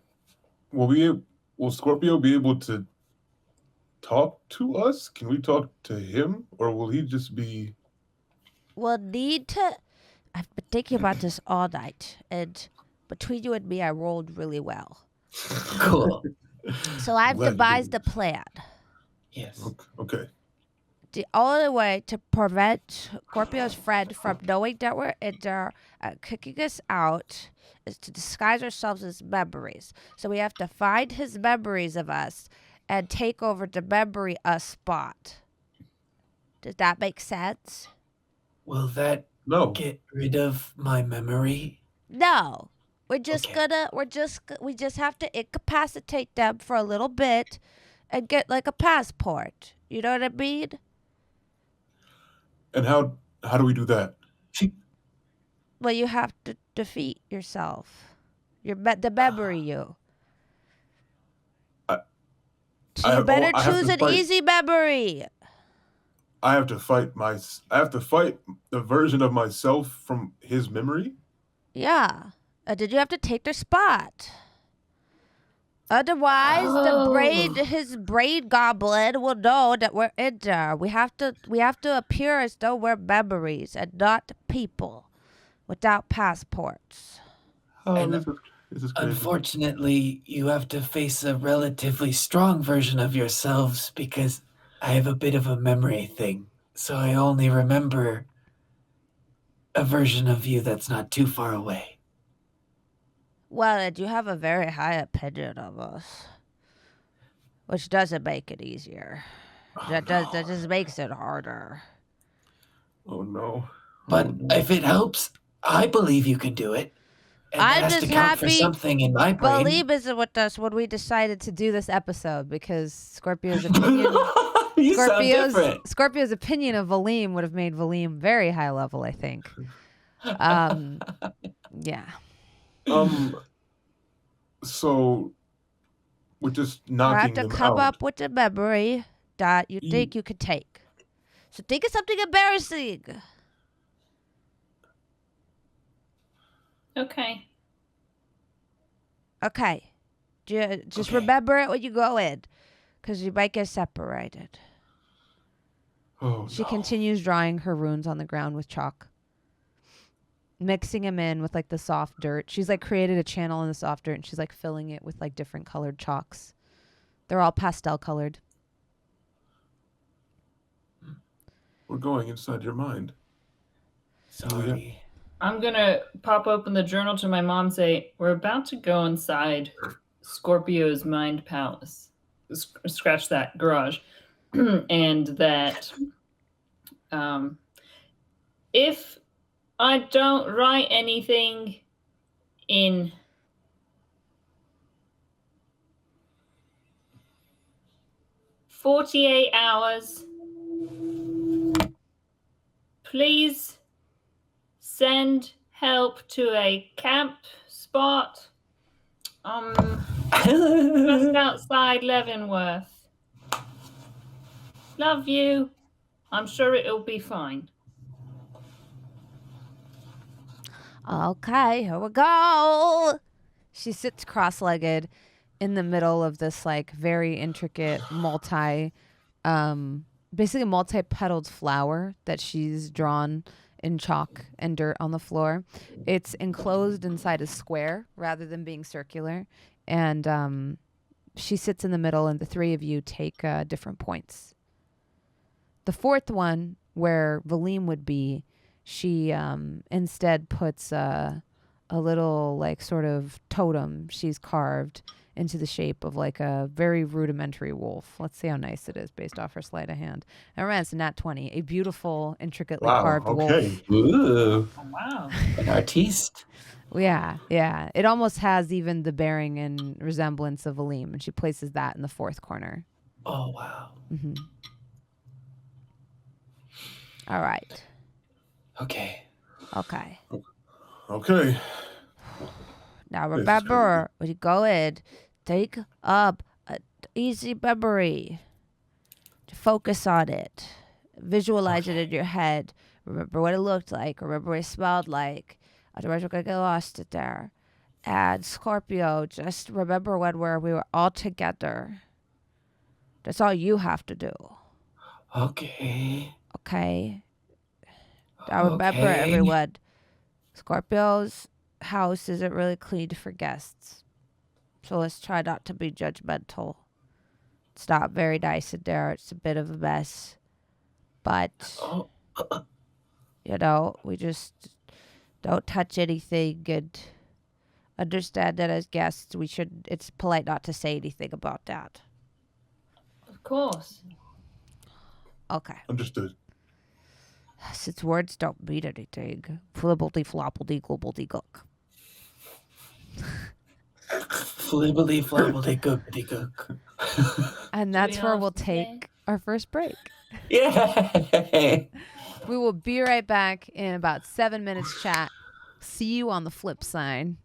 [SPEAKER 4] Scorpio be able to talk to us? Can we talk to him, or will he just be?
[SPEAKER 6] We'll need to. I've been thinking about this all night, and between you and me, I rolled really well.
[SPEAKER 5] Cool.
[SPEAKER 6] So I've
[SPEAKER 4] Glad you
[SPEAKER 6] devised a
[SPEAKER 4] did.
[SPEAKER 6] plan.
[SPEAKER 5] Yes.
[SPEAKER 4] Okay.
[SPEAKER 6] The only way to prevent Scorpio's friend from knowing that we're in there and kicking us out is to disguise ourselves as memories. So we have to find his memories of us and take over the memory us spot. Does that make sense?
[SPEAKER 5] Will that
[SPEAKER 4] No.
[SPEAKER 5] get rid of my memory?
[SPEAKER 6] No. We're just
[SPEAKER 5] Okay.
[SPEAKER 6] we just have to incapacitate them for a little bit and get like a passport. You know what I mean?
[SPEAKER 4] And how do we do that?
[SPEAKER 6] Well, you have to defeat yourself. The memory you. So you better
[SPEAKER 4] I have
[SPEAKER 6] choose
[SPEAKER 4] to
[SPEAKER 6] an
[SPEAKER 4] fight-
[SPEAKER 6] easy memory.
[SPEAKER 4] I have to fight the version of myself from his memory.
[SPEAKER 6] Yeah. Did you have to take their spot? Otherwise,
[SPEAKER 2] Oh.
[SPEAKER 6] his brain goblin will know that we're in there. We have to appear as though we're memories and not people without passports.
[SPEAKER 4] Oh,
[SPEAKER 5] And
[SPEAKER 4] this is crazy.
[SPEAKER 5] Unfortunately, you have to face a relatively strong version of yourselves because I have a bit of a memory thing. So I only remember a version of you that's not too far away.
[SPEAKER 6] Well, and you have a very high opinion of us, which doesn't make it easier. That just makes it harder.
[SPEAKER 4] Oh no.
[SPEAKER 5] But
[SPEAKER 4] Oh, no.
[SPEAKER 5] if it helps, I believe you can do it. And
[SPEAKER 6] I'm
[SPEAKER 5] it has
[SPEAKER 6] just
[SPEAKER 5] to count for
[SPEAKER 6] happy
[SPEAKER 5] something in my brain.
[SPEAKER 1] Balvin isn't with us when we decided to do this episode because Scorpio's opinion.
[SPEAKER 5] You sound different.
[SPEAKER 1] Scorpio's opinion of Valim would have made Valim very high level, I think. Yeah.
[SPEAKER 4] So we're just
[SPEAKER 6] You
[SPEAKER 4] knocking
[SPEAKER 6] have to
[SPEAKER 4] them
[SPEAKER 6] come
[SPEAKER 4] out.
[SPEAKER 6] up with a memory that you think you could take. So think of something embarrassing.
[SPEAKER 2] Okay.
[SPEAKER 6] Okay. Just
[SPEAKER 5] Okay.
[SPEAKER 6] remember it when you go in, because you might get separated.
[SPEAKER 4] Oh,
[SPEAKER 1] She
[SPEAKER 4] no.
[SPEAKER 1] continues drawing her runes on the ground with chalk, mixing them in with like the soft dirt. She's like created a channel in the soft dirt and she's like filling it with like different colored chalks. They're all pastel colored.
[SPEAKER 4] We're going inside your mind.
[SPEAKER 5] Sorry.
[SPEAKER 2] I'm gonna pop open the journal to my mom and say, we're about to go inside Scorpio's mind palace. Scratch that, garage. And that if I don't write anything in 48 hours, please send help to a camp spot just outside Leavenworth. Love you. I'm sure it'll be fine.
[SPEAKER 1] Okay, here we go. She sits cross-legged in the middle of this like very intricate basically multi-petaled flower that she's drawn in chalk and dirt on the floor. It's enclosed inside a square rather than being circular, and she sits in the middle and the three of you take different points. The fourth one, where Valim would be, she instead puts a little like sort of totem she's carved into the shape of like a very rudimentary wolf. Let's see how nice it is based off her sleight of hand. And remember, it's a nat 20, a beautiful, intricately
[SPEAKER 4] Wow.
[SPEAKER 1] carved wolf.
[SPEAKER 4] Okay.
[SPEAKER 5] Ooh,
[SPEAKER 2] Oh, wow.
[SPEAKER 5] an artiste.
[SPEAKER 1] Yeah, yeah. It almost has even the bearing and resemblance of Valim, and she places that in the fourth corner.
[SPEAKER 5] Oh, wow.
[SPEAKER 1] Mm-hmm. All right.
[SPEAKER 5] Okay.
[SPEAKER 1] Okay.
[SPEAKER 4] Okay.
[SPEAKER 1] Now
[SPEAKER 4] This is
[SPEAKER 1] remember, when you go in, take up an easy memory. To focus on it. Visualize it in your head. Remember what it looked like. Remember what it smelled like. Otherwise, we're going to get lost in there. And Scorpio, just remember when we were all together. That's all you have to do.
[SPEAKER 5] Okay.
[SPEAKER 1] Okay? Now remember,
[SPEAKER 5] Okay.
[SPEAKER 1] everyone, Scorpio's house isn't really clean for guests. So let's try not to be judgmental. It's not very nice in there. It's a bit of a mess. But,
[SPEAKER 5] Oh,
[SPEAKER 1] you know, we just don't touch anything and understand that as guests, it's polite not to say anything about that.
[SPEAKER 2] Of course.
[SPEAKER 1] Okay.
[SPEAKER 4] Understood.
[SPEAKER 1] Since words don't mean anything, flibbledy floppledy globbledy gook.
[SPEAKER 5] flibbly flobbledy gookdy gook.
[SPEAKER 1] And
[SPEAKER 2] Do
[SPEAKER 1] that's
[SPEAKER 2] we
[SPEAKER 1] where
[SPEAKER 2] all
[SPEAKER 1] we'll
[SPEAKER 2] have to say?
[SPEAKER 1] take our first break.
[SPEAKER 5] Yay!
[SPEAKER 1] We will be right back in about 7 minutes chat. See you on the flip side.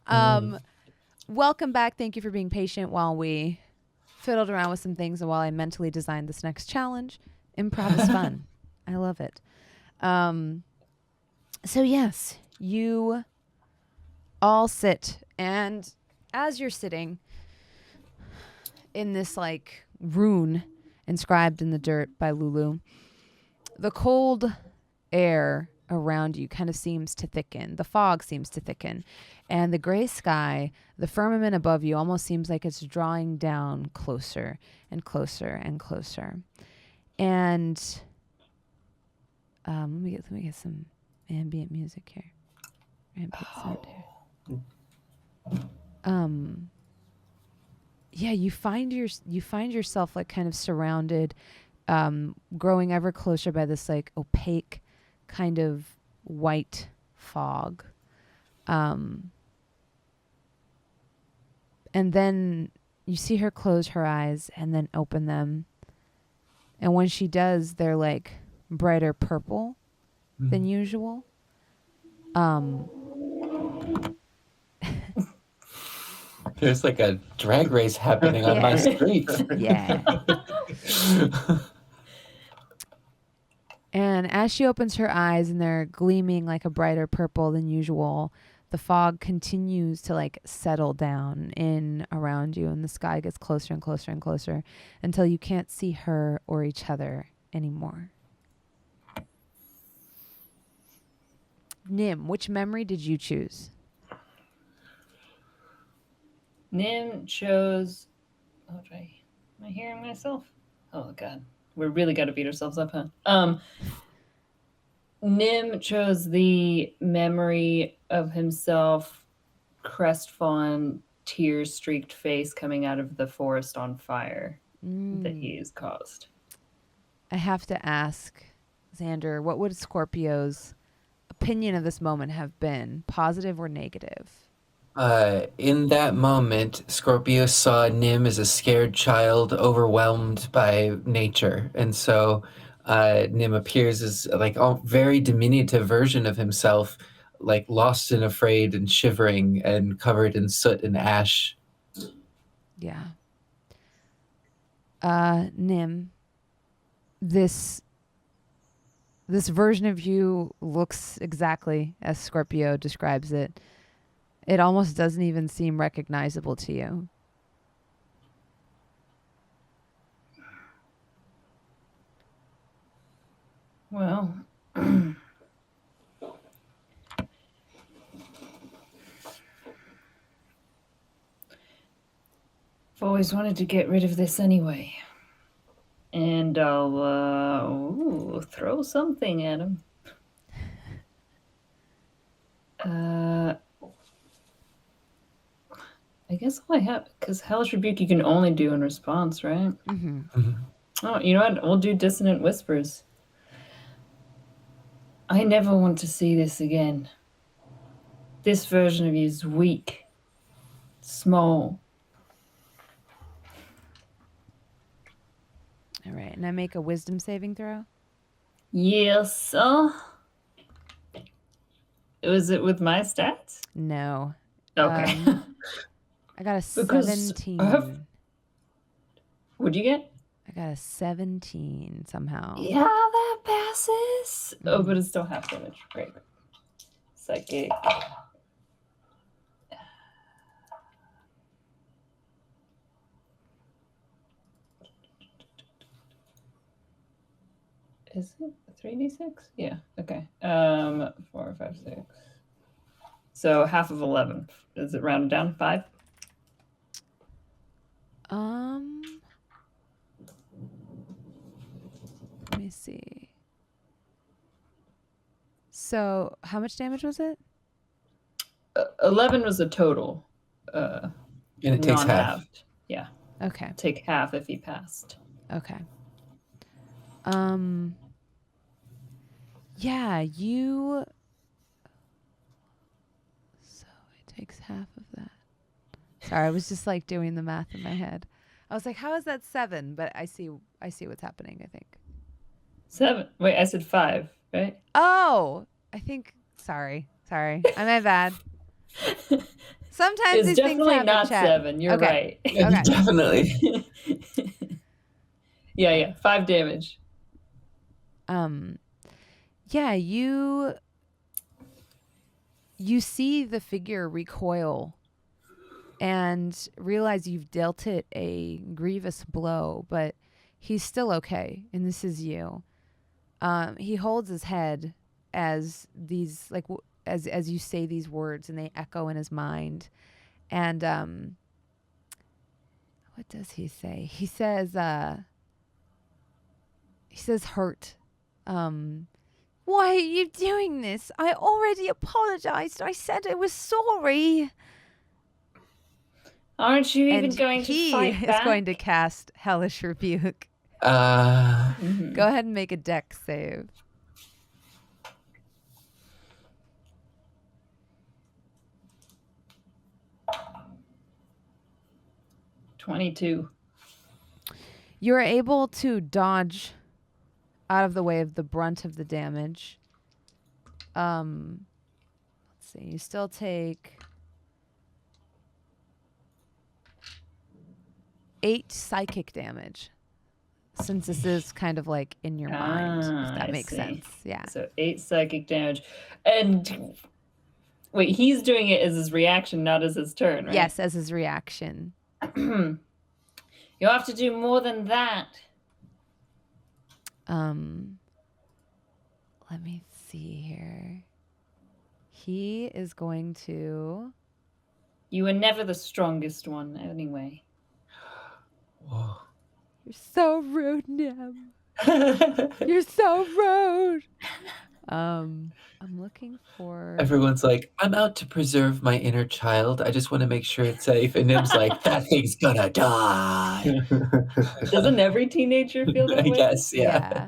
[SPEAKER 1] Welcome back. Thank you for being patient while we fiddled around with some things and while I mentally designed this next challenge. Improv is fun. I love it. So yes, you all sit, and as you're sitting in this like rune inscribed in the dirt by Lulu, the cold air around you kind of seems to thicken. The fog seems to thicken, and the gray sky, the firmament above you, almost seems like it's drawing down closer and closer and closer. And let me get some ambient music here. Ambient sound here. Yeah, you find yourself like kind of surrounded, growing ever closer by this like opaque kind of white fog. And then you see her close her eyes and then open them. And when she does, they're like brighter purple than usual.
[SPEAKER 3] There's like a drag race happening on my street.
[SPEAKER 1] Yeah. And as she opens her eyes and they're gleaming like a brighter purple than usual, the fog continues to like settle down in around you, and the sky gets closer and closer and closer until you can't see her or each other anymore. Nim, which memory did you choose?
[SPEAKER 2] Nim chose. Oh, am I hearing myself? Oh God, we really got to beat ourselves up, huh? Nim chose the memory of himself, crestfallen, tear-streaked face coming out of the forest on fire that he has caused.
[SPEAKER 1] I have to ask, Xander, what would Scorpio's opinion of this moment have been, positive or negative?
[SPEAKER 3] In that moment, Scorpio saw Nim as a scared child overwhelmed by nature. And so Nim appears as like a very diminutive version of himself, like lost and afraid and shivering and covered in soot and ash.
[SPEAKER 1] Yeah. Nim, this version of you looks exactly as Scorpio describes it. It almost doesn't even seem recognizable to you.
[SPEAKER 2] Well, I've always wanted to get rid of this anyway. And I'll throw something at him. I guess all I have, because Hellish Rebuke you can only do in response, right?
[SPEAKER 1] Mm-hmm.
[SPEAKER 2] Oh, you know what? We'll do Dissonant Whispers. I never want to see this again. This version of you is weak, small.
[SPEAKER 1] All right, and I make a wisdom saving throw?
[SPEAKER 2] Yes, sir. Was it with my stats?
[SPEAKER 1] No.
[SPEAKER 2] Okay.
[SPEAKER 1] I got a
[SPEAKER 2] Because
[SPEAKER 1] 17.
[SPEAKER 2] What'd you get?
[SPEAKER 1] I got a 17 somehow.
[SPEAKER 2] Yeah, that passes. Oh, but it's still half damage. Great. Psychic. Is it 3d6? Yeah. Okay. 4, 5, 6. So half of 11. Is it rounded down? 5?
[SPEAKER 1] Let me see. So, how much damage was it?
[SPEAKER 2] 11 was the total.
[SPEAKER 3] And it takes half.
[SPEAKER 2] Non-halved. Yeah.
[SPEAKER 1] Okay.
[SPEAKER 2] Take half if he passed.
[SPEAKER 1] Okay. Yeah, you. So it takes half of that. Sorry, I was just like doing the math in my head. I was like, how is that 7? But I see what's happening, I think.
[SPEAKER 2] 7. Wait, I said 5, right?
[SPEAKER 1] Oh, I think. Sorry. I'm my bad. Sometimes
[SPEAKER 2] It's
[SPEAKER 1] these things
[SPEAKER 2] definitely
[SPEAKER 1] happen,
[SPEAKER 2] not
[SPEAKER 1] chat.
[SPEAKER 2] 7. You're
[SPEAKER 1] Okay.
[SPEAKER 2] right.
[SPEAKER 3] Yeah,
[SPEAKER 1] Okay.
[SPEAKER 3] definitely.
[SPEAKER 2] Yeah. 5 damage.
[SPEAKER 1] Yeah, you see the figure recoil and realize you've dealt it a grievous blow, but he's still okay, and this is you. He holds his head as these as you say these words, and they echo in his mind. And what does he say? He says hurt. Why are you doing this? I already apologized. I said I was sorry.
[SPEAKER 2] Aren't you even
[SPEAKER 1] And
[SPEAKER 2] going to
[SPEAKER 1] he
[SPEAKER 2] fight
[SPEAKER 1] is
[SPEAKER 2] back?
[SPEAKER 1] going to cast Hellish Rebuke.
[SPEAKER 2] Mhm.
[SPEAKER 1] Go ahead and make a dex save.
[SPEAKER 2] $22.
[SPEAKER 1] You're able to dodge out of the way of the brunt of the damage. Let's see. You still take 8 psychic damage, since this is kind of like in your mind, if that
[SPEAKER 2] I
[SPEAKER 1] makes
[SPEAKER 2] see.
[SPEAKER 1] sense. Yeah.
[SPEAKER 2] So 8 psychic damage. And wait, he's doing it as his reaction, not as his turn, right?
[SPEAKER 1] Yes, as his reaction.
[SPEAKER 2] You have to do more than that.
[SPEAKER 1] Let me see here. He is going to.
[SPEAKER 2] You were never the strongest one, anyway.
[SPEAKER 3] Whoa.
[SPEAKER 1] You're so rude, Nem. You're so rude. I'm looking for.
[SPEAKER 3] Everyone's like, I'm out to preserve my inner child. I just want to make sure it's safe. And Nim's like, that thing's gonna die.
[SPEAKER 2] Doesn't every teenager feel that
[SPEAKER 3] I
[SPEAKER 2] way?
[SPEAKER 3] guess, yeah.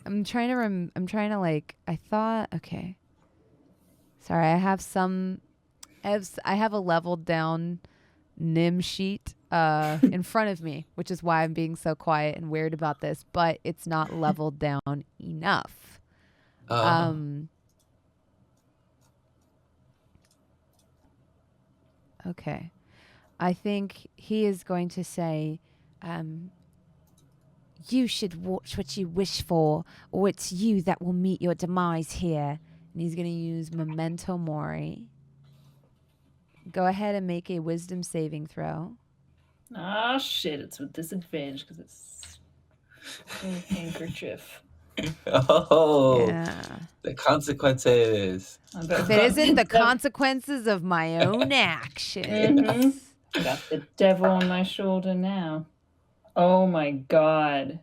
[SPEAKER 1] I'm trying to like. I thought. Okay. Sorry, I have a leveled down Nim sheet in front of me, which is why I'm being so quiet and weird about this. But it's not leveled down enough. Okay. I think he is going to say, you should watch what you wish for, or it's you that will meet your demise here. And he's going to use Memento Mori. Go ahead and make a wisdom saving throw.
[SPEAKER 2] Ah, shit. It's with disadvantage because it's a handkerchief.
[SPEAKER 3] Oh,
[SPEAKER 1] Yeah.
[SPEAKER 3] the consequences.
[SPEAKER 1] If it isn't the consequences of my own actions.
[SPEAKER 2] Got the devil on my shoulder now. Oh my god.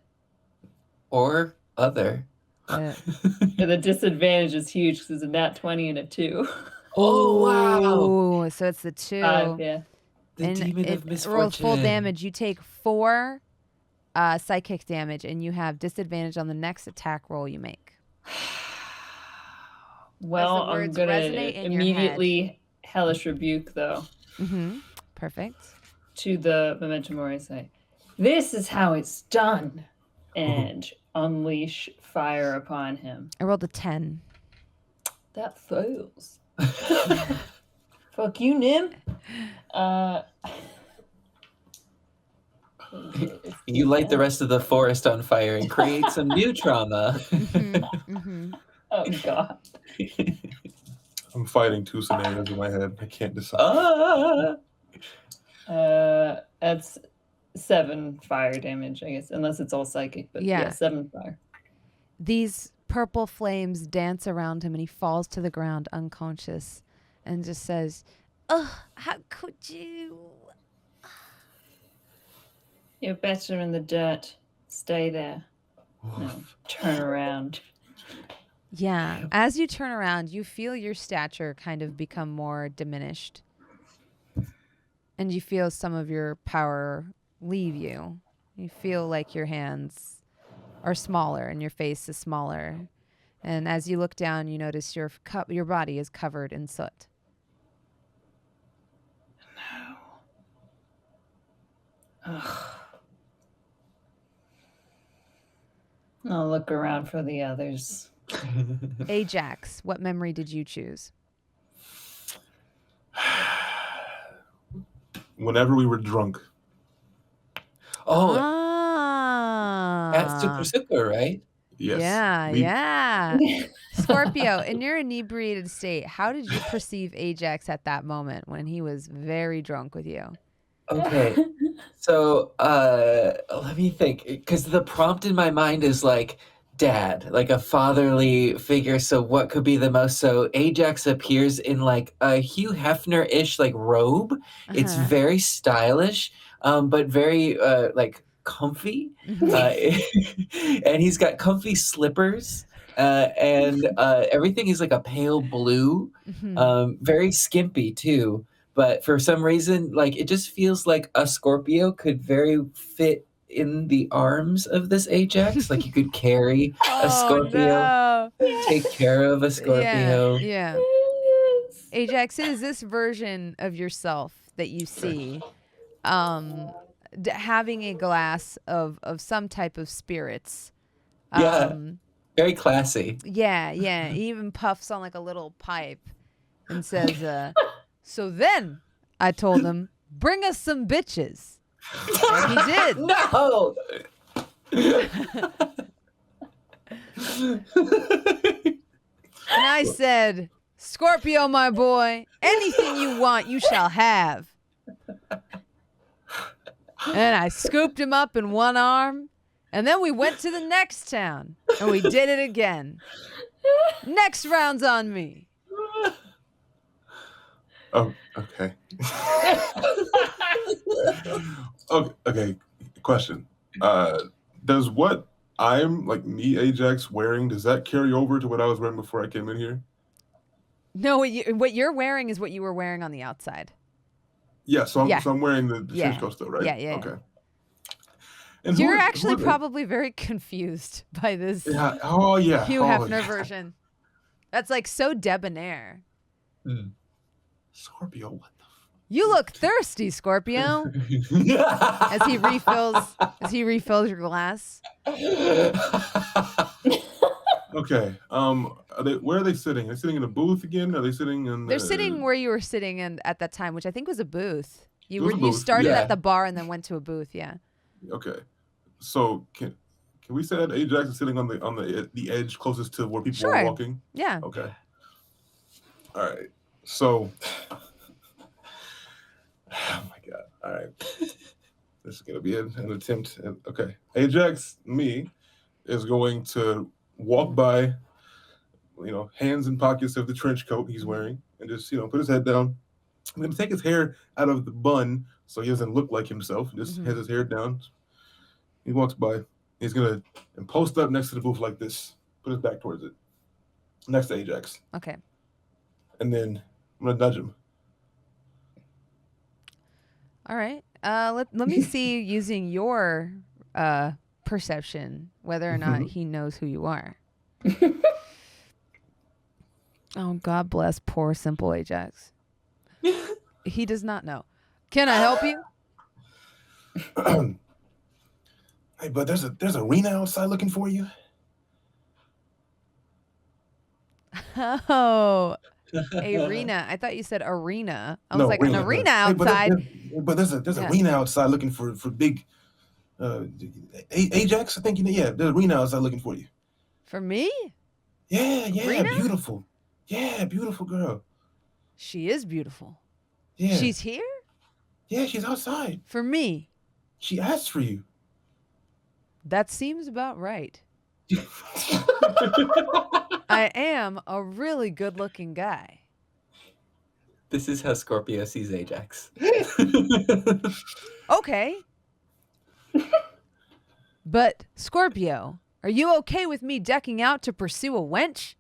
[SPEAKER 3] Or other.
[SPEAKER 2] The disadvantage is huge because it's a nat 20 and a 2.
[SPEAKER 3] Oh, wow.
[SPEAKER 1] Oh, so it's the 2.
[SPEAKER 2] Yeah.
[SPEAKER 3] The demon of
[SPEAKER 1] it
[SPEAKER 3] misfortune.
[SPEAKER 1] rolls full damage. You take 4 psychic damage, and you have disadvantage on the next attack roll you make.
[SPEAKER 2] Well, I'm
[SPEAKER 1] words
[SPEAKER 2] gonna
[SPEAKER 1] resonate in your
[SPEAKER 2] immediately hellish rebuke though.
[SPEAKER 1] Perfect.
[SPEAKER 2] To the Memento Mori say, this is how it's done, and unleash fire upon him.
[SPEAKER 1] I rolled a 10.
[SPEAKER 2] That fails. Fuck you, Nim.
[SPEAKER 3] You light the rest of the forest on fire and create some new trauma.
[SPEAKER 2] Oh god.
[SPEAKER 4] I'm fighting 2 scenarios in my head. I can't decide.
[SPEAKER 2] That's 7 fire damage, I guess, unless it's all psychic. But yeah 7 fire.
[SPEAKER 1] These purple flames dance around him, and he falls to the ground unconscious, and just says, "Oh, how could you?"
[SPEAKER 2] You're better in the dirt. Stay there. No, turn around.
[SPEAKER 1] Yeah. As you turn around, you feel your stature kind of become more diminished. And you feel some of your power leave you. You feel like your hands are smaller and your face is smaller. And as you look down, you notice your body is covered in soot.
[SPEAKER 2] No. Ugh. I'll look around for the others.
[SPEAKER 1] Ajax, what memory did you choose?
[SPEAKER 4] whenever we were drunk.
[SPEAKER 3] Oh,
[SPEAKER 1] Ah.
[SPEAKER 3] that's super, right?
[SPEAKER 4] Yes.
[SPEAKER 1] Yeah. Scorpio, in your inebriated state, how did you perceive Ajax at that moment when he was very drunk with you?
[SPEAKER 3] Okay. So, let me think, because the prompt in my mind is like dad, like a fatherly figure. So what could be the most? So Ajax appears in like a Hugh Hefner-ish like robe. It's
[SPEAKER 1] Uh-huh.
[SPEAKER 3] very stylish, but very like comfy. And he's got comfy slippers. And everything is like a pale blue, very skimpy too. But for some reason, like it just feels like a Scorpio could very fit in the arms of this Ajax. Like you could carry a Scorpio, take care of a Scorpio.
[SPEAKER 1] Yeah. Ajax, is this version of yourself that you see having a glass of some type of spirits?
[SPEAKER 3] Very classy.
[SPEAKER 1] Yeah. He even puffs on like a little pipe and says, so then I told him, bring us some bitches. And he did.
[SPEAKER 3] No.
[SPEAKER 1] And I said, Scorpio, my boy, anything you want, you shall have. And I scooped him up in one arm, and then we went to the next town, and we did it again. Next round's on me.
[SPEAKER 4] Oh, okay. Okay. Question. Does what I'm like me Ajax wearing, does that carry over to what I was wearing before I came in here?
[SPEAKER 1] No, what you're wearing is what you were wearing on the outside.
[SPEAKER 4] Yeah, so I'm wearing the trench coat still, right?
[SPEAKER 1] Yeah.
[SPEAKER 4] Okay. And
[SPEAKER 1] you're actually probably very confused by this Hugh Hefner version. That's like so debonair.
[SPEAKER 4] Scorpio, what the
[SPEAKER 1] You look thirsty, Scorpio. As he refills your glass.
[SPEAKER 4] Okay. Where are they sitting? Are they sitting in a booth again? Are they sitting in
[SPEAKER 1] They're sitting where you were sitting at that time, which I think was a booth. You
[SPEAKER 4] booth,
[SPEAKER 1] started at the bar and then went to a booth, yeah.
[SPEAKER 4] Okay. So can we say that Ajax is sitting on the edge closest to where people are walking?
[SPEAKER 1] Yeah.
[SPEAKER 4] Okay. All right. So, oh my God. All right. This is going to be an attempt. Okay. Ajax, me, is going to walk by, hands in pockets of the trench coat he's wearing and just, put his head down. I'm going to take his hair out of the bun so he doesn't look like himself. Just has his hair down. He walks by. He's going to post up next to the booth like this. Put his back towards it. Next to Ajax.
[SPEAKER 1] Okay.
[SPEAKER 4] And then I'm going to nudge him.
[SPEAKER 1] All right. Let me see you using your perception whether or not he knows who you are. Oh, God bless poor simple Ajax. He does not know. Can I help you?
[SPEAKER 4] Hey, but there's a arena outside looking for you.
[SPEAKER 1] Oh, arena. I thought you said arena. I was like, arena, an arena outside.
[SPEAKER 4] Hey, but there's a arena outside looking for big Ajax. I think there's an arena outside looking for you.
[SPEAKER 1] For me?
[SPEAKER 4] Yeah,
[SPEAKER 1] arena?
[SPEAKER 4] Beautiful. Yeah, beautiful girl.
[SPEAKER 1] She is beautiful.
[SPEAKER 4] Yeah.
[SPEAKER 1] She's here?
[SPEAKER 4] Yeah, she's outside.
[SPEAKER 1] For me?
[SPEAKER 4] She asked for you.
[SPEAKER 1] That seems about right. I am a really good-looking guy.
[SPEAKER 3] This is how Scorpio sees Ajax.
[SPEAKER 1] Okay. But, Scorpio, are you okay with me decking out to pursue a wench?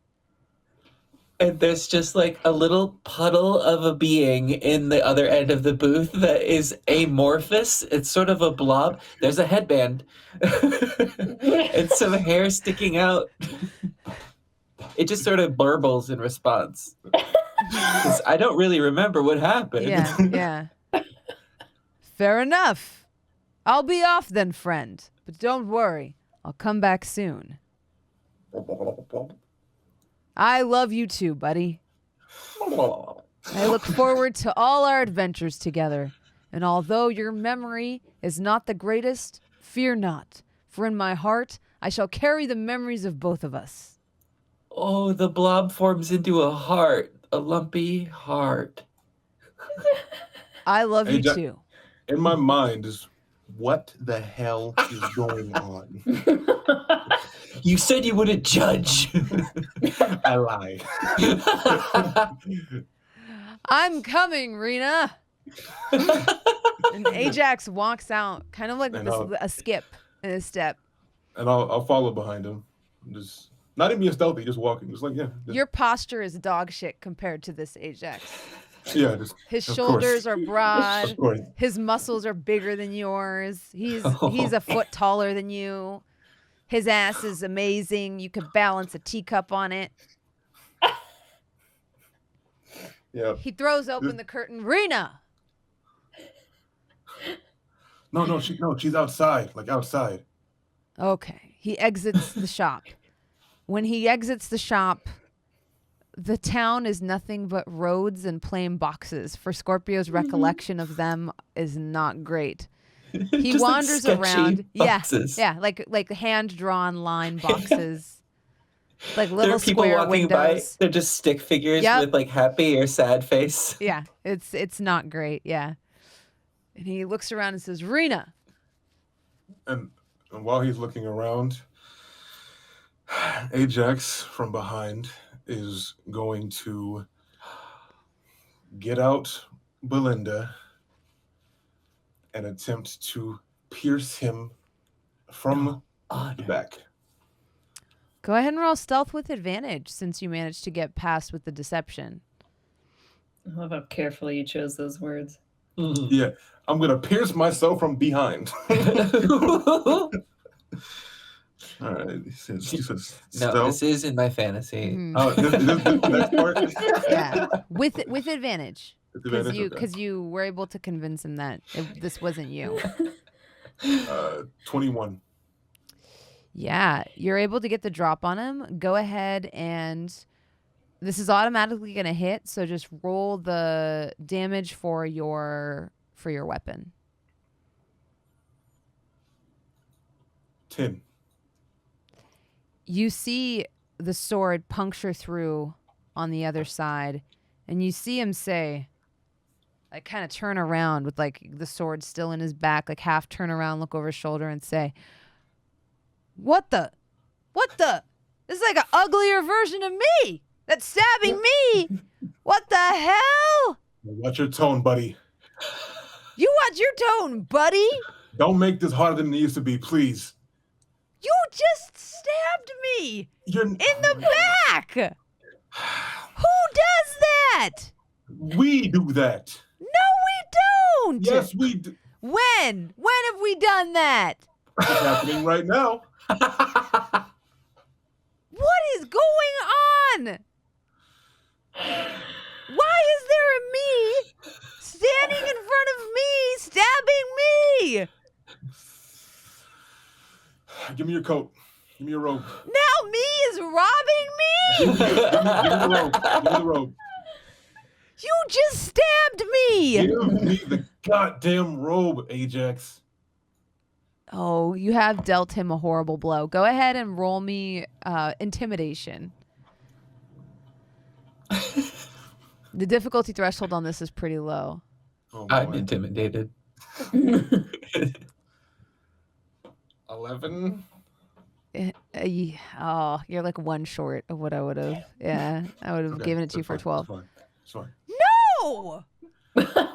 [SPEAKER 3] And there's just like a little puddle of a being in the other end of the booth that is amorphous. It's sort of a blob. There's a headband and some hair sticking out. It just sort of burbles in response. 'Cause I don't really remember what happened.
[SPEAKER 1] Yeah. Fair enough. I'll be off then, friend. But don't worry. I'll come back soon. I love you too, buddy. I look forward to all our adventures together And although your memory is not the greatest, fear not, for in my heart I shall carry the memories of both of us.
[SPEAKER 3] Oh, the blob forms into a heart, a lumpy heart.
[SPEAKER 1] I love you
[SPEAKER 4] Jack,
[SPEAKER 1] too.
[SPEAKER 4] in my mind is, what the hell is going on?
[SPEAKER 3] You said you wouldn't judge.
[SPEAKER 4] I lied.
[SPEAKER 1] I'm coming, Rena. And Ajax walks out, kind of like
[SPEAKER 4] And
[SPEAKER 1] with a skip in his step.
[SPEAKER 4] And I'll follow behind him. Just not even being stealthy, just walking. Just like, yeah. Just,
[SPEAKER 1] Your posture is dog shit compared to this Ajax.
[SPEAKER 4] yeah, just,
[SPEAKER 1] His
[SPEAKER 4] of
[SPEAKER 1] shoulders
[SPEAKER 4] course.
[SPEAKER 1] are broad.
[SPEAKER 4] Of course.
[SPEAKER 1] His muscles are bigger than yours. He's a foot taller than you. His ass is amazing. You could balance a teacup on it.
[SPEAKER 4] Yeah.
[SPEAKER 1] He throws open the curtain. Rena!
[SPEAKER 4] No, she's outside. Like outside.
[SPEAKER 1] Okay. He exits the shop. When he exits the shop, the town is nothing but roads and plain boxes. For Scorpio's recollection of them is not great. He
[SPEAKER 3] Just,
[SPEAKER 1] wanders
[SPEAKER 3] like,
[SPEAKER 1] around.
[SPEAKER 3] sketchy boxes.
[SPEAKER 1] Yeah, like hand-drawn line boxes. Like
[SPEAKER 3] There
[SPEAKER 1] little
[SPEAKER 3] are people
[SPEAKER 1] square
[SPEAKER 3] walking
[SPEAKER 1] windows.
[SPEAKER 3] by. They're just stick figures
[SPEAKER 1] Yep.
[SPEAKER 3] with like happy or sad face.
[SPEAKER 1] Yeah, it's not great. Yeah. And he looks around and says, Rena.
[SPEAKER 4] And while he's looking around, Ajax from behind is going to get out Belinda and attempt to pierce him from the back.
[SPEAKER 1] Go ahead and roll stealth with advantage since you managed to get past with the deception.
[SPEAKER 2] I love how carefully you chose those words.
[SPEAKER 4] Yeah, I'm going to pierce myself from behind. All right. He says
[SPEAKER 3] No,
[SPEAKER 4] stealth.
[SPEAKER 3] this is in my fantasy.
[SPEAKER 1] Mhm.
[SPEAKER 4] Oh, this next part?
[SPEAKER 1] Yeah, with advantage.
[SPEAKER 4] With advantage, okay.
[SPEAKER 1] Because you were able to convince him that this wasn't you.
[SPEAKER 4] 21.
[SPEAKER 1] Yeah, you're able to get the drop on him. Go ahead and this is automatically going to hit, so just roll the damage for your weapon.
[SPEAKER 4] 10.
[SPEAKER 1] You see the sword puncture through on the other side, and you see him say, like, kind of turn around with like the sword still in his back, like half turn around, look over his shoulder, and say, What the? This is like an uglier version of me that's stabbing me. What the hell?
[SPEAKER 4] Watch your tone, buddy.
[SPEAKER 1] You watch your tone, buddy.
[SPEAKER 4] Don't make this harder than it used to be, please.
[SPEAKER 1] You just stabbed me
[SPEAKER 4] You're
[SPEAKER 1] in the back. Who does that?
[SPEAKER 4] We do that.
[SPEAKER 1] No, we don't.
[SPEAKER 4] Yes, we do.
[SPEAKER 1] When? When have we done that?
[SPEAKER 4] It's happening right now.
[SPEAKER 1] What is going on? Why is there a me standing in front of me, stabbing me?
[SPEAKER 4] Give me your coat. Give me your robe.
[SPEAKER 1] Now me is robbing me?
[SPEAKER 4] Give me the robe. Give me the robe.
[SPEAKER 1] You just stabbed me.
[SPEAKER 4] Give me the goddamn robe, Ajax.
[SPEAKER 1] Oh, you have dealt him a horrible blow. Go ahead and roll me intimidation. The difficulty threshold on this is pretty low.
[SPEAKER 4] Oh,
[SPEAKER 3] I'm
[SPEAKER 4] boy.
[SPEAKER 3] intimidated.
[SPEAKER 4] 11.
[SPEAKER 1] Oh, you're like one short of what I would have. Yeah, I would have
[SPEAKER 4] Okay,
[SPEAKER 1] given it to you
[SPEAKER 4] that's
[SPEAKER 1] for
[SPEAKER 4] fine,
[SPEAKER 1] 12.
[SPEAKER 4] It's fine.
[SPEAKER 1] No! Who does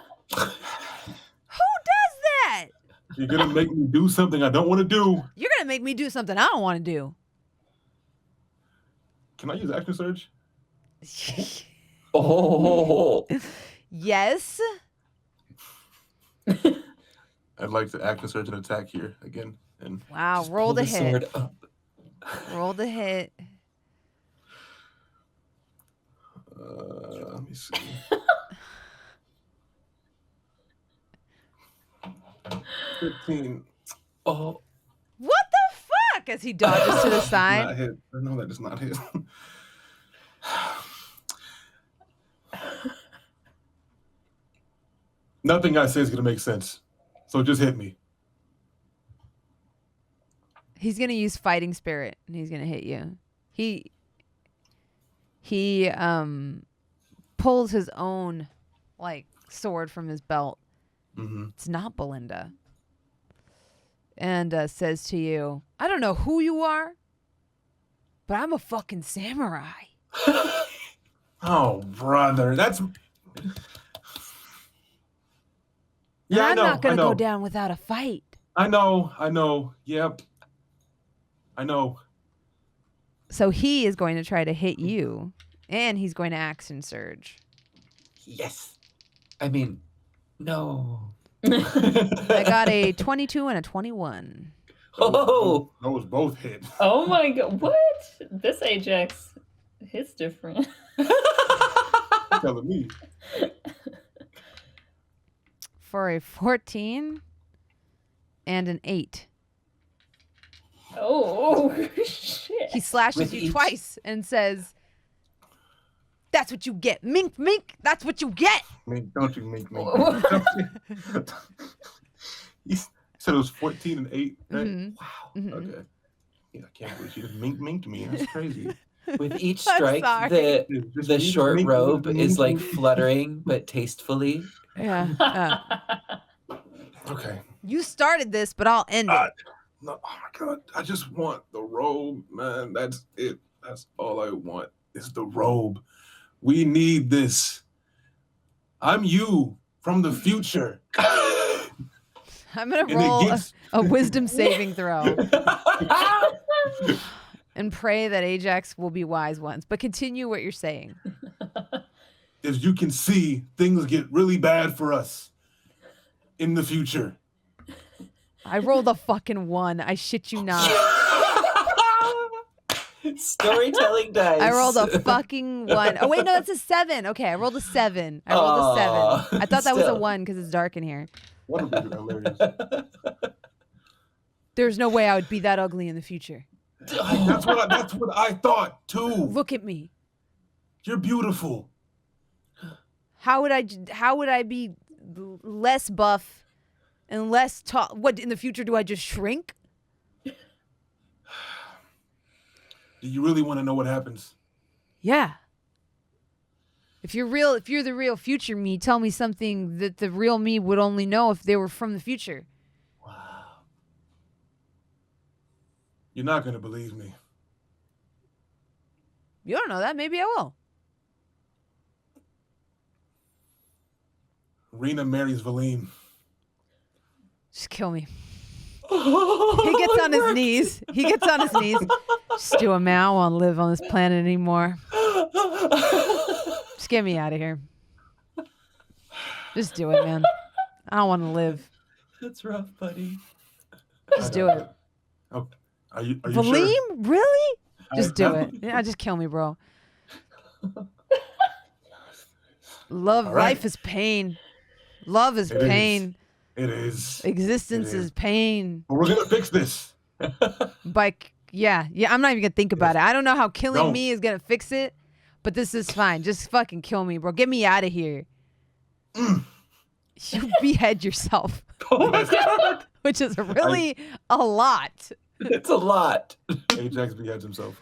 [SPEAKER 1] that?
[SPEAKER 4] You're gonna make me do something I don't want to do.
[SPEAKER 1] You're going to make me do something I don't want to do.
[SPEAKER 4] Can I use action surge?
[SPEAKER 3] Oh,
[SPEAKER 1] Yes.
[SPEAKER 4] I'd like to action surge and attack here again. And
[SPEAKER 1] Wow,
[SPEAKER 3] just
[SPEAKER 1] roll
[SPEAKER 3] pull
[SPEAKER 1] the
[SPEAKER 3] the sword
[SPEAKER 1] hit.
[SPEAKER 3] up.
[SPEAKER 1] Roll the hit.
[SPEAKER 4] let me see. 15.
[SPEAKER 3] Oh,
[SPEAKER 1] What the fuck? As he dodges to the
[SPEAKER 4] Not
[SPEAKER 1] side.
[SPEAKER 4] hit. No, that does not hit. Nothing I say is gonna make sense. So just hit me.
[SPEAKER 1] He's gonna use fighting spirit and he's gonna hit you. He pulls his own like sword from his belt.
[SPEAKER 4] Mm-hmm.
[SPEAKER 1] It's not Belinda. And says to you, I don't know who you are, but I'm a fucking samurai.
[SPEAKER 4] Oh, brother, that's.
[SPEAKER 1] Yeah,
[SPEAKER 4] I
[SPEAKER 1] I'm
[SPEAKER 4] know,
[SPEAKER 1] not gonna
[SPEAKER 4] I know.
[SPEAKER 1] go down without a fight.
[SPEAKER 4] I know. Yep. I know.
[SPEAKER 1] So he is going to try to hit you, and he's going to action surge.
[SPEAKER 3] Yes. I mean, no.
[SPEAKER 1] I got a 22 and a 21.
[SPEAKER 3] Oh.
[SPEAKER 4] Those both hit.
[SPEAKER 2] Oh my god, what? This Ajax hits different.
[SPEAKER 4] You're telling me.
[SPEAKER 1] For a 14 and an 8.
[SPEAKER 2] Oh, shit.
[SPEAKER 1] He slashes
[SPEAKER 3] With
[SPEAKER 1] you
[SPEAKER 3] each-
[SPEAKER 1] twice and says, that's what you get. Mink, mink, that's what you get.
[SPEAKER 4] Don't you make me. You said it was 14 and 8, right?
[SPEAKER 1] Mhm.
[SPEAKER 3] Wow.
[SPEAKER 1] Mhm.
[SPEAKER 4] Okay. Yeah, I can't believe she just minked me. That's crazy.
[SPEAKER 3] With each
[SPEAKER 1] I'm
[SPEAKER 3] strike,
[SPEAKER 1] sorry.
[SPEAKER 3] the short robe is like fluttering, but tastefully.
[SPEAKER 1] Yeah.
[SPEAKER 4] Okay.
[SPEAKER 1] You started this, but I'll end it.
[SPEAKER 4] No, oh my god. I just want the robe, man. That's it. That's all I want is the robe. We need this. I'm you from the future.
[SPEAKER 1] I'm going to
[SPEAKER 4] And it
[SPEAKER 1] roll
[SPEAKER 4] gets-
[SPEAKER 1] a wisdom saving throw and pray that Ajax will be wise ones. But continue what you're saying.
[SPEAKER 4] As you can see, things get really bad for us in the future.
[SPEAKER 1] I rolled a fucking 1. I shit you not.
[SPEAKER 3] Storytelling dice.
[SPEAKER 1] I rolled a fucking 1. Oh, wait, no, that's a 7. Okay, I rolled a 7. I rolled a 7. I thought that was a
[SPEAKER 3] still.
[SPEAKER 1] 1 because it's dark in here.
[SPEAKER 4] What would be hilarious.
[SPEAKER 1] There's no way I would be that ugly in the future.
[SPEAKER 4] That's what I thought too.
[SPEAKER 1] Look at me.
[SPEAKER 4] You're beautiful.
[SPEAKER 1] How would I be less buff and less tall? What, in the future, do I just shrink?
[SPEAKER 4] Do you really want to know what happens?
[SPEAKER 1] Yeah. If you're the real future me, tell me something that the real me would only know if they were from the future.
[SPEAKER 3] Wow.
[SPEAKER 4] You're not gonna believe me.
[SPEAKER 1] You don't know that. Maybe I will.
[SPEAKER 4] Rena marries Valim.
[SPEAKER 1] Just kill me. He gets on his knees. He gets on his knees. Just do it, man. I don't want to live on this planet anymore. Just get me out of here. Just do it, man. I don't want to live.
[SPEAKER 3] That's rough, buddy.
[SPEAKER 1] Just do it.
[SPEAKER 4] Oh, are you
[SPEAKER 1] Valim?
[SPEAKER 4] sure?
[SPEAKER 1] Really? Just do it. Yeah, just kill me, bro. Love,
[SPEAKER 4] All right.
[SPEAKER 1] life is pain. Love is
[SPEAKER 4] It is.
[SPEAKER 1] pain.
[SPEAKER 4] It is.
[SPEAKER 1] Existence
[SPEAKER 4] It is.
[SPEAKER 1] is pain.
[SPEAKER 4] But we're gonna fix this.
[SPEAKER 1] Yeah. I'm not even gonna think about it. I don't know how killing
[SPEAKER 4] No.
[SPEAKER 1] me is gonna fix it, but this is fine. Just fucking kill me, bro. Get me out of here. You behead yourself,
[SPEAKER 3] Oh my god.
[SPEAKER 1] which is really a lot.
[SPEAKER 3] It's a lot.
[SPEAKER 4] Ajax beheads himself.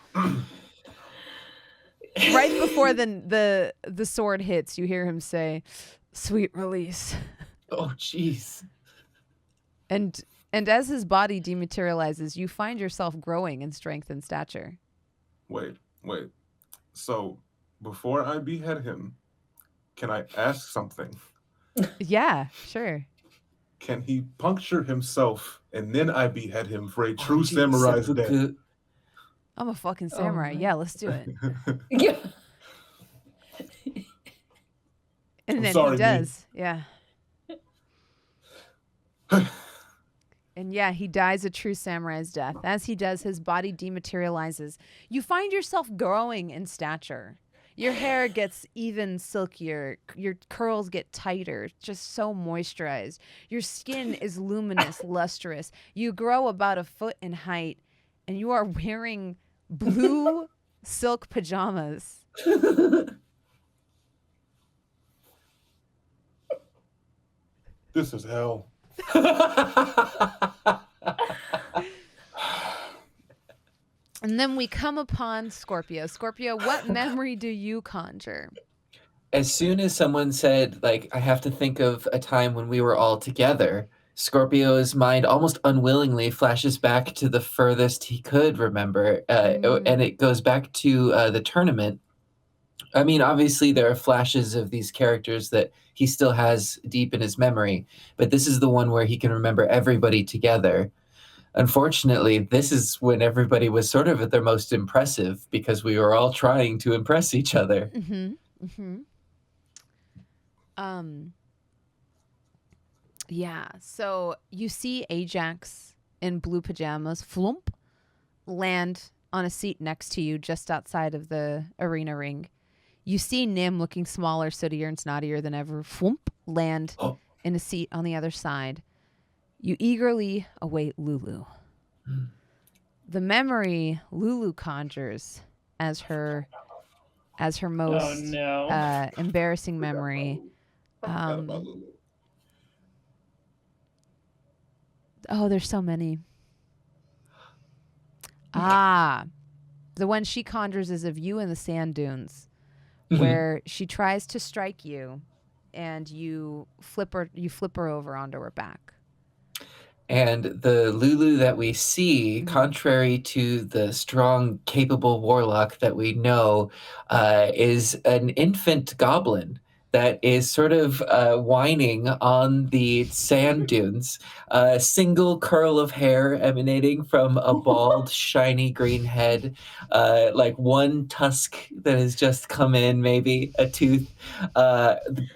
[SPEAKER 1] Right before the sword hits, you hear him say, "Sweet release."
[SPEAKER 3] Oh jeez.
[SPEAKER 1] And as his body dematerializes, you find yourself growing in strength and stature.
[SPEAKER 4] Wait. So before I behead him, can I ask something?
[SPEAKER 1] Yeah, sure.
[SPEAKER 4] Can he puncture himself and then I behead him for a true
[SPEAKER 3] Oh, geez,
[SPEAKER 4] samurai's death?
[SPEAKER 3] seppuku.
[SPEAKER 1] I'm a fucking samurai.
[SPEAKER 2] my-
[SPEAKER 1] Yeah, let's do it.
[SPEAKER 2] Yeah.
[SPEAKER 1] And
[SPEAKER 4] I'm
[SPEAKER 1] then
[SPEAKER 4] sorry,
[SPEAKER 1] he
[SPEAKER 4] B.
[SPEAKER 1] does. Yeah. And yeah, he dies a true samurai's death. As he does, his body dematerializes. You find yourself growing in stature. Your hair gets even silkier. Your curls get tighter, just so moisturized. Your skin is luminous, lustrous. You grow about a foot in height, and you are wearing blue silk pajamas.
[SPEAKER 4] This is hell.
[SPEAKER 1] And then we come upon Scorpio. Scorpio, what memory do you conjure?
[SPEAKER 3] As soon as someone said, like, I have to think of a time when we were all together, Scorpio's mind almost unwillingly flashes back to the furthest he could remember. And it goes back to the tournament. I mean, obviously, there are flashes of these characters that he still has deep in his memory, but this is the one where he can remember everybody together. Unfortunately, this is when everybody was sort of at their most impressive because we were all trying to impress each other.
[SPEAKER 1] Yeah, so you see Ajax in blue pajamas, flump, land on a seat next to you just outside of the arena ring. You see Nim looking smaller, sootier, and snottier than ever, flump, land in a seat on the other side. You eagerly await Lulu. The memory Lulu conjures as her most embarrassing memory. There's so many. The one she conjures is of you in the sand dunes, where she tries to strike you, and you flip her over onto her back.
[SPEAKER 3] And the Lulu that we see, contrary to the strong, capable warlock that we know, is an infant goblin that is sort of whining on the sand dunes. A single curl of hair emanating from a bald, shiny green head, like one tusk that has just come in, maybe a tooth,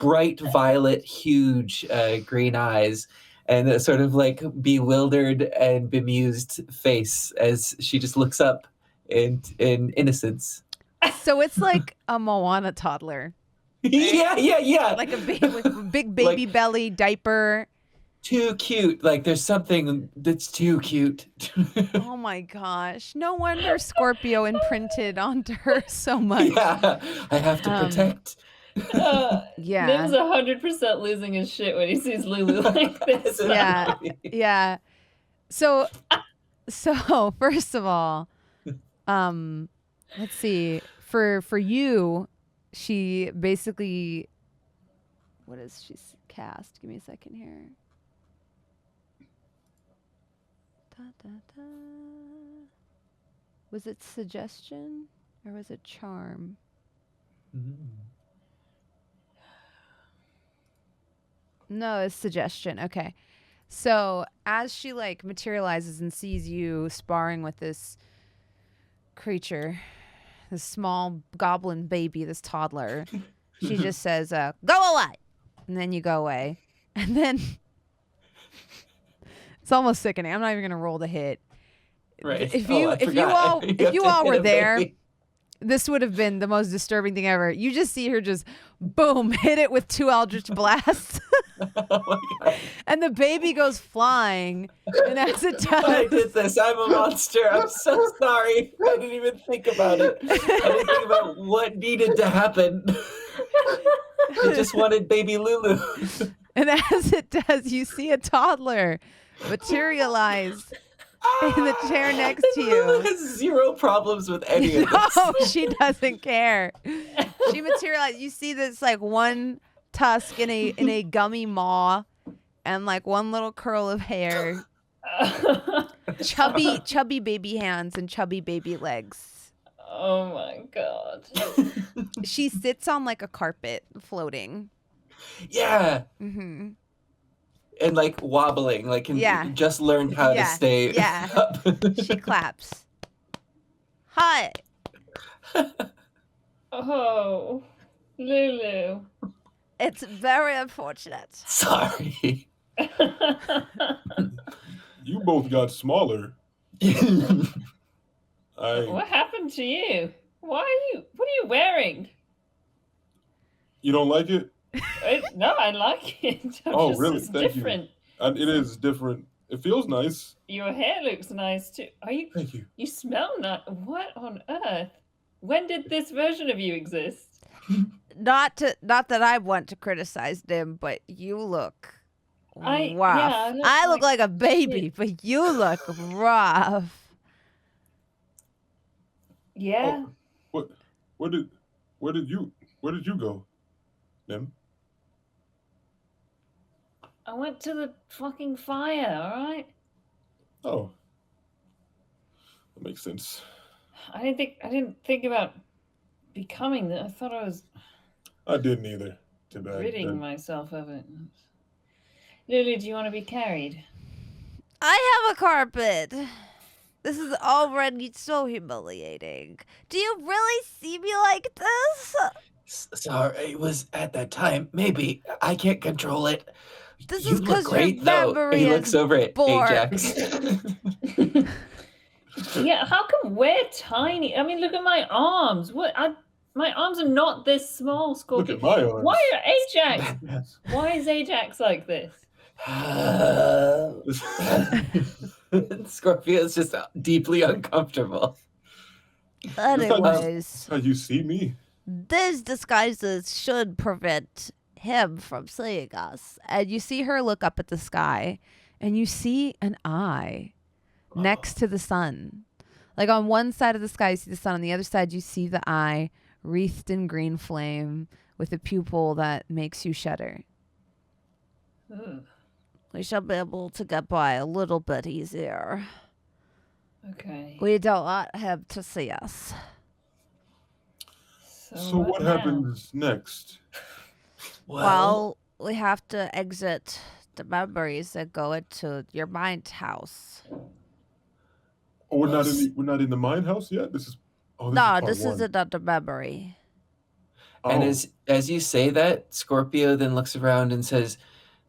[SPEAKER 3] bright violet, huge green eyes, and a sort of like bewildered and bemused face as she just looks up in innocence.
[SPEAKER 1] So it's like a Moana toddler.
[SPEAKER 3] Yeah.
[SPEAKER 1] Like a big baby belly, diaper.
[SPEAKER 3] Too cute. Like there's something that's too cute.
[SPEAKER 1] Oh my gosh. No wonder Scorpio imprinted onto her so much.
[SPEAKER 3] Yeah, I have to protect.
[SPEAKER 1] Yeah.
[SPEAKER 2] Nim's 100% losing his shit when he sees Lulu like this.
[SPEAKER 1] Yeah. So first of all, let's see. For you, she basically, what is she cast? Give me a second here. Was it suggestion or was it charm? No, it's suggestion. Okay. So as she like materializes and sees you sparring with this creature, this small goblin baby, this toddler, she just says, go away. And then you go away. And then it's almost sickening. I'm not even going to roll the hit.
[SPEAKER 3] Right.
[SPEAKER 1] If you all were there, this would have been the most disturbing thing ever. You just see her just boom, hit it with 2 Eldritch Blasts.
[SPEAKER 3] Oh my God.
[SPEAKER 1] And the baby goes flying. And as it does,
[SPEAKER 3] I did this. I'm a monster. I'm so sorry. I didn't even think about it. I didn't think about what needed to happen. I just wanted baby Lulu.
[SPEAKER 1] And as it does, you see a toddler materialize in the chair next to you.
[SPEAKER 3] Lulu has zero problems with any of this.
[SPEAKER 1] No, she doesn't care. She materialized. You see this like one tusk in a gummy maw and like one little curl of hair. Chubby baby hands and chubby baby legs.
[SPEAKER 2] Oh my God.
[SPEAKER 1] She sits on like a carpet floating.
[SPEAKER 3] Yeah.
[SPEAKER 1] Mm-hmm.
[SPEAKER 3] And like wobbling, like just learned how to stay up.
[SPEAKER 1] She claps. Hi.
[SPEAKER 2] Oh, Lulu.
[SPEAKER 1] It's very unfortunate.
[SPEAKER 3] Sorry.
[SPEAKER 4] You both got smaller.
[SPEAKER 2] What happened to you? What are you wearing?
[SPEAKER 4] You don't like it?
[SPEAKER 2] No, I like it.
[SPEAKER 4] Really?
[SPEAKER 2] It's
[SPEAKER 4] Thank
[SPEAKER 2] different.
[SPEAKER 4] you. It is different. It feels nice.
[SPEAKER 2] Your hair looks nice too.
[SPEAKER 4] Thank you.
[SPEAKER 2] You smell nice. What on earth? When did this version of you exist?
[SPEAKER 6] Not that I want to criticize them, but you look rough. I look like a baby, but you look rough.
[SPEAKER 2] Yeah.
[SPEAKER 4] Oh, where did you go, Nim?
[SPEAKER 2] I went to the fucking fire, alright?
[SPEAKER 4] Oh. That makes sense.
[SPEAKER 2] I didn't think about becoming I thought I was
[SPEAKER 4] I didn't either. Too bad.
[SPEAKER 2] ridding myself of it. Lily, do you want to be carried?
[SPEAKER 6] I have a carpet. This is already so humiliating. Do you really see me like this?
[SPEAKER 5] Sorry, it was at that time. Maybe I can't control it.
[SPEAKER 6] This
[SPEAKER 5] You
[SPEAKER 6] is
[SPEAKER 5] look
[SPEAKER 6] because your
[SPEAKER 5] great, though.
[SPEAKER 6] memory
[SPEAKER 3] He
[SPEAKER 6] is
[SPEAKER 3] looks over at
[SPEAKER 6] bored.
[SPEAKER 3] Ajax.
[SPEAKER 2] Yeah, how come we're tiny? I mean, look at my arms. My arms are not this small, Scorpio.
[SPEAKER 4] Look at my arms.
[SPEAKER 2] Why are Ajax? Why is Ajax like this?
[SPEAKER 3] Scorpio's just deeply uncomfortable.
[SPEAKER 6] Anyways,
[SPEAKER 4] How you see me?
[SPEAKER 6] these disguises should prevent him from seeing us.
[SPEAKER 1] And you see her look up at the sky, and you see an eye next to the sun. Like on one side of the sky, you see the sun. On the other side, you see the eye wreathed in green flame with a pupil that makes you shudder.
[SPEAKER 2] Ugh.
[SPEAKER 6] We shall be able to get by a little bit easier.
[SPEAKER 2] Okay.
[SPEAKER 6] We don't want him to see us.
[SPEAKER 4] So what
[SPEAKER 2] now?
[SPEAKER 4] happens next?
[SPEAKER 6] Well, we have to exit the memories and go into your mind house.
[SPEAKER 4] Oh, we're not in the mine house yet. This is
[SPEAKER 6] This is another memory.
[SPEAKER 3] And
[SPEAKER 4] Oh.
[SPEAKER 3] as you say that, Scorpio then looks around and says,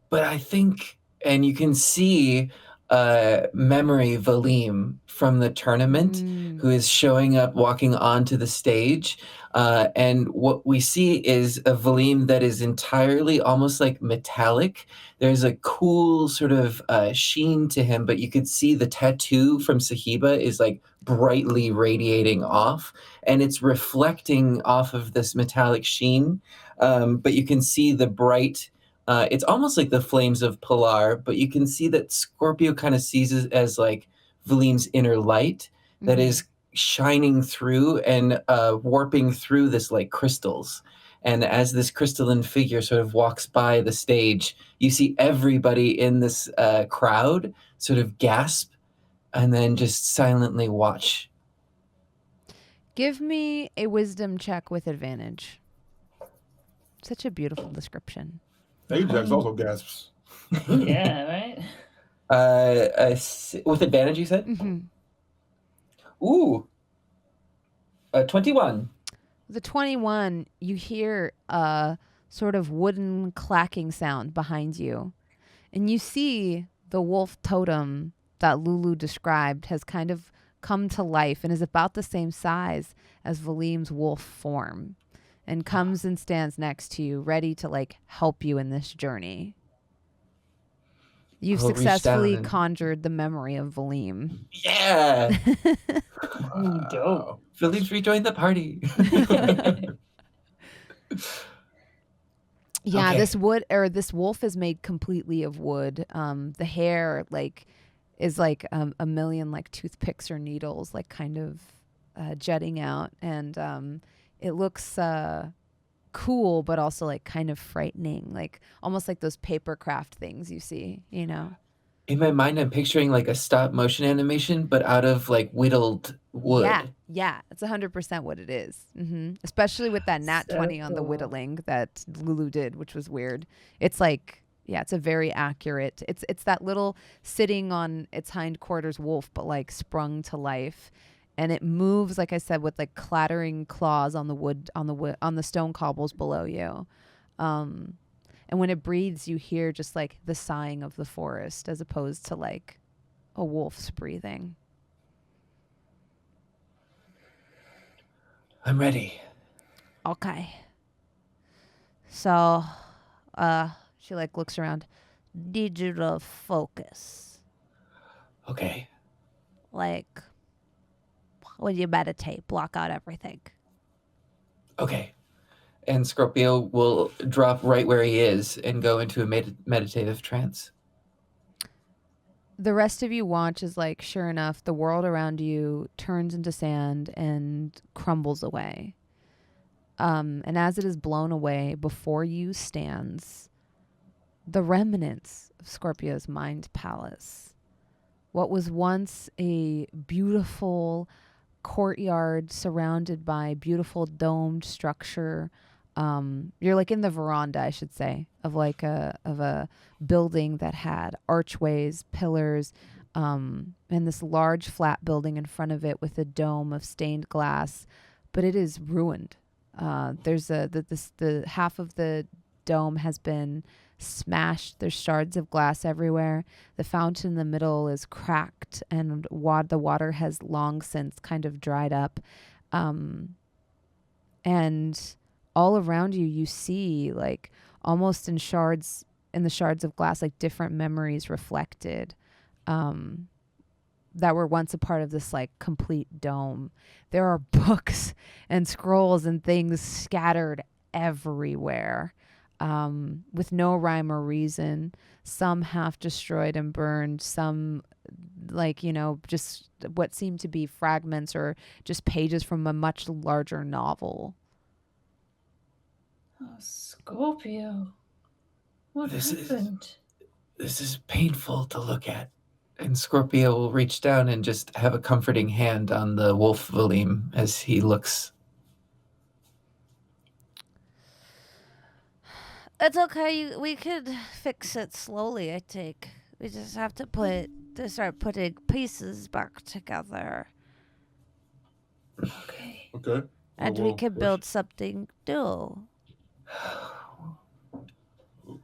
[SPEAKER 3] "But I think," and you can see memory Valim from the tournament who is showing up, walking onto the stage. And what we see is a Valim that is entirely almost like metallic. There's a cool sort of sheen to him, but you could see the tattoo from Sahiba is like brightly radiating off, and it's reflecting off of this metallic sheen. But you can see the bright, it's almost like the flames of Pilar, but you can see that Scorpio kind of sees it as like Valim's inner light that is shining through and warping through this like crystals. And as this crystalline figure sort of walks by the stage, you see everybody in this crowd sort of gasp and then just silently watch.
[SPEAKER 1] Give me a wisdom check with advantage. Such a beautiful description.
[SPEAKER 4] Ajax also gasps.
[SPEAKER 2] Yeah, right?
[SPEAKER 3] With advantage, you said? Ooh. 21.
[SPEAKER 1] The 21, you hear a sort of wooden clacking sound behind you. And you see the wolf totem that Lulu described has kind of come to life and is about the same size as Valim's wolf form, and comes and stands next to you, ready to like help you in this journey. You've
[SPEAKER 3] I'll reach
[SPEAKER 1] successfully
[SPEAKER 3] down and-
[SPEAKER 1] conjured the memory of Valim.
[SPEAKER 3] Yeah!
[SPEAKER 2] Dope.
[SPEAKER 3] Valim's rejoined the party.
[SPEAKER 1] Yeah,
[SPEAKER 3] Okay.
[SPEAKER 1] this wolf is made completely of wood. The hair is like a million like toothpicks or needles, like kind of jutting out, and it looks cool, but also like kind of frightening, like almost like those paper craft things you see, you know.
[SPEAKER 3] In my mind, I'm picturing like a stop motion animation, but out of like whittled wood.
[SPEAKER 1] Yeah, it's 100% what it is. Especially with that nat
[SPEAKER 2] So
[SPEAKER 1] 20 on the
[SPEAKER 2] cool.
[SPEAKER 1] whittling that Lulu did, which was weird. It's like, yeah, it's a very accurate. It's that little sitting on its hindquarters wolf, but like sprung to life, and it moves, like I said, with like clattering claws on the wood, on the stone cobbles below you. And when it breathes, you hear just like the sighing of the forest, as opposed to like a wolf's breathing.
[SPEAKER 5] I'm ready.
[SPEAKER 6] Okay. So, she like looks around. Need you to focus.
[SPEAKER 5] Okay.
[SPEAKER 6] Like, when you meditate, block out everything.
[SPEAKER 5] Okay.
[SPEAKER 3] And Scorpio will drop right where he is and go into a meditative trance.
[SPEAKER 1] the rest of you watch as, like, sure enough, the world around you turns into sand and crumbles away. And as it is blown away, before you stands the remnants of Scorpio's mind palace. What was once a beautiful courtyard surrounded by beautiful domed structure. You're like in the veranda, I should say, of like a building that had archways, pillars, and this large flat building in front of it with a dome of stained glass, but it is ruined. There's the half of the dome has been smashed. There's shards of glass everywhere. The fountain in the middle is cracked, and the water has long since kind of dried up. And all around you see, like, almost in the shards of glass, like different memories reflected that were once a part of this like complete dome. There are books and scrolls and things scattered everywhere, with no rhyme or reason. Some half destroyed and burned, some like, just what seemed to be fragments or just pages from a much larger novel.
[SPEAKER 2] Oh, Scorpio. What happened?
[SPEAKER 5] This is painful to look at. And Scorpio will reach down and just have a comforting hand on the wolf Valim as he looks.
[SPEAKER 6] It's okay. We could fix it slowly, I think. We just have to start putting pieces back together.
[SPEAKER 2] Okay.
[SPEAKER 4] Okay.
[SPEAKER 6] And we can build something new.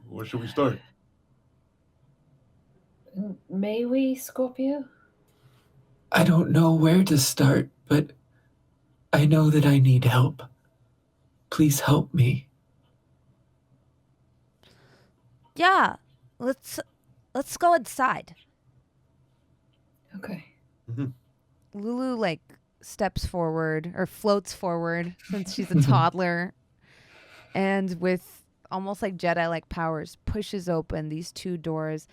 [SPEAKER 4] Where should we start?
[SPEAKER 2] May we, Scorpio?
[SPEAKER 5] I don't know where to start, but I know that I need help. Please help me.
[SPEAKER 6] Yeah, let's go inside.
[SPEAKER 2] Okay.
[SPEAKER 4] Mm-hmm.
[SPEAKER 1] Lulu like steps forward or floats forward since she's a toddler, and with almost like Jedi-like powers pushes open these two doors.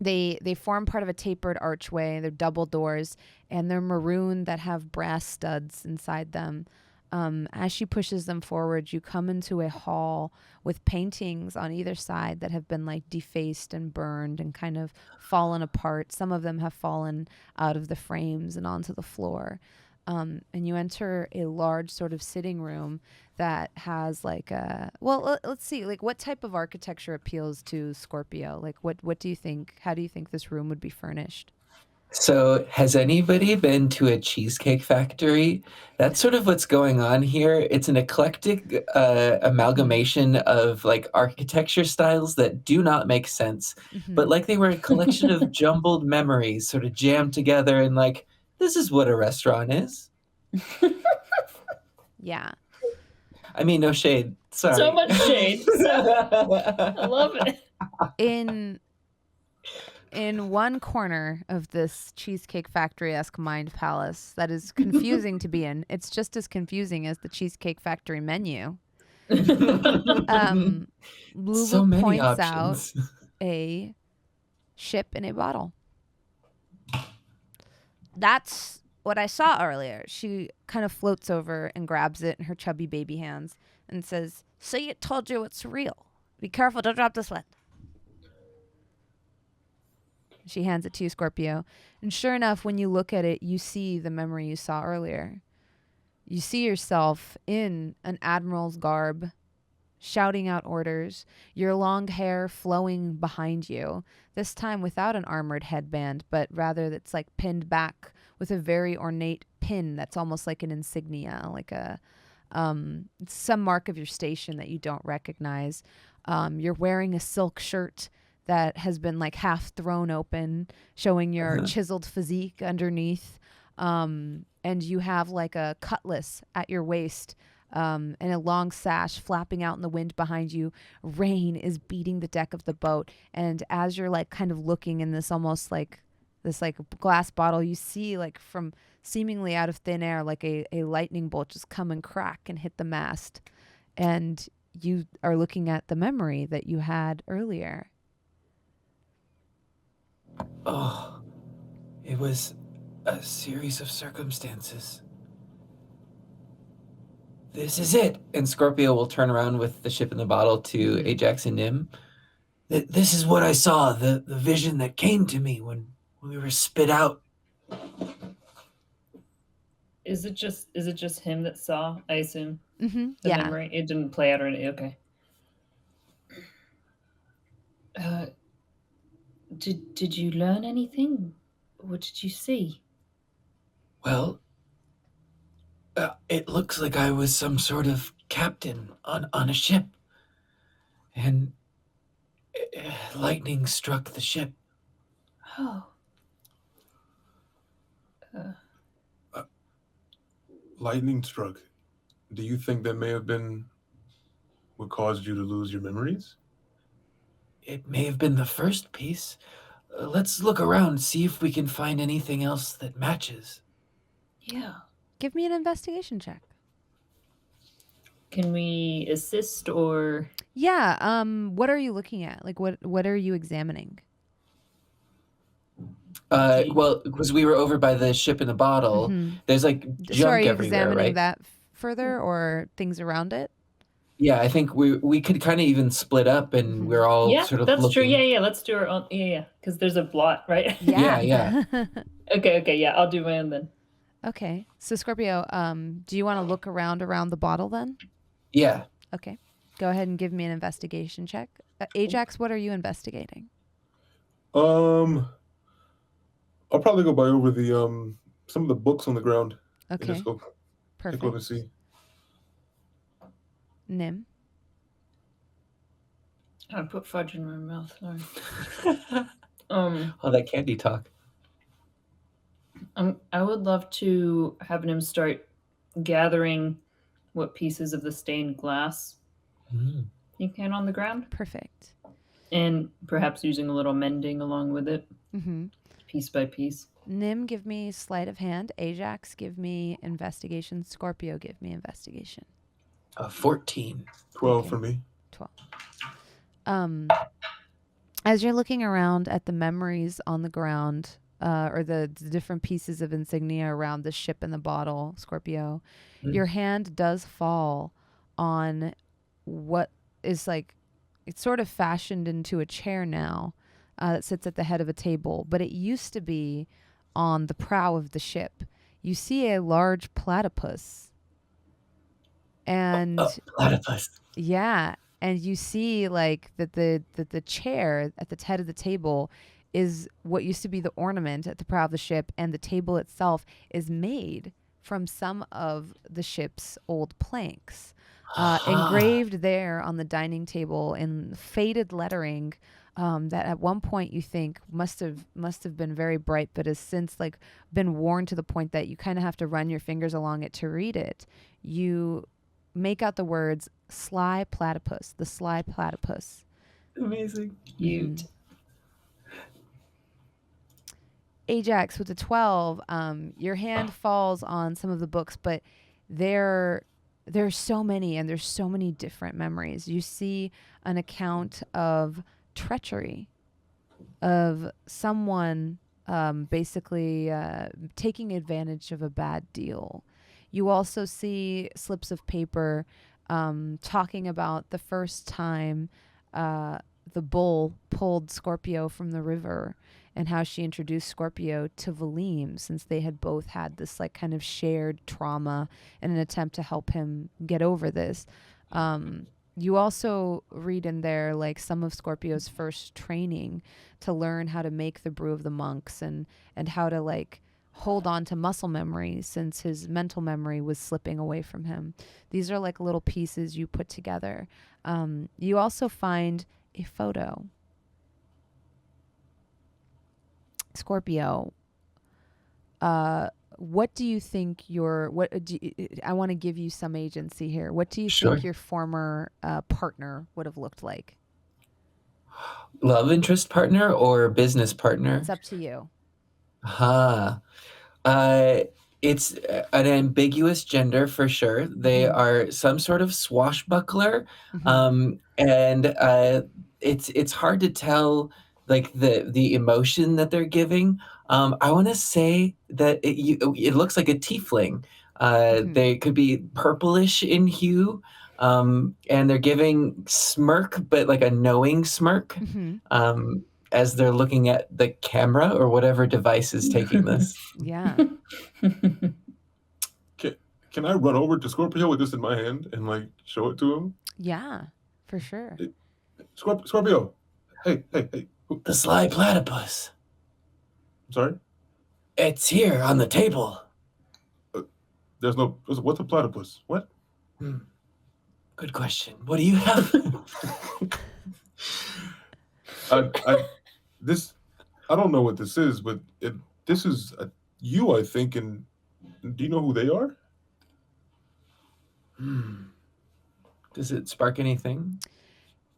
[SPEAKER 1] They form part of a tapered archway. They're double doors, and they're maroon that have brass studs inside them. As she pushes them forward, you come into a hall with paintings on either side that have been like defaced and burned and kind of fallen apart. Some of them have fallen out of the frames and onto the floor. And you enter a large sort of sitting room that has like let's see, like what type of architecture appeals to Scorpio? Like what do you think? How do you think this room would be furnished?
[SPEAKER 5] So, has anybody been to a cheesecake factory? That's sort of what's going on here. It's an eclectic amalgamation of like architecture styles that do not make sense, but like they were a collection of jumbled memories sort of jammed together, and like, this is what a restaurant is.
[SPEAKER 1] Yeah.
[SPEAKER 5] I mean, no shade. Sorry.
[SPEAKER 2] So much shade. I love it.
[SPEAKER 1] In one corner of this Cheesecake Factory-esque mind palace that is confusing to be in, it's just as confusing as the Cheesecake Factory menu. Lulu
[SPEAKER 5] So many
[SPEAKER 1] points
[SPEAKER 5] options.
[SPEAKER 1] out a ship in a bottle.
[SPEAKER 6] That's what I saw earlier. She kind of floats over and grabs it in her chubby baby hands and says, "So you told you it's real. Be careful, don't drop this one."
[SPEAKER 1] She hands it to you, Scorpio. And sure enough, when you look at it, you see the memory you saw earlier. You see yourself in an admiral's garb, shouting out orders, your long hair flowing behind you, this time without an armored headband, but rather that's like pinned back with a very ornate pin that's almost like an insignia, like some mark of your station that you don't recognize. You're wearing a silk shirt that has been like half thrown open, showing your chiseled physique underneath. And you have like a cutlass at your waist, and a long sash flapping out in the wind behind you. Rain is beating the deck of the boat. And as you're like kind of looking in this almost like this like glass bottle, you see like from seemingly out of thin air, like a lightning bolt just come and crack and hit the mast. And you are looking at the memory that you had earlier.
[SPEAKER 5] Oh, it was a series of circumstances. This is it.
[SPEAKER 3] And Scorpio will turn around with the ship in the bottle to Ajax and Nim.
[SPEAKER 5] This is what I saw, the vision that came to me when we were spit out.
[SPEAKER 2] Is it just him that saw? I assume
[SPEAKER 1] Mm-hmm.
[SPEAKER 2] the
[SPEAKER 1] Yeah.
[SPEAKER 2] memory. It didn't play out or anything. Okay. Did you learn anything? What did you see?
[SPEAKER 5] Well, it looks like I was some sort of captain on a ship. And lightning struck the ship.
[SPEAKER 2] Oh.
[SPEAKER 4] Lightning struck. Do you think that may have been what caused you to lose your memories?
[SPEAKER 5] It may have been the first piece. Let's look around, see if we can find anything else that matches.
[SPEAKER 2] Yeah.
[SPEAKER 1] Give me an investigation check.
[SPEAKER 2] Can we assist or?
[SPEAKER 1] Yeah. What are you looking at? Like, what are you examining?
[SPEAKER 3] Well, because we were over by the ship in the bottle, there's like
[SPEAKER 1] So are
[SPEAKER 3] junk
[SPEAKER 1] you
[SPEAKER 3] everywhere,
[SPEAKER 1] examining
[SPEAKER 3] right?
[SPEAKER 1] that further or things around it?
[SPEAKER 3] Yeah, I think we could kind of even split up, and we're all
[SPEAKER 2] Yeah,
[SPEAKER 3] sort of
[SPEAKER 2] that's true.
[SPEAKER 3] looking.
[SPEAKER 2] Yeah. Let's do our own. Yeah. Because there's a blot, right?
[SPEAKER 3] Yeah.
[SPEAKER 2] Okay. Yeah, I'll do my own then.
[SPEAKER 1] Okay. So Scorpio, do you want to look around the bottle then?
[SPEAKER 3] Yeah.
[SPEAKER 1] Okay. Go ahead and give me an investigation check. Ajax, what are you investigating?
[SPEAKER 4] I'll probably go by over the some of the books on the ground. And
[SPEAKER 1] Okay.
[SPEAKER 4] just go take a look and
[SPEAKER 1] Perfect.
[SPEAKER 4] see.
[SPEAKER 1] Nim.
[SPEAKER 2] I put fudge in my mouth. Sorry.
[SPEAKER 3] Oh, that candy talk.
[SPEAKER 2] I would love to have him start gathering what pieces of the stained glass he can on the ground,
[SPEAKER 1] Perfect.
[SPEAKER 2] and perhaps using a little mending along with it, piece by piece.
[SPEAKER 1] Nim, give me sleight of hand. Ajax, give me investigation. Scorpio, give me investigation.
[SPEAKER 5] 14.
[SPEAKER 4] 12
[SPEAKER 1] Okay.
[SPEAKER 4] for me.
[SPEAKER 1] 12. As you're looking around at the memories on the ground, or the different pieces of insignia around the ship in the bottle, Scorpio, your hand does fall on what is like, it's sort of fashioned into a chair now that sits at the head of a table, but it used to be on the prow of the ship. You see a large platypus. And
[SPEAKER 5] Platypus.
[SPEAKER 1] yeah, and you see like that the chair at the head of the table is what used to be the ornament at the prow of the ship, and the table itself is made from some of the ship's old planks. Engraved there on the dining table in faded lettering that at one point you think must have been very bright, but has since like been worn to the point that you kind of have to run your fingers along it to read it. You make out the words "sly platypus," the sly platypus.
[SPEAKER 3] Amazing.
[SPEAKER 2] Cute.
[SPEAKER 1] Ajax with the 12, your hand falls on some of the books, but there's so many, and there's so many different memories. You see an account of treachery, of someone basically taking advantage of a bad deal. You also see slips of paper talking about the first time the bull pulled Scorpio from the river, and how she introduced Scorpio to Valim, since they had both had this like kind of shared trauma in an attempt to help him get over this. You also read in there like some of Scorpio's first training to learn how to make the brew of the monks, and how to like hold on to muscle memory since his mental memory was slipping away from him. These are like little pieces you put together. You also find a photo. Scorpio, what do you think I want to give you some agency here. What do you think your former partner would have looked like?
[SPEAKER 3] Love interest partner or business partner?
[SPEAKER 1] It's up to you.
[SPEAKER 3] It's an ambiguous gender for sure. They are some sort of swashbuckler, and it's hard to tell like the emotion that they're giving. I want to say that it looks like a tiefling. They could be purplish in hue, and they're giving smirk, but like a knowing smirk, as they're looking at the camera or whatever device is taking this.
[SPEAKER 1] Yeah.
[SPEAKER 4] Can I run over to Scorpio with this in my hand and like show it to him?
[SPEAKER 1] Yeah, for sure.
[SPEAKER 4] Scorpio, hey.
[SPEAKER 5] The sly platypus.
[SPEAKER 4] I'm sorry?
[SPEAKER 5] It's here on the table.
[SPEAKER 4] What's a platypus? What?
[SPEAKER 5] Good question. What do you have?
[SPEAKER 4] I don't know what this is, but this is you, I think. And do you know who they are?
[SPEAKER 3] Does it spark anything?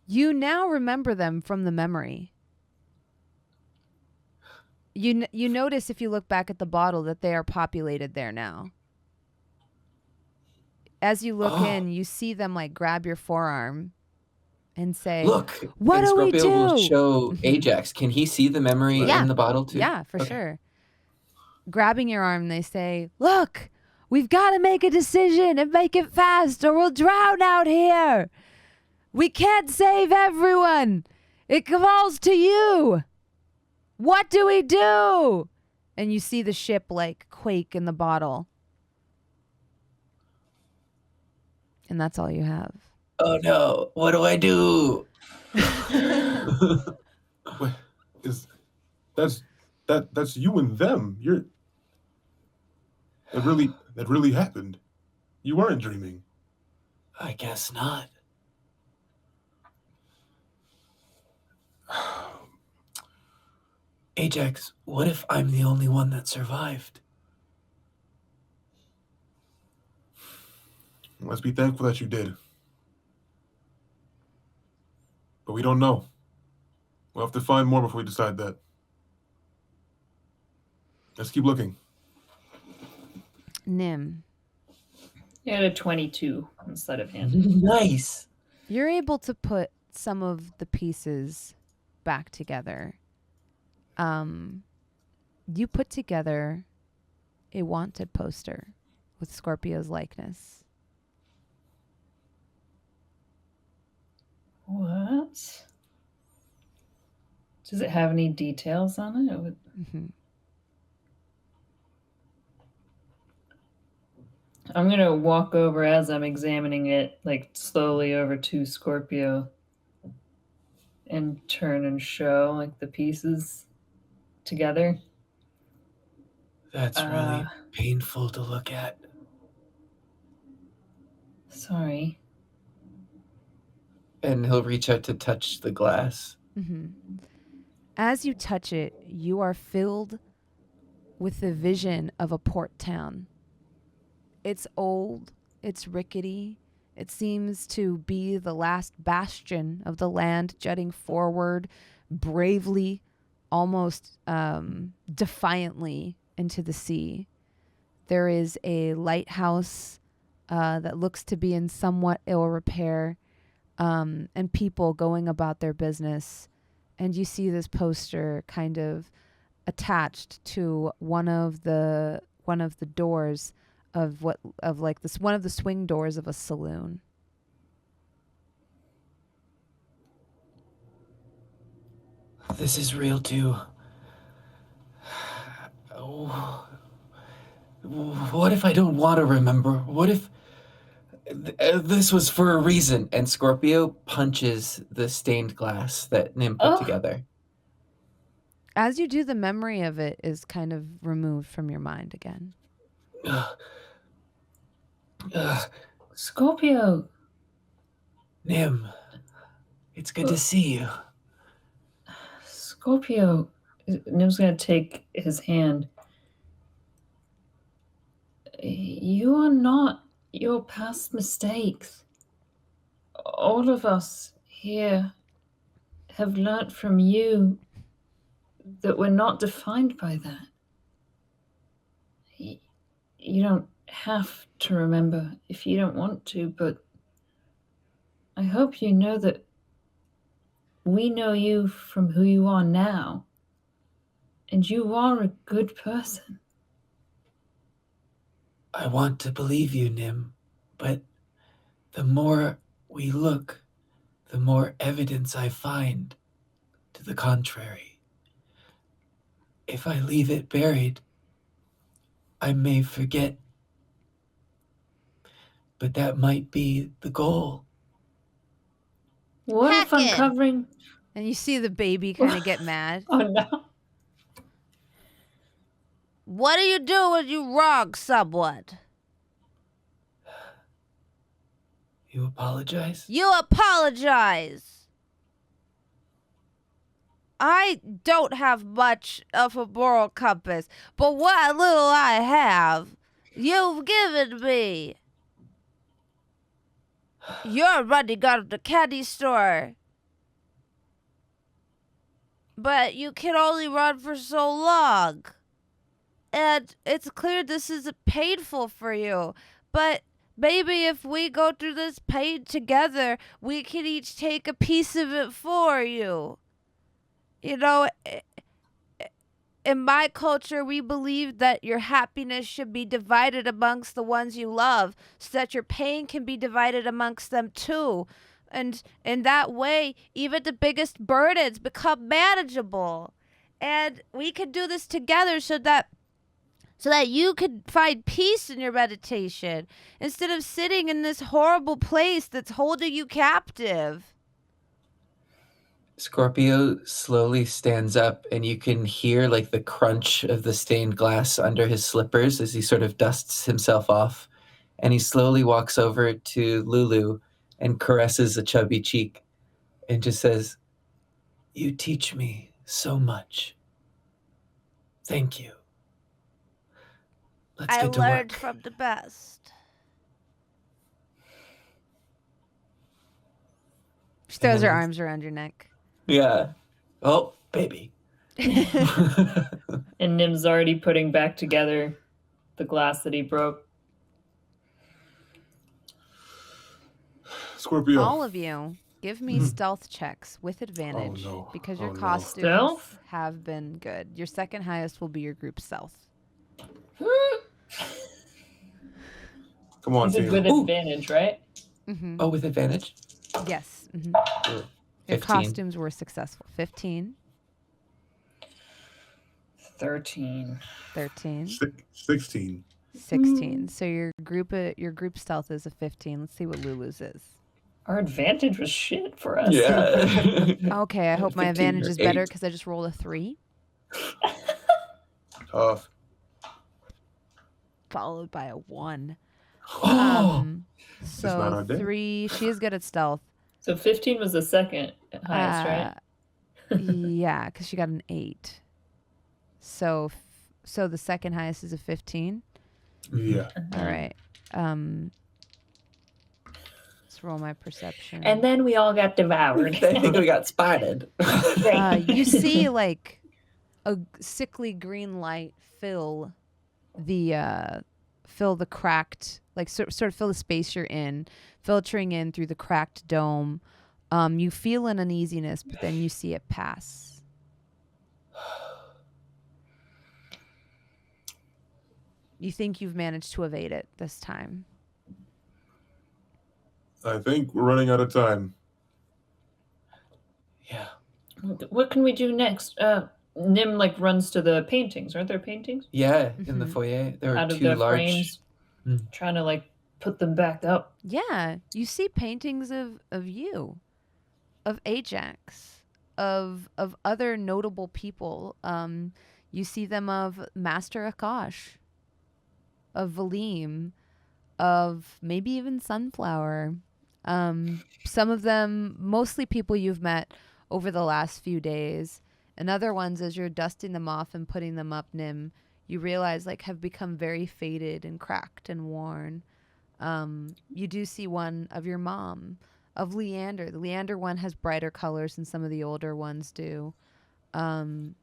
[SPEAKER 1] You now remember them from the memory. You notice if you look back at the bottle that they are populated there now. As you look in, you see them like grab your forearm and say,
[SPEAKER 3] "Look,
[SPEAKER 1] what do we do?"
[SPEAKER 3] Scorpio will show Ajax. Can he see the memory in the bottle too?
[SPEAKER 1] Yeah, for sure. Grabbing your arm, they say, "Look, we've got to make a decision and make it fast or we'll drown out here. We can't save everyone. It falls to you. What do we do?" And you see the ship like quake in the bottle. And that's all you have.
[SPEAKER 5] Oh no, what do I do?
[SPEAKER 4] Wait, that's you and them. That really happened. You weren't dreaming.
[SPEAKER 5] I guess not. Ajax, what if I'm the only one that survived?
[SPEAKER 4] Let's be thankful that you did. But we don't know. We'll have to find more before we decide that. Let's keep looking.
[SPEAKER 1] Nim.
[SPEAKER 2] You had a 22 instead of hand.
[SPEAKER 5] Nice.
[SPEAKER 1] You're able to put some of the pieces back together. You put together a wanted poster with Scorpio's likeness.
[SPEAKER 2] What? Does it have any details on it? I'm going to walk over as I'm examining it, like slowly over to Scorpio and turn and show like the pieces together.
[SPEAKER 5] That's really painful to look at.
[SPEAKER 2] Sorry.
[SPEAKER 3] And he'll reach out to touch the glass.
[SPEAKER 1] As you touch it, you are filled with the vision of a port town. It's old, it's rickety, it seems to be the last bastion of the land jutting forward bravely, almost defiantly into the sea. There is a lighthouse that looks to be in somewhat ill repair, and people going about their business. And you see this poster kind of attached to one of the doors of one of the swing doors of a saloon.
[SPEAKER 5] This is real too. What if I don't want to remember? What if this was for a reason?
[SPEAKER 3] And Scorpio punches the stained glass that Nim put together.
[SPEAKER 1] As you do, the memory of it is kind of removed from your mind again.
[SPEAKER 2] Scorpio.
[SPEAKER 5] Nim, it's good to see you.
[SPEAKER 2] Scorpio. Nim's going to take his hand. You are not your past mistakes. All of us here have learnt from you that we're not defined by that. You don't have to remember if you don't want to, but I hope you know that we know you from who you are now. And you are a good person.
[SPEAKER 5] I want to believe you, Nim, but the more we look, the more evidence I find to the contrary. If I leave it buried, I may forget. But that might be the goal.
[SPEAKER 2] What if
[SPEAKER 6] Hacking.
[SPEAKER 2] uncovering...
[SPEAKER 1] And you see the baby kind of get mad.
[SPEAKER 2] Oh, no.
[SPEAKER 6] What do you do when you wrong someone?
[SPEAKER 5] You apologize?
[SPEAKER 6] You apologize. I don't have much of a moral compass, but what little I have, you've given me. You're running out of the candy store. But you can only run for so long. And it's clear this is painful for you. But maybe if we go through this pain together, we can each take a piece of it for you. You know, in my culture, we believe that your happiness should be divided amongst the ones you love, so that your pain can be divided amongst them too. And in that way, even the biggest burdens become manageable. And we can do this together so that you could find peace in your meditation instead of sitting in this horrible place that's holding you captive.
[SPEAKER 3] Scorpio slowly stands up, and you can hear like the crunch of the stained glass under his slippers as he sort of dusts himself off. And he slowly walks over to Lulu and caresses a chubby cheek and just says,
[SPEAKER 5] You teach me so much. Thank you. Let's
[SPEAKER 6] I
[SPEAKER 5] get to
[SPEAKER 6] learned
[SPEAKER 5] work.
[SPEAKER 6] from the best.
[SPEAKER 1] She throws her
[SPEAKER 3] And-
[SPEAKER 1] arms around your neck.
[SPEAKER 3] Yeah.
[SPEAKER 5] Oh, baby.
[SPEAKER 2] And Nim's already putting back together the glass that he broke.
[SPEAKER 4] Scorpio.
[SPEAKER 1] All of you, give me stealth checks with advantage
[SPEAKER 4] no.
[SPEAKER 1] because your
[SPEAKER 4] Oh, no.
[SPEAKER 1] costumes
[SPEAKER 2] Stealth?
[SPEAKER 1] have been good. Your second highest will be your group stealth.
[SPEAKER 4] Come on,
[SPEAKER 2] Is it
[SPEAKER 4] team.
[SPEAKER 2] with
[SPEAKER 3] Ooh.
[SPEAKER 2] advantage, right?
[SPEAKER 1] Mm-hmm.
[SPEAKER 3] Oh, with advantage?
[SPEAKER 1] Yes. Mm-hmm.
[SPEAKER 3] Sure.
[SPEAKER 1] Your
[SPEAKER 3] 15.
[SPEAKER 1] costumes were successful. 15,
[SPEAKER 2] 13.
[SPEAKER 1] 13,
[SPEAKER 4] 16.
[SPEAKER 1] 16. So your group stealth is a 15. Let's see what Lulu's is.
[SPEAKER 2] Our advantage was shit for us.
[SPEAKER 3] Yeah.
[SPEAKER 1] Okay, I hope my
[SPEAKER 3] 15
[SPEAKER 1] advantage
[SPEAKER 3] or
[SPEAKER 1] is better
[SPEAKER 3] 8.
[SPEAKER 1] because I just rolled a 3,
[SPEAKER 4] Tough.
[SPEAKER 1] followed by a 1.
[SPEAKER 3] Oh.
[SPEAKER 4] not
[SPEAKER 1] So
[SPEAKER 4] our day.
[SPEAKER 1] 3. She is good at stealth.
[SPEAKER 2] So 15 was the second highest, right?
[SPEAKER 1] Yeah, because she got an 8. So the second highest is a 15.
[SPEAKER 4] Yeah.
[SPEAKER 1] All right. Let's roll my perception.
[SPEAKER 2] And then we all got devoured.
[SPEAKER 3] I think we got spotted.
[SPEAKER 1] You see like a sickly green light fill the cracked, like sort of fill the space you're in, filtering in through the cracked dome. You feel an uneasiness, but then you see it pass. You think you've managed to evade it this time.
[SPEAKER 4] I think we're running out of time.
[SPEAKER 5] Yeah.
[SPEAKER 2] What can we do next? Nim like runs to the paintings. Aren't there paintings?
[SPEAKER 3] Yeah, in the
[SPEAKER 1] Mhm.
[SPEAKER 3] foyer. There
[SPEAKER 2] Out
[SPEAKER 3] are
[SPEAKER 2] of
[SPEAKER 3] 2
[SPEAKER 2] the
[SPEAKER 3] large.
[SPEAKER 2] frames,
[SPEAKER 3] Mm.
[SPEAKER 2] trying to like put them back up.
[SPEAKER 1] Yeah, you see paintings of you, of Ajax, of other notable people. You see them of Master Akash, of Valim, of maybe even Sunflower. Some of them, mostly people you've met over the last few days, and other ones, as you're dusting them off and putting them up, Nim, you realize like have become very faded and cracked and worn. You do see one of your mom, of Leander. The Leander one has brighter colors than some of the older ones do. And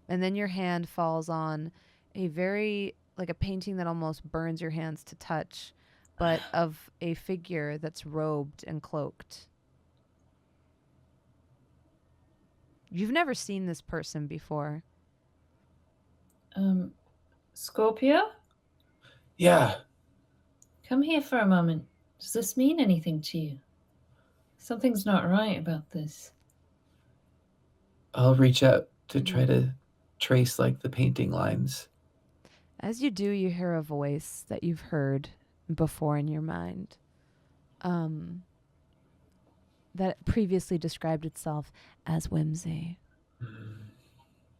[SPEAKER 1] then your hand falls on a very, like a painting that almost burns your hands to touch, but of a figure that's robed and cloaked. You've never seen this person before.
[SPEAKER 2] Scorpio?
[SPEAKER 5] Yeah.
[SPEAKER 2] Come here for a moment. Does this mean anything to you? Something's not right about this.
[SPEAKER 5] I'll reach out to try to trace like the painting lines.
[SPEAKER 1] As you do, you hear a voice that you've heard before in your mind that previously described itself as whimsy.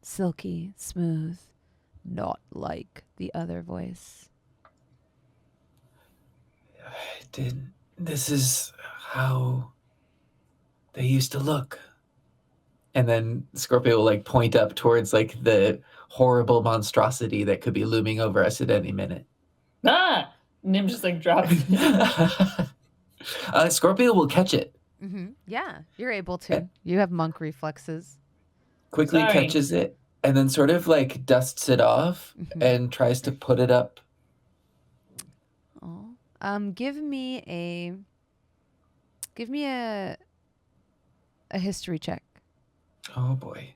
[SPEAKER 1] Silky, smooth, not like the other voice.
[SPEAKER 5] This is how they used to look. And then Scorpio will like point up towards like the horrible monstrosity that could be looming over us at any minute.
[SPEAKER 2] Ah! Nim just like drops it.
[SPEAKER 5] Scorpio will catch it.
[SPEAKER 1] Mm-hmm. Yeah, you're able to. You have monk reflexes.
[SPEAKER 5] Quickly
[SPEAKER 2] Sorry.
[SPEAKER 5] catches it and then sort of like dusts it off and tries to put it up.
[SPEAKER 1] Oh. Give me a history check.
[SPEAKER 5] Oh boy.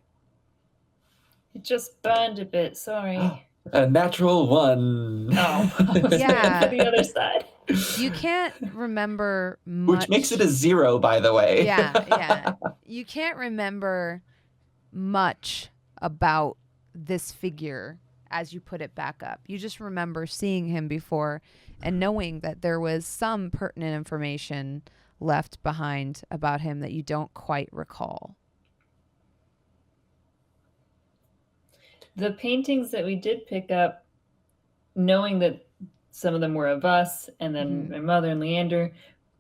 [SPEAKER 2] It just burned a bit, sorry.
[SPEAKER 5] A natural 1.
[SPEAKER 2] Oh.
[SPEAKER 1] Yeah.
[SPEAKER 2] For the other side.
[SPEAKER 1] You can't remember much.
[SPEAKER 5] Which makes it a 0, by the way.
[SPEAKER 1] Yeah. You can't remember much about this figure as you put it back up. You just remember seeing him before and knowing that there was some pertinent information left behind about him that you don't quite recall.
[SPEAKER 2] The paintings that we did pick up, knowing that some of them were of us and then my mother and Leander,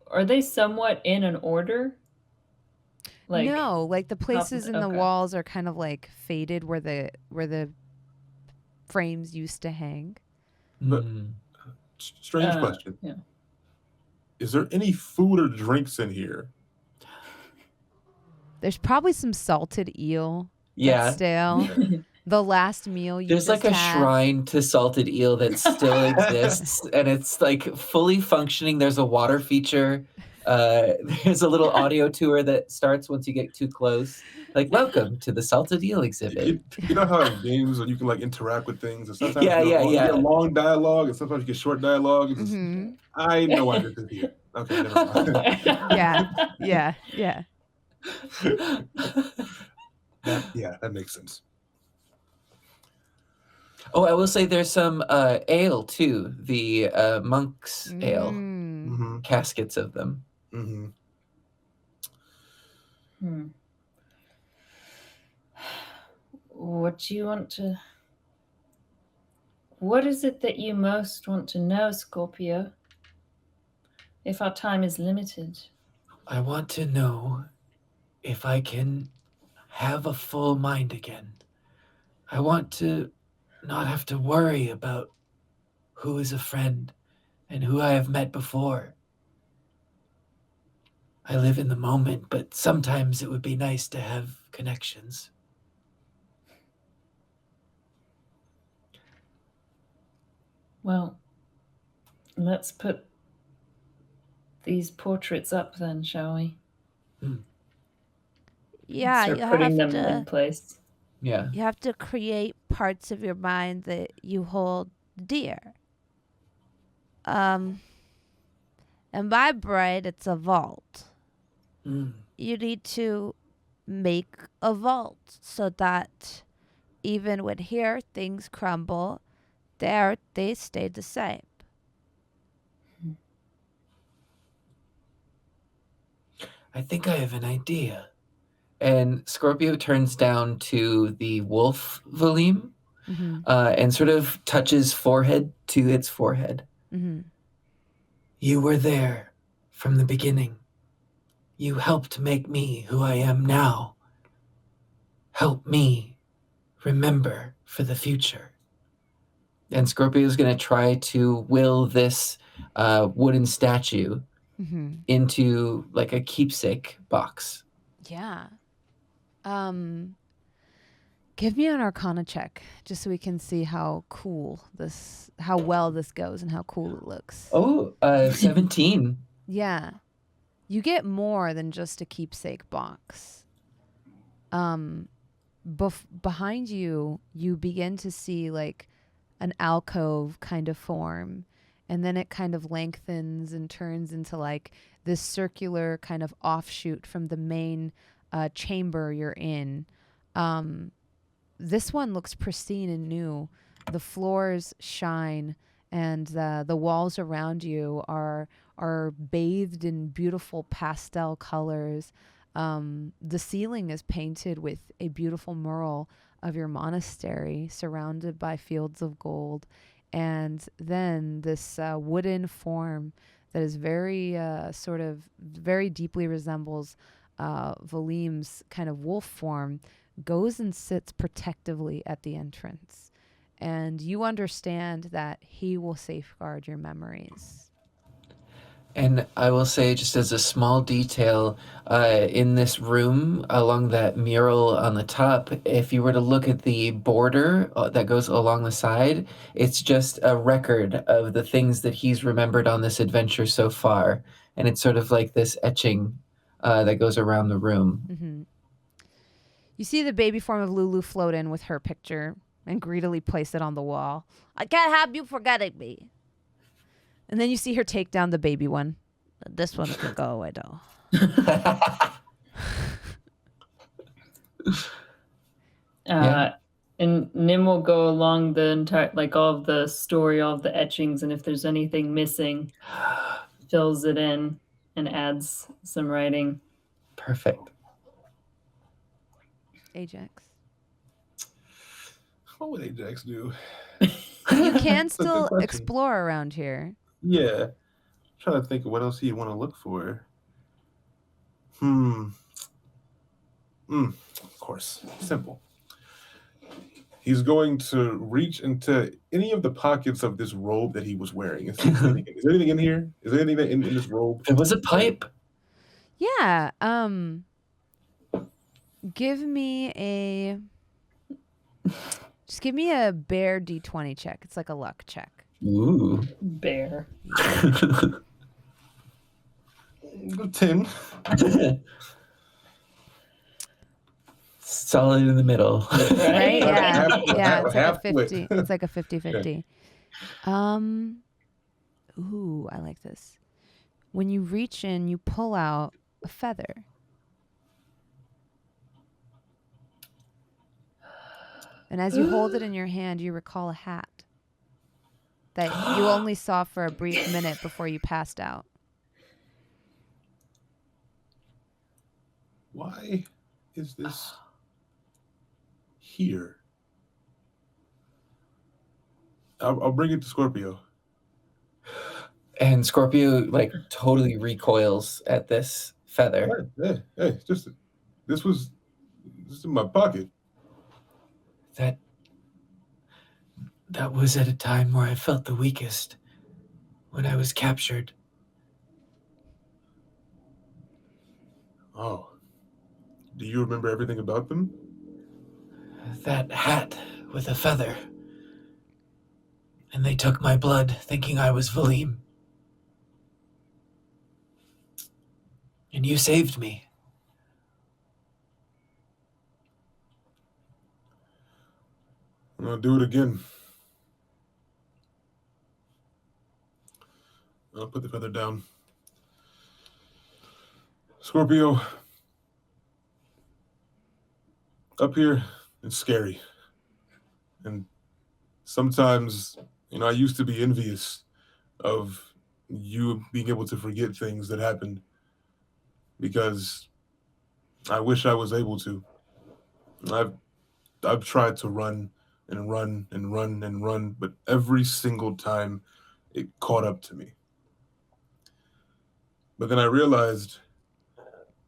[SPEAKER 2] are they somewhat in an order?
[SPEAKER 1] No, like the places in the
[SPEAKER 2] okay.
[SPEAKER 1] walls are kind of like faded where the frames used to hang.
[SPEAKER 4] But strange question.
[SPEAKER 2] Yeah.
[SPEAKER 4] Is there any food or drinks in here?
[SPEAKER 1] There's probably some salted eel.
[SPEAKER 5] Yeah.
[SPEAKER 1] That's stale. The last meal you
[SPEAKER 5] There's
[SPEAKER 1] just
[SPEAKER 5] like a
[SPEAKER 1] had.
[SPEAKER 5] shrine to salted eel that still exists, and it's like fully functioning. There's a water feature. There's a little audio tour that starts once you get too close. Like, welcome to the salted eel exhibit.
[SPEAKER 4] You know how in games when you can like interact with things, and sometimes
[SPEAKER 5] Yeah,
[SPEAKER 4] you
[SPEAKER 5] yeah.
[SPEAKER 4] get long dialogue, and sometimes you get short dialogue. It's just, I know why this is here. Okay, never mind.
[SPEAKER 1] Yeah.
[SPEAKER 4] That makes sense.
[SPEAKER 5] Oh, I will say there's some ale too. The monk's ale.
[SPEAKER 4] Mm-hmm.
[SPEAKER 5] Caskets of them.
[SPEAKER 4] Mm-hmm.
[SPEAKER 2] What is it that you most want to know, Scorpio? If our time is limited.
[SPEAKER 5] I want to know if I can have a full mind again. I want to not have to worry about who is a friend and who I have met before. I live in the moment, but sometimes it would be nice to have connections.
[SPEAKER 2] Well, let's put these portraits up then, shall we?
[SPEAKER 6] Yeah,
[SPEAKER 2] Start
[SPEAKER 6] you
[SPEAKER 2] putting
[SPEAKER 6] have
[SPEAKER 2] them in
[SPEAKER 6] to.
[SPEAKER 2] place.
[SPEAKER 5] Yeah.
[SPEAKER 6] You have to create parts of your mind that you hold dear. In my brain, it's a vault. You need to make a vault so that even when here things crumble, there they stay the same.
[SPEAKER 5] I think I have an idea. And Scorpio turns down to the wolf Valim and sort of touches forehead to its forehead. You were there from the beginning. You helped make me who I am now. Help me remember for the future. And Scorpio is going to try to will this wooden statue into like a keepsake box.
[SPEAKER 1] Yeah. Give me an Arcana check, just so we can see how well this goes and how cool it looks.
[SPEAKER 5] Oh, 17.
[SPEAKER 1] Yeah. You get more than just a keepsake box. Behind you, you begin to see like an alcove kind of form, and then it kind of lengthens and turns into like this circular kind of offshoot from the main chamber you're in. This one looks pristine and new. The floors shine, and the walls around you are bathed in beautiful pastel colors. The ceiling is painted with a beautiful mural of your monastery surrounded by fields of gold. And then this wooden form that is very sort of very deeply resembles Valim's kind of wolf form goes and sits protectively at the entrance. And you understand that he will safeguard your memories.
[SPEAKER 5] And I will say, just as a small detail, in this room, along that mural on the top, if you were to look at the border that goes along the side, it's just a record of the things that he's remembered on this adventure so far. And it's sort of like this etching that goes around the room.
[SPEAKER 1] Mm-hmm. You see the baby form of Lulu float in with her picture and greedily place it on the wall.
[SPEAKER 6] I can't have you forgetting me.
[SPEAKER 1] And then you see her take down the baby one.
[SPEAKER 6] This one can go away, though.
[SPEAKER 2] And Nim will go along the entire, like all of the story, all of the etchings, and if there's anything missing, fills it in and adds some writing.
[SPEAKER 5] Perfect.
[SPEAKER 1] Ajax.
[SPEAKER 4] What would Ajax do?
[SPEAKER 1] You can still explore around here.
[SPEAKER 4] Yeah. I'm trying to think of what else he'd want to look for. Of course. Simple. He's going to reach into any of the pockets of this robe that he was wearing. Is there anything in here? Is there anything in this robe?
[SPEAKER 5] There was a pipe.
[SPEAKER 1] Yeah. Give me a bear D20 check. It's like a luck check.
[SPEAKER 5] Ooh.
[SPEAKER 2] Bear.
[SPEAKER 4] 10.
[SPEAKER 5] Solid in the middle.
[SPEAKER 1] Right? Yeah.
[SPEAKER 4] Half-
[SPEAKER 1] It's like
[SPEAKER 4] half
[SPEAKER 1] a
[SPEAKER 4] wit.
[SPEAKER 1] 50. It's like a 50-50. Ooh, I like this. When you reach in, you pull out a feather. And as you hold it in your hand, you recall a hat that you only saw for a brief minute before you passed out.
[SPEAKER 4] Why is this here? I'll bring it to Scorpio.
[SPEAKER 5] And Scorpio like totally recoils at this feather.
[SPEAKER 4] Hey, this was in my pocket.
[SPEAKER 5] That was at a time where I felt the weakest, when I was captured.
[SPEAKER 4] Oh. Do you remember everything about them?
[SPEAKER 5] That hat with a feather. And they took my blood, thinking I was Valim. And you saved me.
[SPEAKER 4] I'm gonna do it again. I'll put the feather down. Scorpio, up here, it's scary. And sometimes, I used to be envious of you being able to forget things that happened because I wish I was able to. I've tried to run and run and run and run, but every single time it caught up to me. But then I realized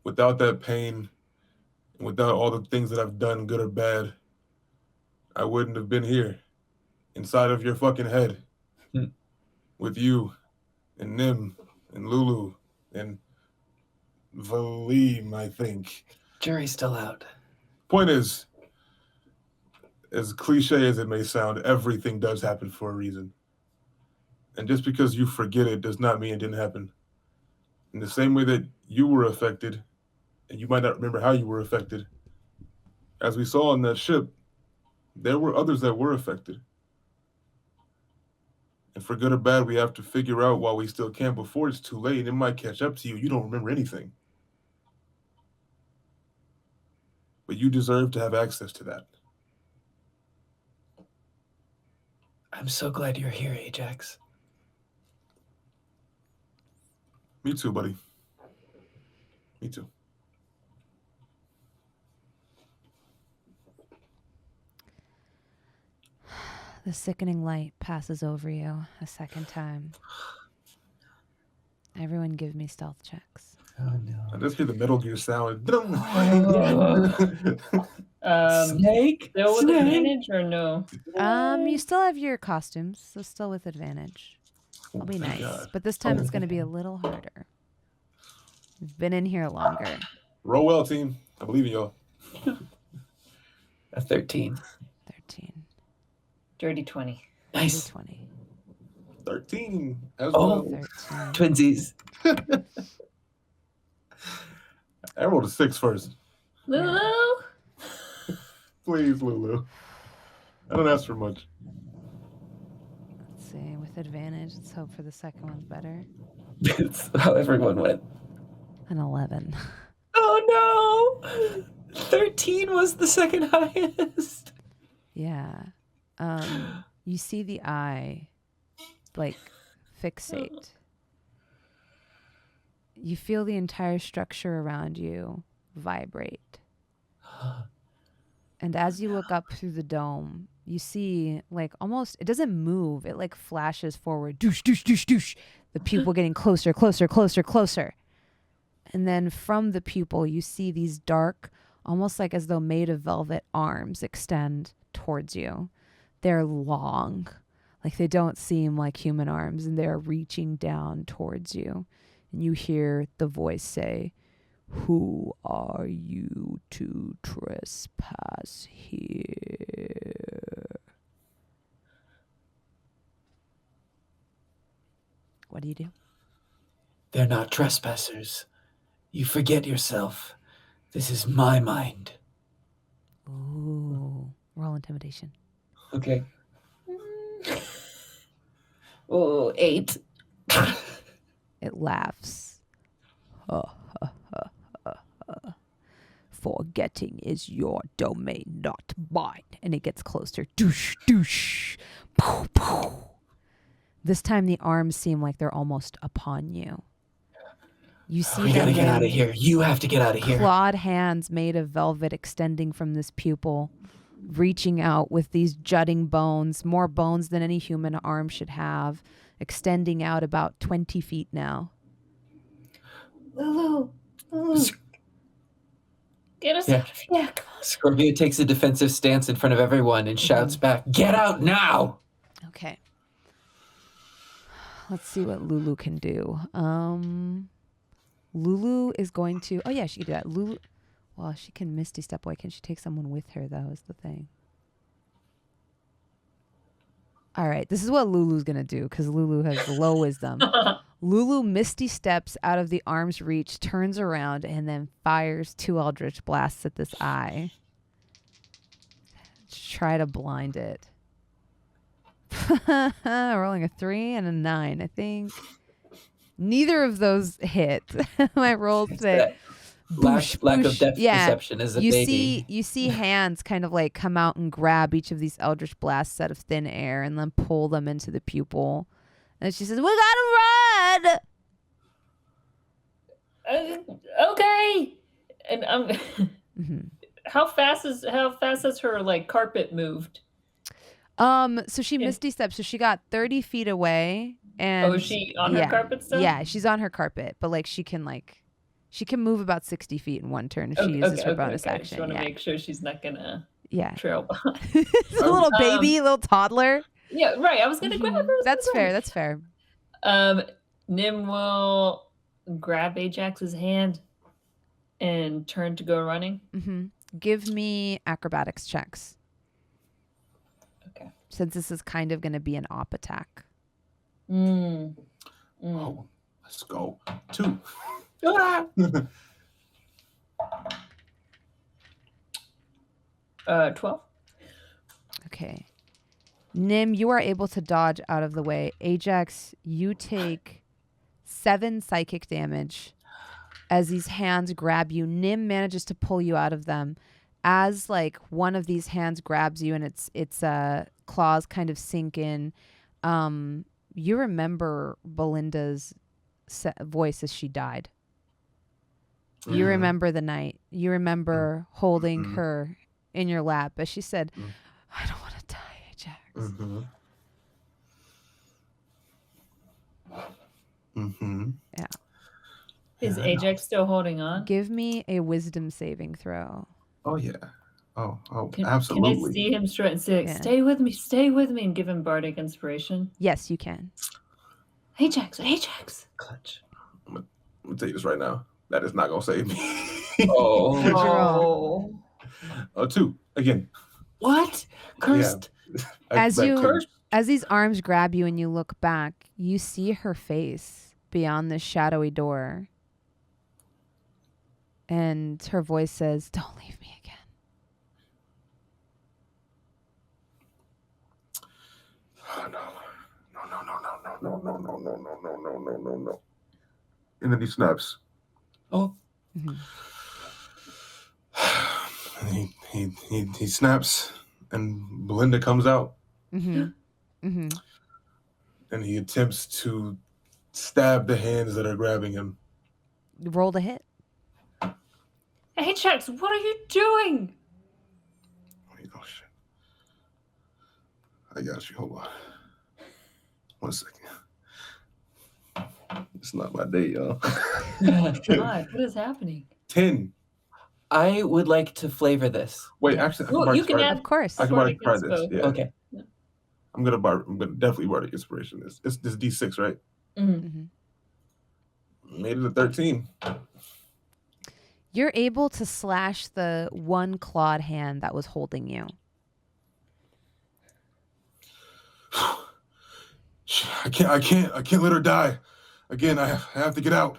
[SPEAKER 4] without that pain and without all the things that I've done, good or bad, I wouldn't have been here inside of your fucking head with you and Nim and Lulu and Valim, I think.
[SPEAKER 5] Jury's still out.
[SPEAKER 4] Point is, as cliche as it may sound, everything does happen for a reason. And just because you forget it does not mean it didn't happen. In the same way that you were affected, and you might not remember how you were affected, As we saw on that ship, there were others that were affected. And for good or bad, we have to figure out while we still can before it's too late. It might catch up to you. You don't remember anything. But you deserve to have access to that.
[SPEAKER 5] I'm so glad you're here, Ajax.
[SPEAKER 4] Me too, buddy. Me too.
[SPEAKER 1] The sickening light passes over you a second time. Everyone give me stealth checks.
[SPEAKER 5] Oh no.
[SPEAKER 4] I just hear the Metal Gear sound.
[SPEAKER 5] Snake?
[SPEAKER 2] Still with
[SPEAKER 5] Snake?
[SPEAKER 2] advantage or no?
[SPEAKER 1] You still have your costumes, so still with advantage. It'll be
[SPEAKER 4] Thank
[SPEAKER 1] nice.
[SPEAKER 4] God.
[SPEAKER 1] But this time it's going to be a little harder. We've been in here longer.
[SPEAKER 4] Roll well, team. I believe in y'all.
[SPEAKER 5] A 13.
[SPEAKER 1] 13.
[SPEAKER 2] Dirty 20.
[SPEAKER 5] Nice.
[SPEAKER 1] 20.
[SPEAKER 4] 13 as
[SPEAKER 5] Oh.
[SPEAKER 4] well.
[SPEAKER 1] 13.
[SPEAKER 5] Twinsies.
[SPEAKER 4] I rolled a 6 first.
[SPEAKER 2] Lulu?
[SPEAKER 4] Please, Lulu. I don't ask for much.
[SPEAKER 1] Let's see. With advantage, let's hope for the second one's better.
[SPEAKER 5] That's how everyone went.
[SPEAKER 1] An 11.
[SPEAKER 5] Oh no! 13 was the second highest.
[SPEAKER 1] Yeah. You see the eye, like, fixate. You feel the entire structure around you vibrate. And as you look up through the dome, you see, like, almost, it doesn't move. It, like, flashes forward. Doosh, doosh, doosh, doosh. The pupil getting closer, closer, closer, closer. And then from the pupil, you see these dark, almost like as though made of velvet arms extend towards you. They're long, like they don't seem like human arms, and they're reaching down towards you. And you hear the voice say, "Who are you to trespass here?" What do you do?
[SPEAKER 5] They're not trespassers. You forget yourself. This is my mind.
[SPEAKER 1] Ooh, roll intimidation.
[SPEAKER 5] Okay. Oh, 8.
[SPEAKER 1] It laughs. Forgetting is your domain, not mine. And it gets closer. Doosh, doosh. Poof, poof. This time the arms seem like they're almost upon you. You see
[SPEAKER 5] We gotta
[SPEAKER 1] them
[SPEAKER 5] get out of
[SPEAKER 1] then,
[SPEAKER 5] here. You have to get out of here.
[SPEAKER 1] clawed hands made of velvet extending from this pupil, reaching out with these jutting bones, more bones than any human arm should have, extending out about 20 feet now.
[SPEAKER 2] Lulu. Get us
[SPEAKER 5] Yeah.
[SPEAKER 2] out of here.
[SPEAKER 5] Scorpio takes a defensive stance in front of everyone and shouts back, "Get out now!"
[SPEAKER 1] Okay. Let's see what Lulu can do. Lulu is going to... Oh, yeah, she can do that. Lulu... Well, she can Misty Step away. Can she take someone with her, though, is the thing. All right, this is what Lulu's going to do, because Lulu has low wisdom. Lulu Misty Steps out of the arm's reach, turns around, and then fires 2 Eldritch Blasts at this eye. Try to blind it. Rolling a 3 and a 9, I think. Neither of those hit. My rolls say
[SPEAKER 5] Lack of depth perception as a baby.
[SPEAKER 1] You see hands kind of like come out and grab each of these Eldritch Blasts out of thin air and then pull them into the pupil. And she says, "We gotta run!"
[SPEAKER 2] Okay. And
[SPEAKER 1] Mm-hmm.
[SPEAKER 2] how fast has her like carpet moved?
[SPEAKER 1] So she Misty Steps, so she got 30 feet away. And
[SPEAKER 2] Is she on her carpet still?
[SPEAKER 1] Yeah, she's on her carpet, but like she can move about 60 feet in one turn if she uses her bonus action.
[SPEAKER 2] I just want to make sure she's not gonna trail behind.
[SPEAKER 1] It's a little baby, little toddler.
[SPEAKER 2] Yeah, right. I was gonna grab her.
[SPEAKER 1] That's fair. That's fair.
[SPEAKER 2] Nim will grab Ajax's hand and turn to go running.
[SPEAKER 1] Mm-hmm. Give me acrobatics checks.
[SPEAKER 2] Okay.
[SPEAKER 1] Since this is kind of going to be an op attack.
[SPEAKER 4] Oh, let's go. 2.
[SPEAKER 2] 12.
[SPEAKER 1] Okay. Nim, you are able to dodge out of the way. Ajax, you take 7 psychic damage as these hands grab you. Nim manages to pull you out of them. As like one of these hands grabs you and its claws kind of sink in, you remember Belinda's voice as she died. You remember the night. You remember holding her in your lap as she said, I don't want to die, Ajax. Yeah.
[SPEAKER 2] Is Ajax still holding on?
[SPEAKER 1] Give me a wisdom saving throw.
[SPEAKER 4] Oh yeah. Oh,
[SPEAKER 2] Can
[SPEAKER 4] absolutely.
[SPEAKER 2] I see him straight and say,
[SPEAKER 1] Yeah.
[SPEAKER 2] stay with me, and give him bardic inspiration?
[SPEAKER 1] Yes, you can.
[SPEAKER 2] Ajax.
[SPEAKER 3] Clutch.
[SPEAKER 4] I'm gonna tell you this right now. That is not gonna save me.
[SPEAKER 3] Oh.
[SPEAKER 1] What'd you roll?
[SPEAKER 4] 2 again.
[SPEAKER 3] What? Cursed.
[SPEAKER 1] As
[SPEAKER 4] Back
[SPEAKER 1] you-
[SPEAKER 4] to-
[SPEAKER 1] As these arms grab you and you look back, you see her face beyond this shadowy door. And her voice says, don't leave me again.
[SPEAKER 4] Oh, no. And then he snaps.
[SPEAKER 3] Oh.
[SPEAKER 4] And he snaps, and Belinda comes out,
[SPEAKER 1] Mm-hmm.
[SPEAKER 4] and he attempts to stab the hands that are grabbing him.
[SPEAKER 1] Roll the hit.
[SPEAKER 2] Ajax, what are you doing?
[SPEAKER 4] Wait, oh shit! I got you. Hold on. 1 second. It's not my day, y'all.
[SPEAKER 2] God, what is happening?
[SPEAKER 4] 10.
[SPEAKER 3] I would like to flavor this.
[SPEAKER 4] Wait,
[SPEAKER 1] Yeah.
[SPEAKER 4] actually, I
[SPEAKER 2] Well,
[SPEAKER 4] can
[SPEAKER 2] you can
[SPEAKER 4] try
[SPEAKER 2] add-
[SPEAKER 1] Of course.
[SPEAKER 4] I can
[SPEAKER 2] Bardic
[SPEAKER 4] try this.
[SPEAKER 2] inspo.
[SPEAKER 4] Yeah.
[SPEAKER 3] Okay.
[SPEAKER 4] I'm gonna definitely bardic inspiration. It's this D6, right?
[SPEAKER 2] Mhm.
[SPEAKER 4] Made it a 13.
[SPEAKER 1] You're able to slash the one clawed hand that was holding you.
[SPEAKER 4] I can't let her die. Again, I have to get out.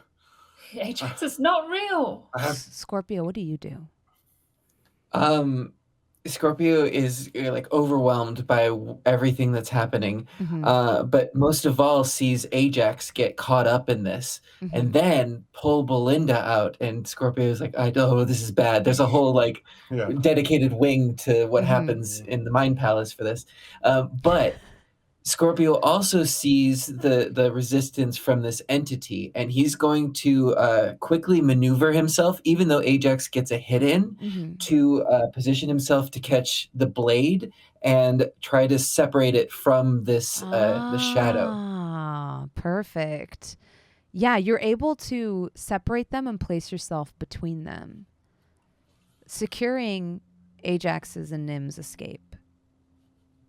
[SPEAKER 2] Ajax, it's not real.
[SPEAKER 4] I have.
[SPEAKER 1] Scorpio, what do you do?
[SPEAKER 3] Scorpio is like overwhelmed by everything that's happening,
[SPEAKER 1] Mhm.
[SPEAKER 3] but most of all sees Ajax get caught up in this, and then pull Belinda out. And Scorpio is like, "I know this is bad." There's a whole like
[SPEAKER 4] Yeah.
[SPEAKER 3] dedicated wing to what happens in the Mind Palace for this, but Scorpio also sees the resistance from this entity, and he's going to quickly maneuver himself, even though Ajax gets a hit in, to position himself to catch the blade and try to separate it from this the shadow.
[SPEAKER 1] Ah, perfect. Yeah, you're able to separate them and place yourself between them, securing Ajax's and Nim's escape,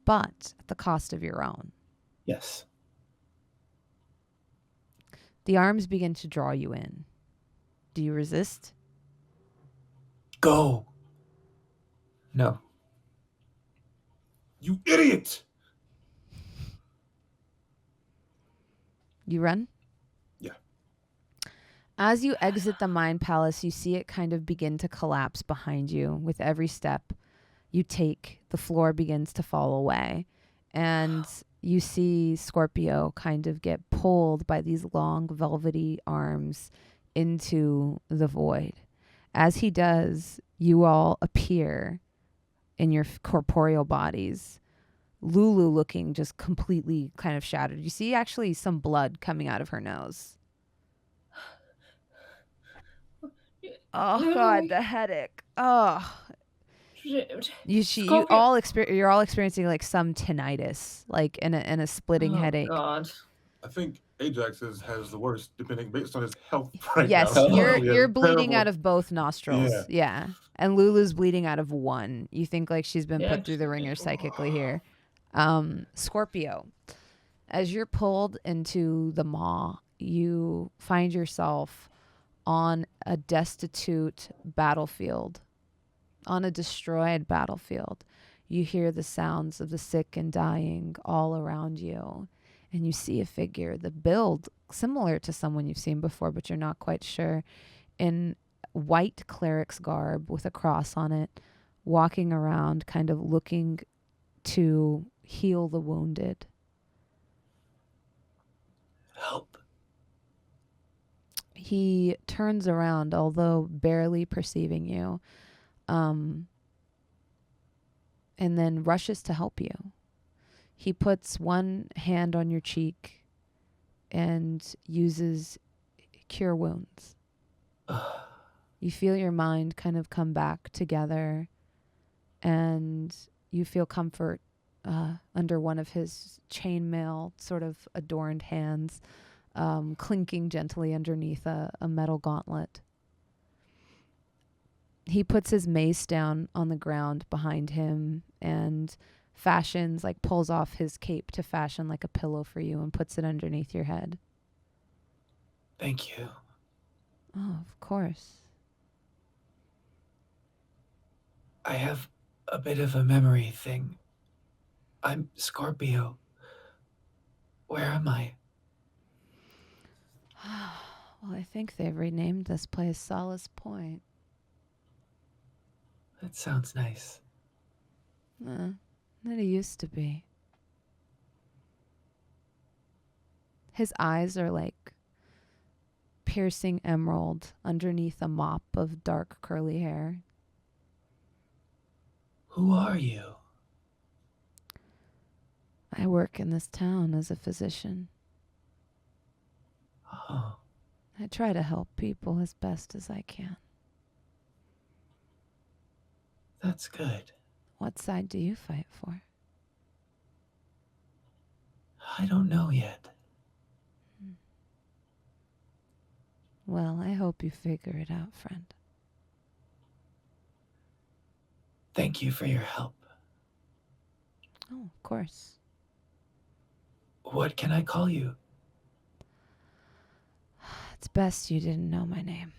[SPEAKER 1] but at the cost of your own.
[SPEAKER 3] Yes.
[SPEAKER 1] The arms begin to draw you in. Do you resist?
[SPEAKER 3] Go. No.
[SPEAKER 4] You idiot!
[SPEAKER 1] You run?
[SPEAKER 4] Yeah.
[SPEAKER 1] As you exit the Mind Palace, you see it kind of begin to collapse behind you. With every step you take, the floor begins to fall away. And you see Scorpio kind of get pulled by these long, velvety arms into the void. As he does, you all appear in your corporeal bodies. Lulu looking just completely kind of shattered. You see actually some blood coming out of her nose. Oh God, the headache. Oh, you're all experiencing like some tinnitus, like in a splitting headache.
[SPEAKER 2] God.
[SPEAKER 4] I think Ajax has the worst, depending based on his health right
[SPEAKER 1] Yes,
[SPEAKER 4] now.
[SPEAKER 1] you're bleeding
[SPEAKER 4] Terrible.
[SPEAKER 1] out of both nostrils. Yeah. And Lulu's bleeding out of one. You think like she's been put through the ringer psychically here. Scorpio, as you're pulled into the maw, you find yourself on a destitute battlefield, on a destroyed battlefield. You hear the sounds of the sick and dying all around you. And you see a figure, the build similar to someone you've seen before, but you're not quite sure, in white cleric's garb with a cross on it, walking around, kind of looking to heal the wounded.
[SPEAKER 5] Help.
[SPEAKER 1] He turns around, although barely perceiving you, and then rushes to help you. He puts one hand on your cheek and uses Cure Wounds. You feel your mind kind of come back together, and you feel comfort under one of his chainmail sort of adorned hands, clinking gently underneath a metal gauntlet. He puts his mace down on the ground behind him and fashions, like pulls off his cape to fashion like a pillow for you and puts it underneath your head.
[SPEAKER 5] Thank you.
[SPEAKER 1] Oh, of course.
[SPEAKER 5] I have a bit of a memory thing. I'm Scorpio. Where am I?
[SPEAKER 1] Well, I think they've renamed this place Solace Point.
[SPEAKER 5] That sounds nice.
[SPEAKER 1] That it used to be. His eyes are like piercing emerald underneath a mop of dark curly hair.
[SPEAKER 5] Who are you?
[SPEAKER 1] I work in this town as a physician.
[SPEAKER 5] Oh,
[SPEAKER 1] I try to help people as best as I can.
[SPEAKER 5] that's good.
[SPEAKER 1] What side do you fight for?
[SPEAKER 5] I don't know yet.
[SPEAKER 1] Well, I hope you figure it out, friend.
[SPEAKER 5] Thank you for your help.
[SPEAKER 1] Oh, of course.
[SPEAKER 5] What can I call you?
[SPEAKER 1] It's best you didn't know my name.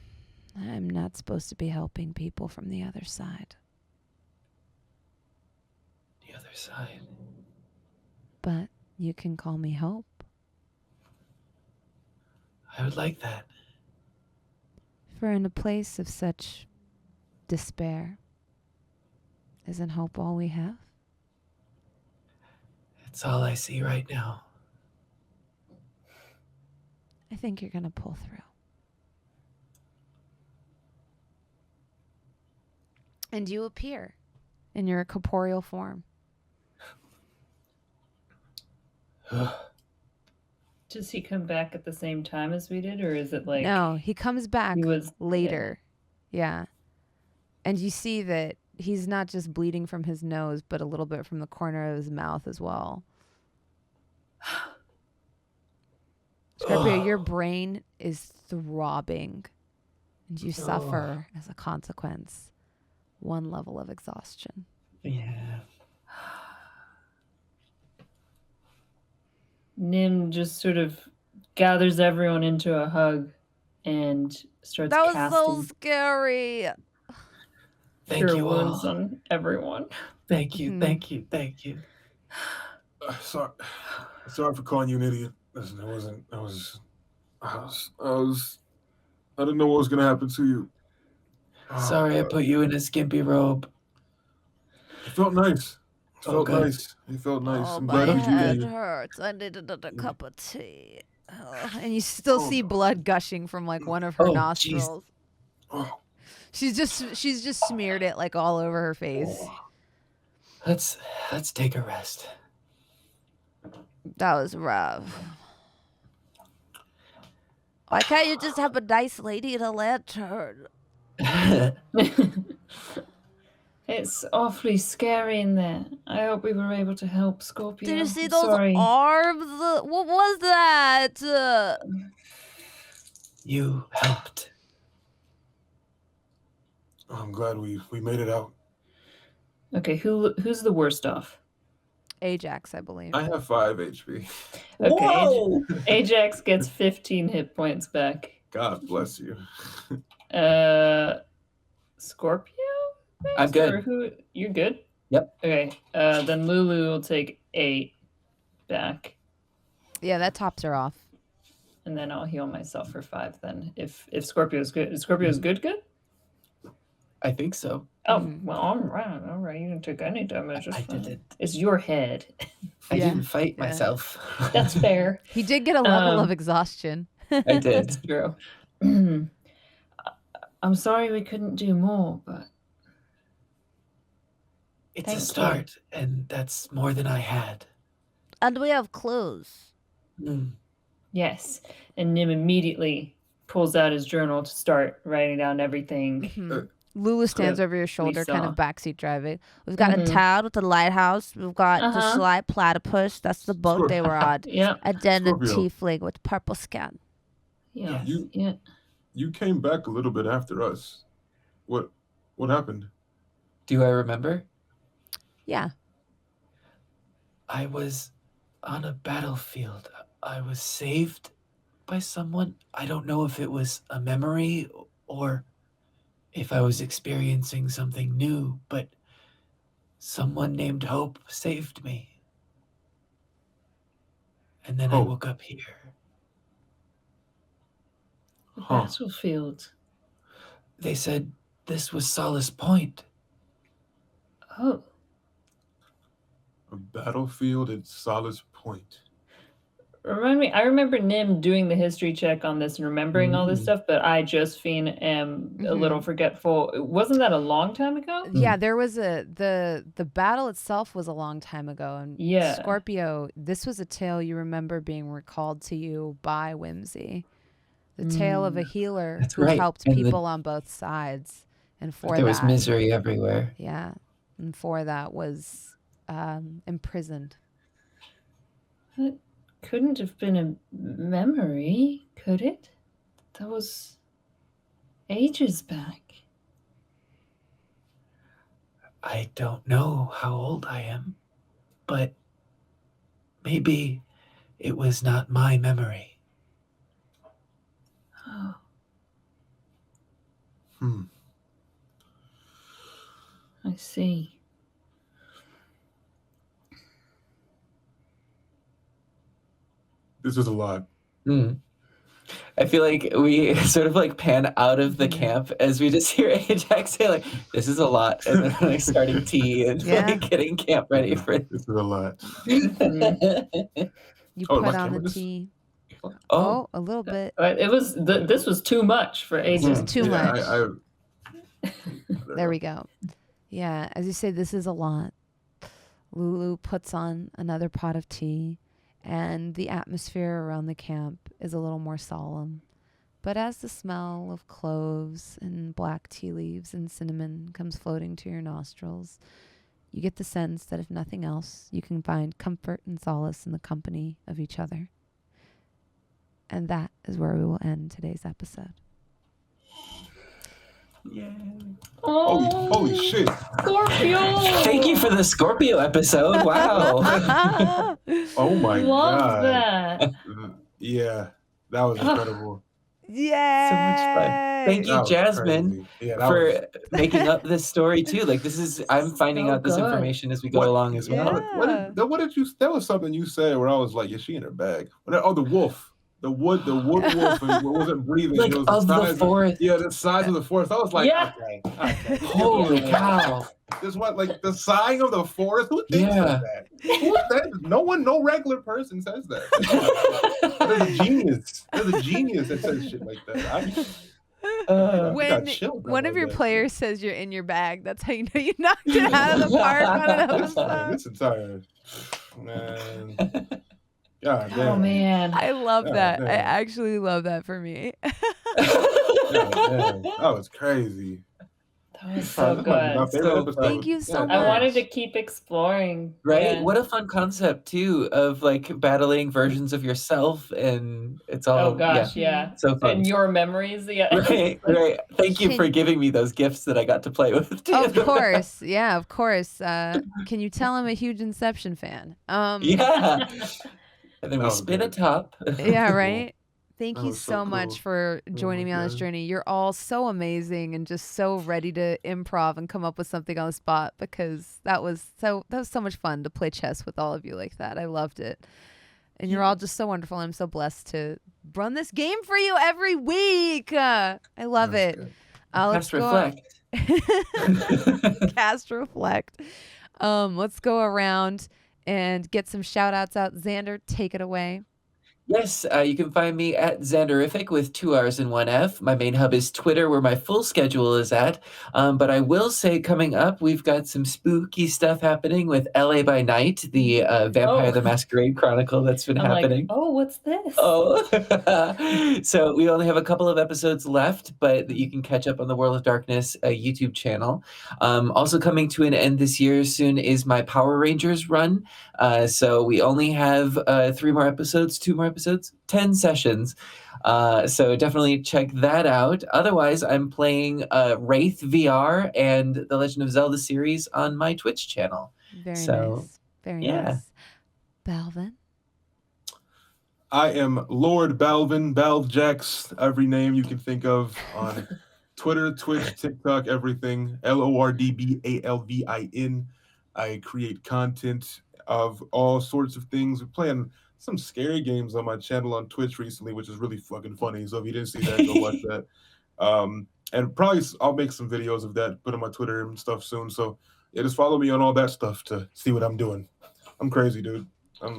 [SPEAKER 1] I'm not supposed to be helping people from the other side.
[SPEAKER 5] The other side.
[SPEAKER 1] But you can call me Hope.
[SPEAKER 5] I would like that.
[SPEAKER 1] For in a place of such despair, isn't hope all we have?
[SPEAKER 5] It's all I see right now.
[SPEAKER 1] I think you're going to pull through. And you appear in your corporeal form.
[SPEAKER 2] Does he come back at the same time as we did, or is it like
[SPEAKER 1] No, he comes back
[SPEAKER 2] he was
[SPEAKER 1] later. Yeah. And you see that he's not just bleeding from his nose, but a little bit from the corner of his mouth as well. Scorpio, your brain is throbbing, and you suffer as a consequence 1 level of exhaustion.
[SPEAKER 5] Yeah.
[SPEAKER 2] Nim just sort of gathers everyone into a hug and starts
[SPEAKER 6] That was
[SPEAKER 2] casting
[SPEAKER 6] so scary.
[SPEAKER 5] Thank
[SPEAKER 2] cure
[SPEAKER 5] you
[SPEAKER 2] wounds
[SPEAKER 5] all.
[SPEAKER 2] on everyone.
[SPEAKER 5] Thank you,
[SPEAKER 1] Mhm.
[SPEAKER 5] thank you, thank you.
[SPEAKER 4] Sorry for calling you an idiot. Listen, I didn't know what was gonna happen to you.
[SPEAKER 5] Sorry I put you in a skimpy robe.
[SPEAKER 4] It felt nice. It
[SPEAKER 5] Oh,
[SPEAKER 4] felt
[SPEAKER 5] good.
[SPEAKER 4] nice. It felt nice.
[SPEAKER 6] Oh,
[SPEAKER 4] I'm
[SPEAKER 6] my
[SPEAKER 4] glad we
[SPEAKER 6] head
[SPEAKER 4] you.
[SPEAKER 6] hurts. I needed another cup of tea.
[SPEAKER 1] And you still
[SPEAKER 4] Oh,
[SPEAKER 1] see
[SPEAKER 4] no.
[SPEAKER 1] blood gushing from like one of her
[SPEAKER 5] Oh, jeez.
[SPEAKER 1] nostrils.
[SPEAKER 4] Oh,
[SPEAKER 1] She's just smeared it like all over her face.
[SPEAKER 5] Let's take a rest.
[SPEAKER 6] That was rough. Why can't you just have a nice lady in a lantern?
[SPEAKER 2] It's awfully scary in there. I hope we were able to help Scorpio.
[SPEAKER 6] Did you see
[SPEAKER 2] I'm
[SPEAKER 6] those
[SPEAKER 2] sorry.
[SPEAKER 6] arms? What was that?
[SPEAKER 5] You helped.
[SPEAKER 4] I'm glad we made it out.
[SPEAKER 2] Okay, who's the worst off?
[SPEAKER 1] Ajax, I believe.
[SPEAKER 4] I have 5 HP.
[SPEAKER 2] Okay,
[SPEAKER 5] Whoa!
[SPEAKER 2] Ajax gets 15 hit points back.
[SPEAKER 4] God bless you.
[SPEAKER 2] Scorpio?
[SPEAKER 5] I'm
[SPEAKER 2] next, or
[SPEAKER 5] good.
[SPEAKER 2] who? You're good?
[SPEAKER 5] Yep.
[SPEAKER 2] Okay, then Lulu will take 8 back,
[SPEAKER 1] Yeah, that tops her off.
[SPEAKER 2] and then I'll heal myself for 5 then. If Scorpio's good. Is Scorpio's good?
[SPEAKER 5] I think so.
[SPEAKER 2] Oh, well, all right. You didn't take any damage.
[SPEAKER 5] I didn't.
[SPEAKER 2] It's your head.
[SPEAKER 5] I
[SPEAKER 1] Yeah,
[SPEAKER 5] didn't fight
[SPEAKER 1] yeah.
[SPEAKER 5] myself.
[SPEAKER 2] That's fair.
[SPEAKER 1] He did get a level of exhaustion.
[SPEAKER 5] I did.
[SPEAKER 2] That's true. I'm sorry we couldn't do more, but
[SPEAKER 5] It's
[SPEAKER 2] Thank
[SPEAKER 5] a
[SPEAKER 2] you.
[SPEAKER 5] start, and that's more than I had.
[SPEAKER 6] And we have clues.
[SPEAKER 2] yes. And Nim immediately pulls out his journal to start writing down everything.
[SPEAKER 1] Lulu stands
[SPEAKER 2] That
[SPEAKER 1] over your shoulder, kind
[SPEAKER 2] saw.
[SPEAKER 1] of backseat driving.
[SPEAKER 6] We've got a town with a lighthouse. We've got the
[SPEAKER 2] Uh-huh.
[SPEAKER 6] sly platypus. That's the boat they were on.
[SPEAKER 2] Yeah.
[SPEAKER 6] And then a
[SPEAKER 4] Scorpio.
[SPEAKER 6] tiefling with purple skin.
[SPEAKER 2] Yeah.
[SPEAKER 4] You-
[SPEAKER 2] Yeah.
[SPEAKER 4] You came back a little bit after us. What happened?
[SPEAKER 5] Do I remember?
[SPEAKER 1] Yeah.
[SPEAKER 5] I was on a battlefield. I was saved by someone. I don't know if it was a memory or if I was experiencing something new, but someone named Hope saved me. And then I
[SPEAKER 4] Hope.
[SPEAKER 5] woke up here.
[SPEAKER 2] The
[SPEAKER 4] Huh.
[SPEAKER 2] battlefield.
[SPEAKER 5] They said this was Solace Point.
[SPEAKER 2] Oh.
[SPEAKER 4] A battlefield at Solace Point.
[SPEAKER 2] Remind me, I remember Nim doing the history check on this and remembering all this stuff, but I, Josephine, am a little forgetful. Wasn't that a long time ago?
[SPEAKER 1] Yeah, there was the battle itself was a long time ago. And
[SPEAKER 2] Yeah.
[SPEAKER 1] Scorpio, this was a tale you remember being recalled to you by Whimsy. The tale of a healer
[SPEAKER 5] That's
[SPEAKER 1] who
[SPEAKER 5] right,
[SPEAKER 1] helped
[SPEAKER 5] and the-
[SPEAKER 1] people on both sides. And for
[SPEAKER 5] There
[SPEAKER 1] that,
[SPEAKER 5] was misery everywhere.
[SPEAKER 1] yeah, and for that was imprisoned.
[SPEAKER 2] That couldn't have been a memory, could it? That was ages back.
[SPEAKER 5] I don't know how old I am, but maybe it was not my memory.
[SPEAKER 2] Oh. I see.
[SPEAKER 4] This is a lot.
[SPEAKER 3] I feel like we sort of like pan out of the camp as we just hear Ajax say like, "This is a lot," and then like starting tea and
[SPEAKER 1] Yeah.
[SPEAKER 3] like getting camp ready for it.
[SPEAKER 4] This is a lot.
[SPEAKER 1] You
[SPEAKER 4] Oh,
[SPEAKER 1] put
[SPEAKER 4] my
[SPEAKER 1] on the
[SPEAKER 4] camera just-
[SPEAKER 1] tea.
[SPEAKER 3] Oh,
[SPEAKER 1] Oh, a little bit.
[SPEAKER 2] It was this was too much for ages.
[SPEAKER 1] This is too much.
[SPEAKER 4] I
[SPEAKER 1] There we go. Yeah, as you say, this is a lot. Lulu puts on another pot of tea, and the atmosphere around the camp is a little more solemn. But as the smell of cloves and black tea leaves and cinnamon comes floating to your nostrils, you get the sense that if nothing else, you can find comfort and solace in the company of each other. And that is where we will end today's episode.
[SPEAKER 4] Holy shit.
[SPEAKER 2] Scorpio!
[SPEAKER 3] thank you for the Scorpio episode. Wow.
[SPEAKER 4] Oh my
[SPEAKER 2] Love
[SPEAKER 4] god.
[SPEAKER 2] that.
[SPEAKER 4] Yeah, that was incredible.
[SPEAKER 1] Yeah.
[SPEAKER 3] So much fun. Thank
[SPEAKER 4] That
[SPEAKER 3] you,
[SPEAKER 4] was
[SPEAKER 3] Jasmine,
[SPEAKER 4] crazy. Yeah, that
[SPEAKER 3] for
[SPEAKER 4] was-
[SPEAKER 3] making up this story too. Like I'm finding
[SPEAKER 2] So
[SPEAKER 3] out this
[SPEAKER 2] good.
[SPEAKER 3] information as we go
[SPEAKER 4] What-
[SPEAKER 3] along as well.
[SPEAKER 1] Yeah.
[SPEAKER 4] What did you? That was something you said where I was like, "Yeah, she in her bag." Oh, the wolf, the wood wolf, and wasn't breathing.
[SPEAKER 5] Like
[SPEAKER 4] It was
[SPEAKER 5] of the
[SPEAKER 4] size
[SPEAKER 5] forest.
[SPEAKER 4] Yeah, the size of the forest. I was like,
[SPEAKER 2] Yeah.
[SPEAKER 4] okay.
[SPEAKER 5] Holy cow.
[SPEAKER 4] This what like the sighing of the forest? Who thinks
[SPEAKER 5] Yeah.
[SPEAKER 4] of that? Who that? No regular person says that. There's a genius. There's a genius that says shit like that. I
[SPEAKER 1] When
[SPEAKER 4] got chilled
[SPEAKER 1] one of
[SPEAKER 4] about
[SPEAKER 1] your
[SPEAKER 4] that.
[SPEAKER 1] players says you're in your bag, that's how you know you knocked it out of the park on an episode.
[SPEAKER 4] This entire man. God damn.
[SPEAKER 2] Oh man.
[SPEAKER 1] I love
[SPEAKER 4] Yeah,
[SPEAKER 1] that. I
[SPEAKER 4] yeah.
[SPEAKER 1] actually love that for me.
[SPEAKER 4] God damn. That was crazy.
[SPEAKER 2] That was so
[SPEAKER 4] That might be my
[SPEAKER 2] good.
[SPEAKER 4] favorite
[SPEAKER 3] So
[SPEAKER 4] episode.
[SPEAKER 1] Thank you so
[SPEAKER 4] Yeah.
[SPEAKER 1] much.
[SPEAKER 2] I wanted to keep exploring.
[SPEAKER 3] Right?
[SPEAKER 2] Yeah.
[SPEAKER 3] What a fun concept too of like battling versions of yourself, and it's all
[SPEAKER 2] Oh gosh, yeah.
[SPEAKER 3] so fun.
[SPEAKER 2] And your memories, yeah.
[SPEAKER 3] Right. Thank you for giving me those gifts that I got to play with. Too.
[SPEAKER 1] Of course. Yeah, of course. Can you tell I'm a huge Inception fan?
[SPEAKER 3] Yeah. And then we
[SPEAKER 4] That was
[SPEAKER 3] spin a
[SPEAKER 4] good.
[SPEAKER 3] top.
[SPEAKER 1] Yeah, right? Thank
[SPEAKER 4] That
[SPEAKER 1] you
[SPEAKER 4] was
[SPEAKER 1] so
[SPEAKER 4] so
[SPEAKER 1] much
[SPEAKER 4] cool.
[SPEAKER 1] for joining
[SPEAKER 4] my
[SPEAKER 1] me on this
[SPEAKER 4] God.
[SPEAKER 1] journey. You're all so amazing and just so ready to improv and come up with something on the spot because that was so much fun to play chess with all of you like that. I loved it. And you're all just so wonderful. I'm so blessed to run this game for you every week. I love
[SPEAKER 4] That's
[SPEAKER 1] it.
[SPEAKER 4] good.
[SPEAKER 1] Let's
[SPEAKER 3] Past
[SPEAKER 1] go on.
[SPEAKER 3] reflect.
[SPEAKER 1] Cast reflect. Let's go around and get some shout outs out. Xander, take it away.
[SPEAKER 3] Yes, you can find me at Xanderific with 2 R's and 1 F. My main hub is Twitter, where my full schedule is at. But I will say, coming up, we've got some spooky stuff happening with LA by Night, the Vampire the Masquerade Chronicle that's been happening.
[SPEAKER 2] Like, oh, what's this?
[SPEAKER 3] Oh, so we only have a couple of episodes left, but you can catch up on the World of Darkness YouTube channel. Also coming to an end this year soon is my Power Rangers run. So we only have 2 more episodes, 10 sessions. So definitely check that out. Otherwise, I'm playing Wraith VR and the Legend of Zelda series on my Twitch channel.
[SPEAKER 1] Very nice. Very nice. Balvin?
[SPEAKER 4] I am LordBalvin, Balvjax, every name you can think of on Twitter, Twitch, TikTok, everything. LordBalvin. I create content of all sorts of things. We're playing some scary games on my channel on Twitch recently, which is really fucking funny. So if you didn't see that, go watch that. And probably I'll make some videos of that, put on my Twitter and stuff soon. So yeah, just follow me on all that stuff to see what I'm doing. I'm crazy, dude. I'm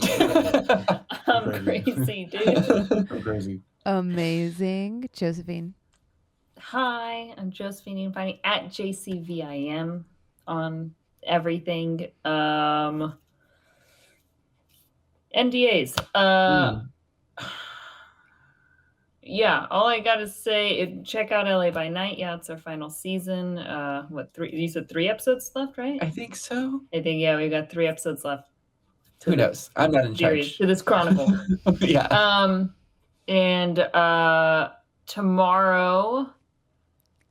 [SPEAKER 2] crazy, dude.
[SPEAKER 4] I'm crazy.
[SPEAKER 1] Amazing. Josephine?
[SPEAKER 2] Hi, I'm Josephine. You can find me at JCVIM on everything. NDAs. Yeah, all I gotta say, check out LA by Night. Yeah, it's our final season. You said 3 episodes left, right?
[SPEAKER 3] I think so.
[SPEAKER 2] I think, yeah, we got 3 episodes left.
[SPEAKER 3] Who knows? I'm not in charge.
[SPEAKER 2] To this chronicle.
[SPEAKER 3] Yeah.
[SPEAKER 2] And tomorrow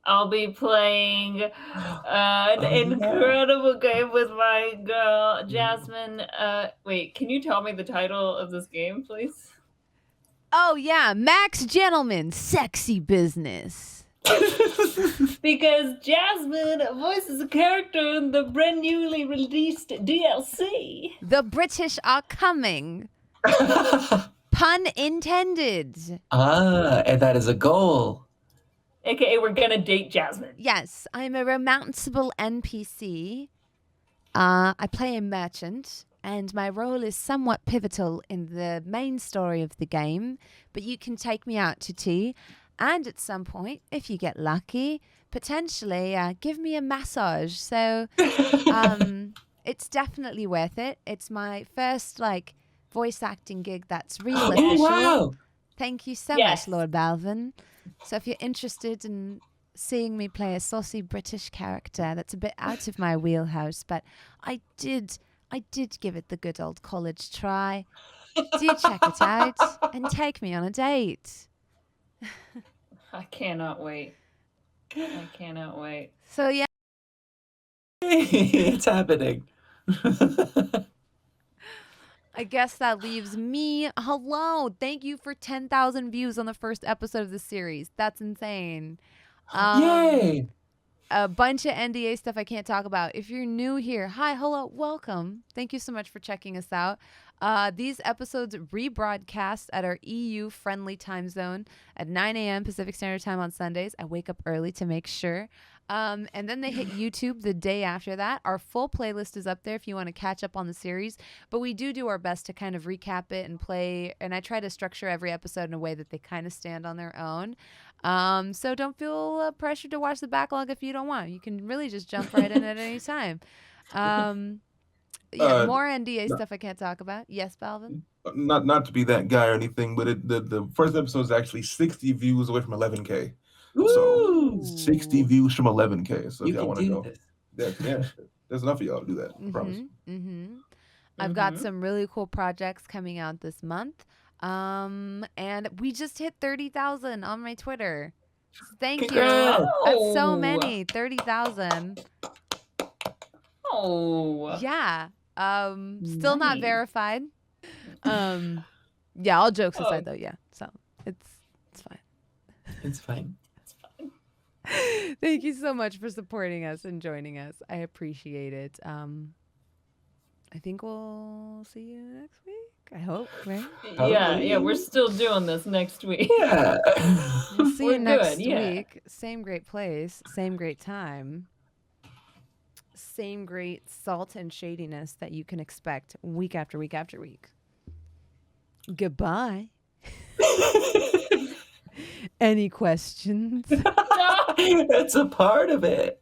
[SPEAKER 2] I'll be playing an incredible game with my girl, Jasmine. Wait, can you tell me the title of this game, please?
[SPEAKER 1] Oh, yeah. Max Gentleman, Sexy Business.
[SPEAKER 2] Because Jasmine voices a character in the brand newly released DLC.
[SPEAKER 1] The British are coming. Pun intended.
[SPEAKER 3] And that is a goal.
[SPEAKER 2] AKA, we're gonna date Jasmine.
[SPEAKER 1] Yes, I'm a romanceable NPC. I play a merchant, and my role is somewhat pivotal in the main story of the game, but you can take me out to tea, and at some point, if you get lucky, potentially give me a massage. So it's definitely worth it. It's my first voice acting gig that's real official.
[SPEAKER 3] Wow.
[SPEAKER 1] Thank you so much, LordBalvin. So if you're interested in seeing me play a saucy British character that's a bit out of my wheelhouse, but I did give it the good old college try. Do check it out and take me on a date.
[SPEAKER 2] I cannot wait. I cannot wait.
[SPEAKER 1] So yeah.
[SPEAKER 3] It's happening.
[SPEAKER 1] I guess that leaves me. Hello. Thank you for 10,000 views on the first episode of the series. That's insane.
[SPEAKER 3] Yay.
[SPEAKER 1] A bunch of NDA stuff I can't talk about. If you're new here, hi, hello, welcome. Thank you so much for checking us out. These episodes rebroadcast at our EU-friendly time zone at 9 a.m. Pacific Standard Time on Sundays. I wake up early to make sure. And then they hit YouTube the day after that. Our full playlist is up there if you want to catch up on the series. But we do our best to kind of recap it and play. And I try to structure every episode in a way that they kind of stand on their own. So don't feel pressured to watch the backlog if you don't want. You can really just jump right in at any time. More NDA stuff I can't talk about. Yes, Balvin?
[SPEAKER 4] Not to be that guy or anything, but the first episode is actually 60 views away from 11K.
[SPEAKER 3] Ooh.
[SPEAKER 4] So 60 views from 11K. So if y'all want to go,
[SPEAKER 3] this.
[SPEAKER 4] yeah, there's enough of y'all to do that. I promise.
[SPEAKER 1] I've got some really cool projects coming out this month. And we just hit 30,000 on my Twitter. Thank you. That's so many. 30,000.
[SPEAKER 2] Oh.
[SPEAKER 1] Yeah. Still not verified. Yeah, all jokes aside though, yeah. So it's fine.
[SPEAKER 3] It's fine.
[SPEAKER 1] Thank you so much for supporting us and joining us. I appreciate it. I think we'll see you next week. I hope, right?
[SPEAKER 2] Yeah, we're still doing this next week.
[SPEAKER 3] Yeah.
[SPEAKER 1] We'll see
[SPEAKER 2] We're
[SPEAKER 1] you next
[SPEAKER 2] good, yeah.
[SPEAKER 1] week. Same great place, same great time, same great salt and shadiness that you can expect week after week after week. Goodbye. Any questions?
[SPEAKER 3] That's a part of it.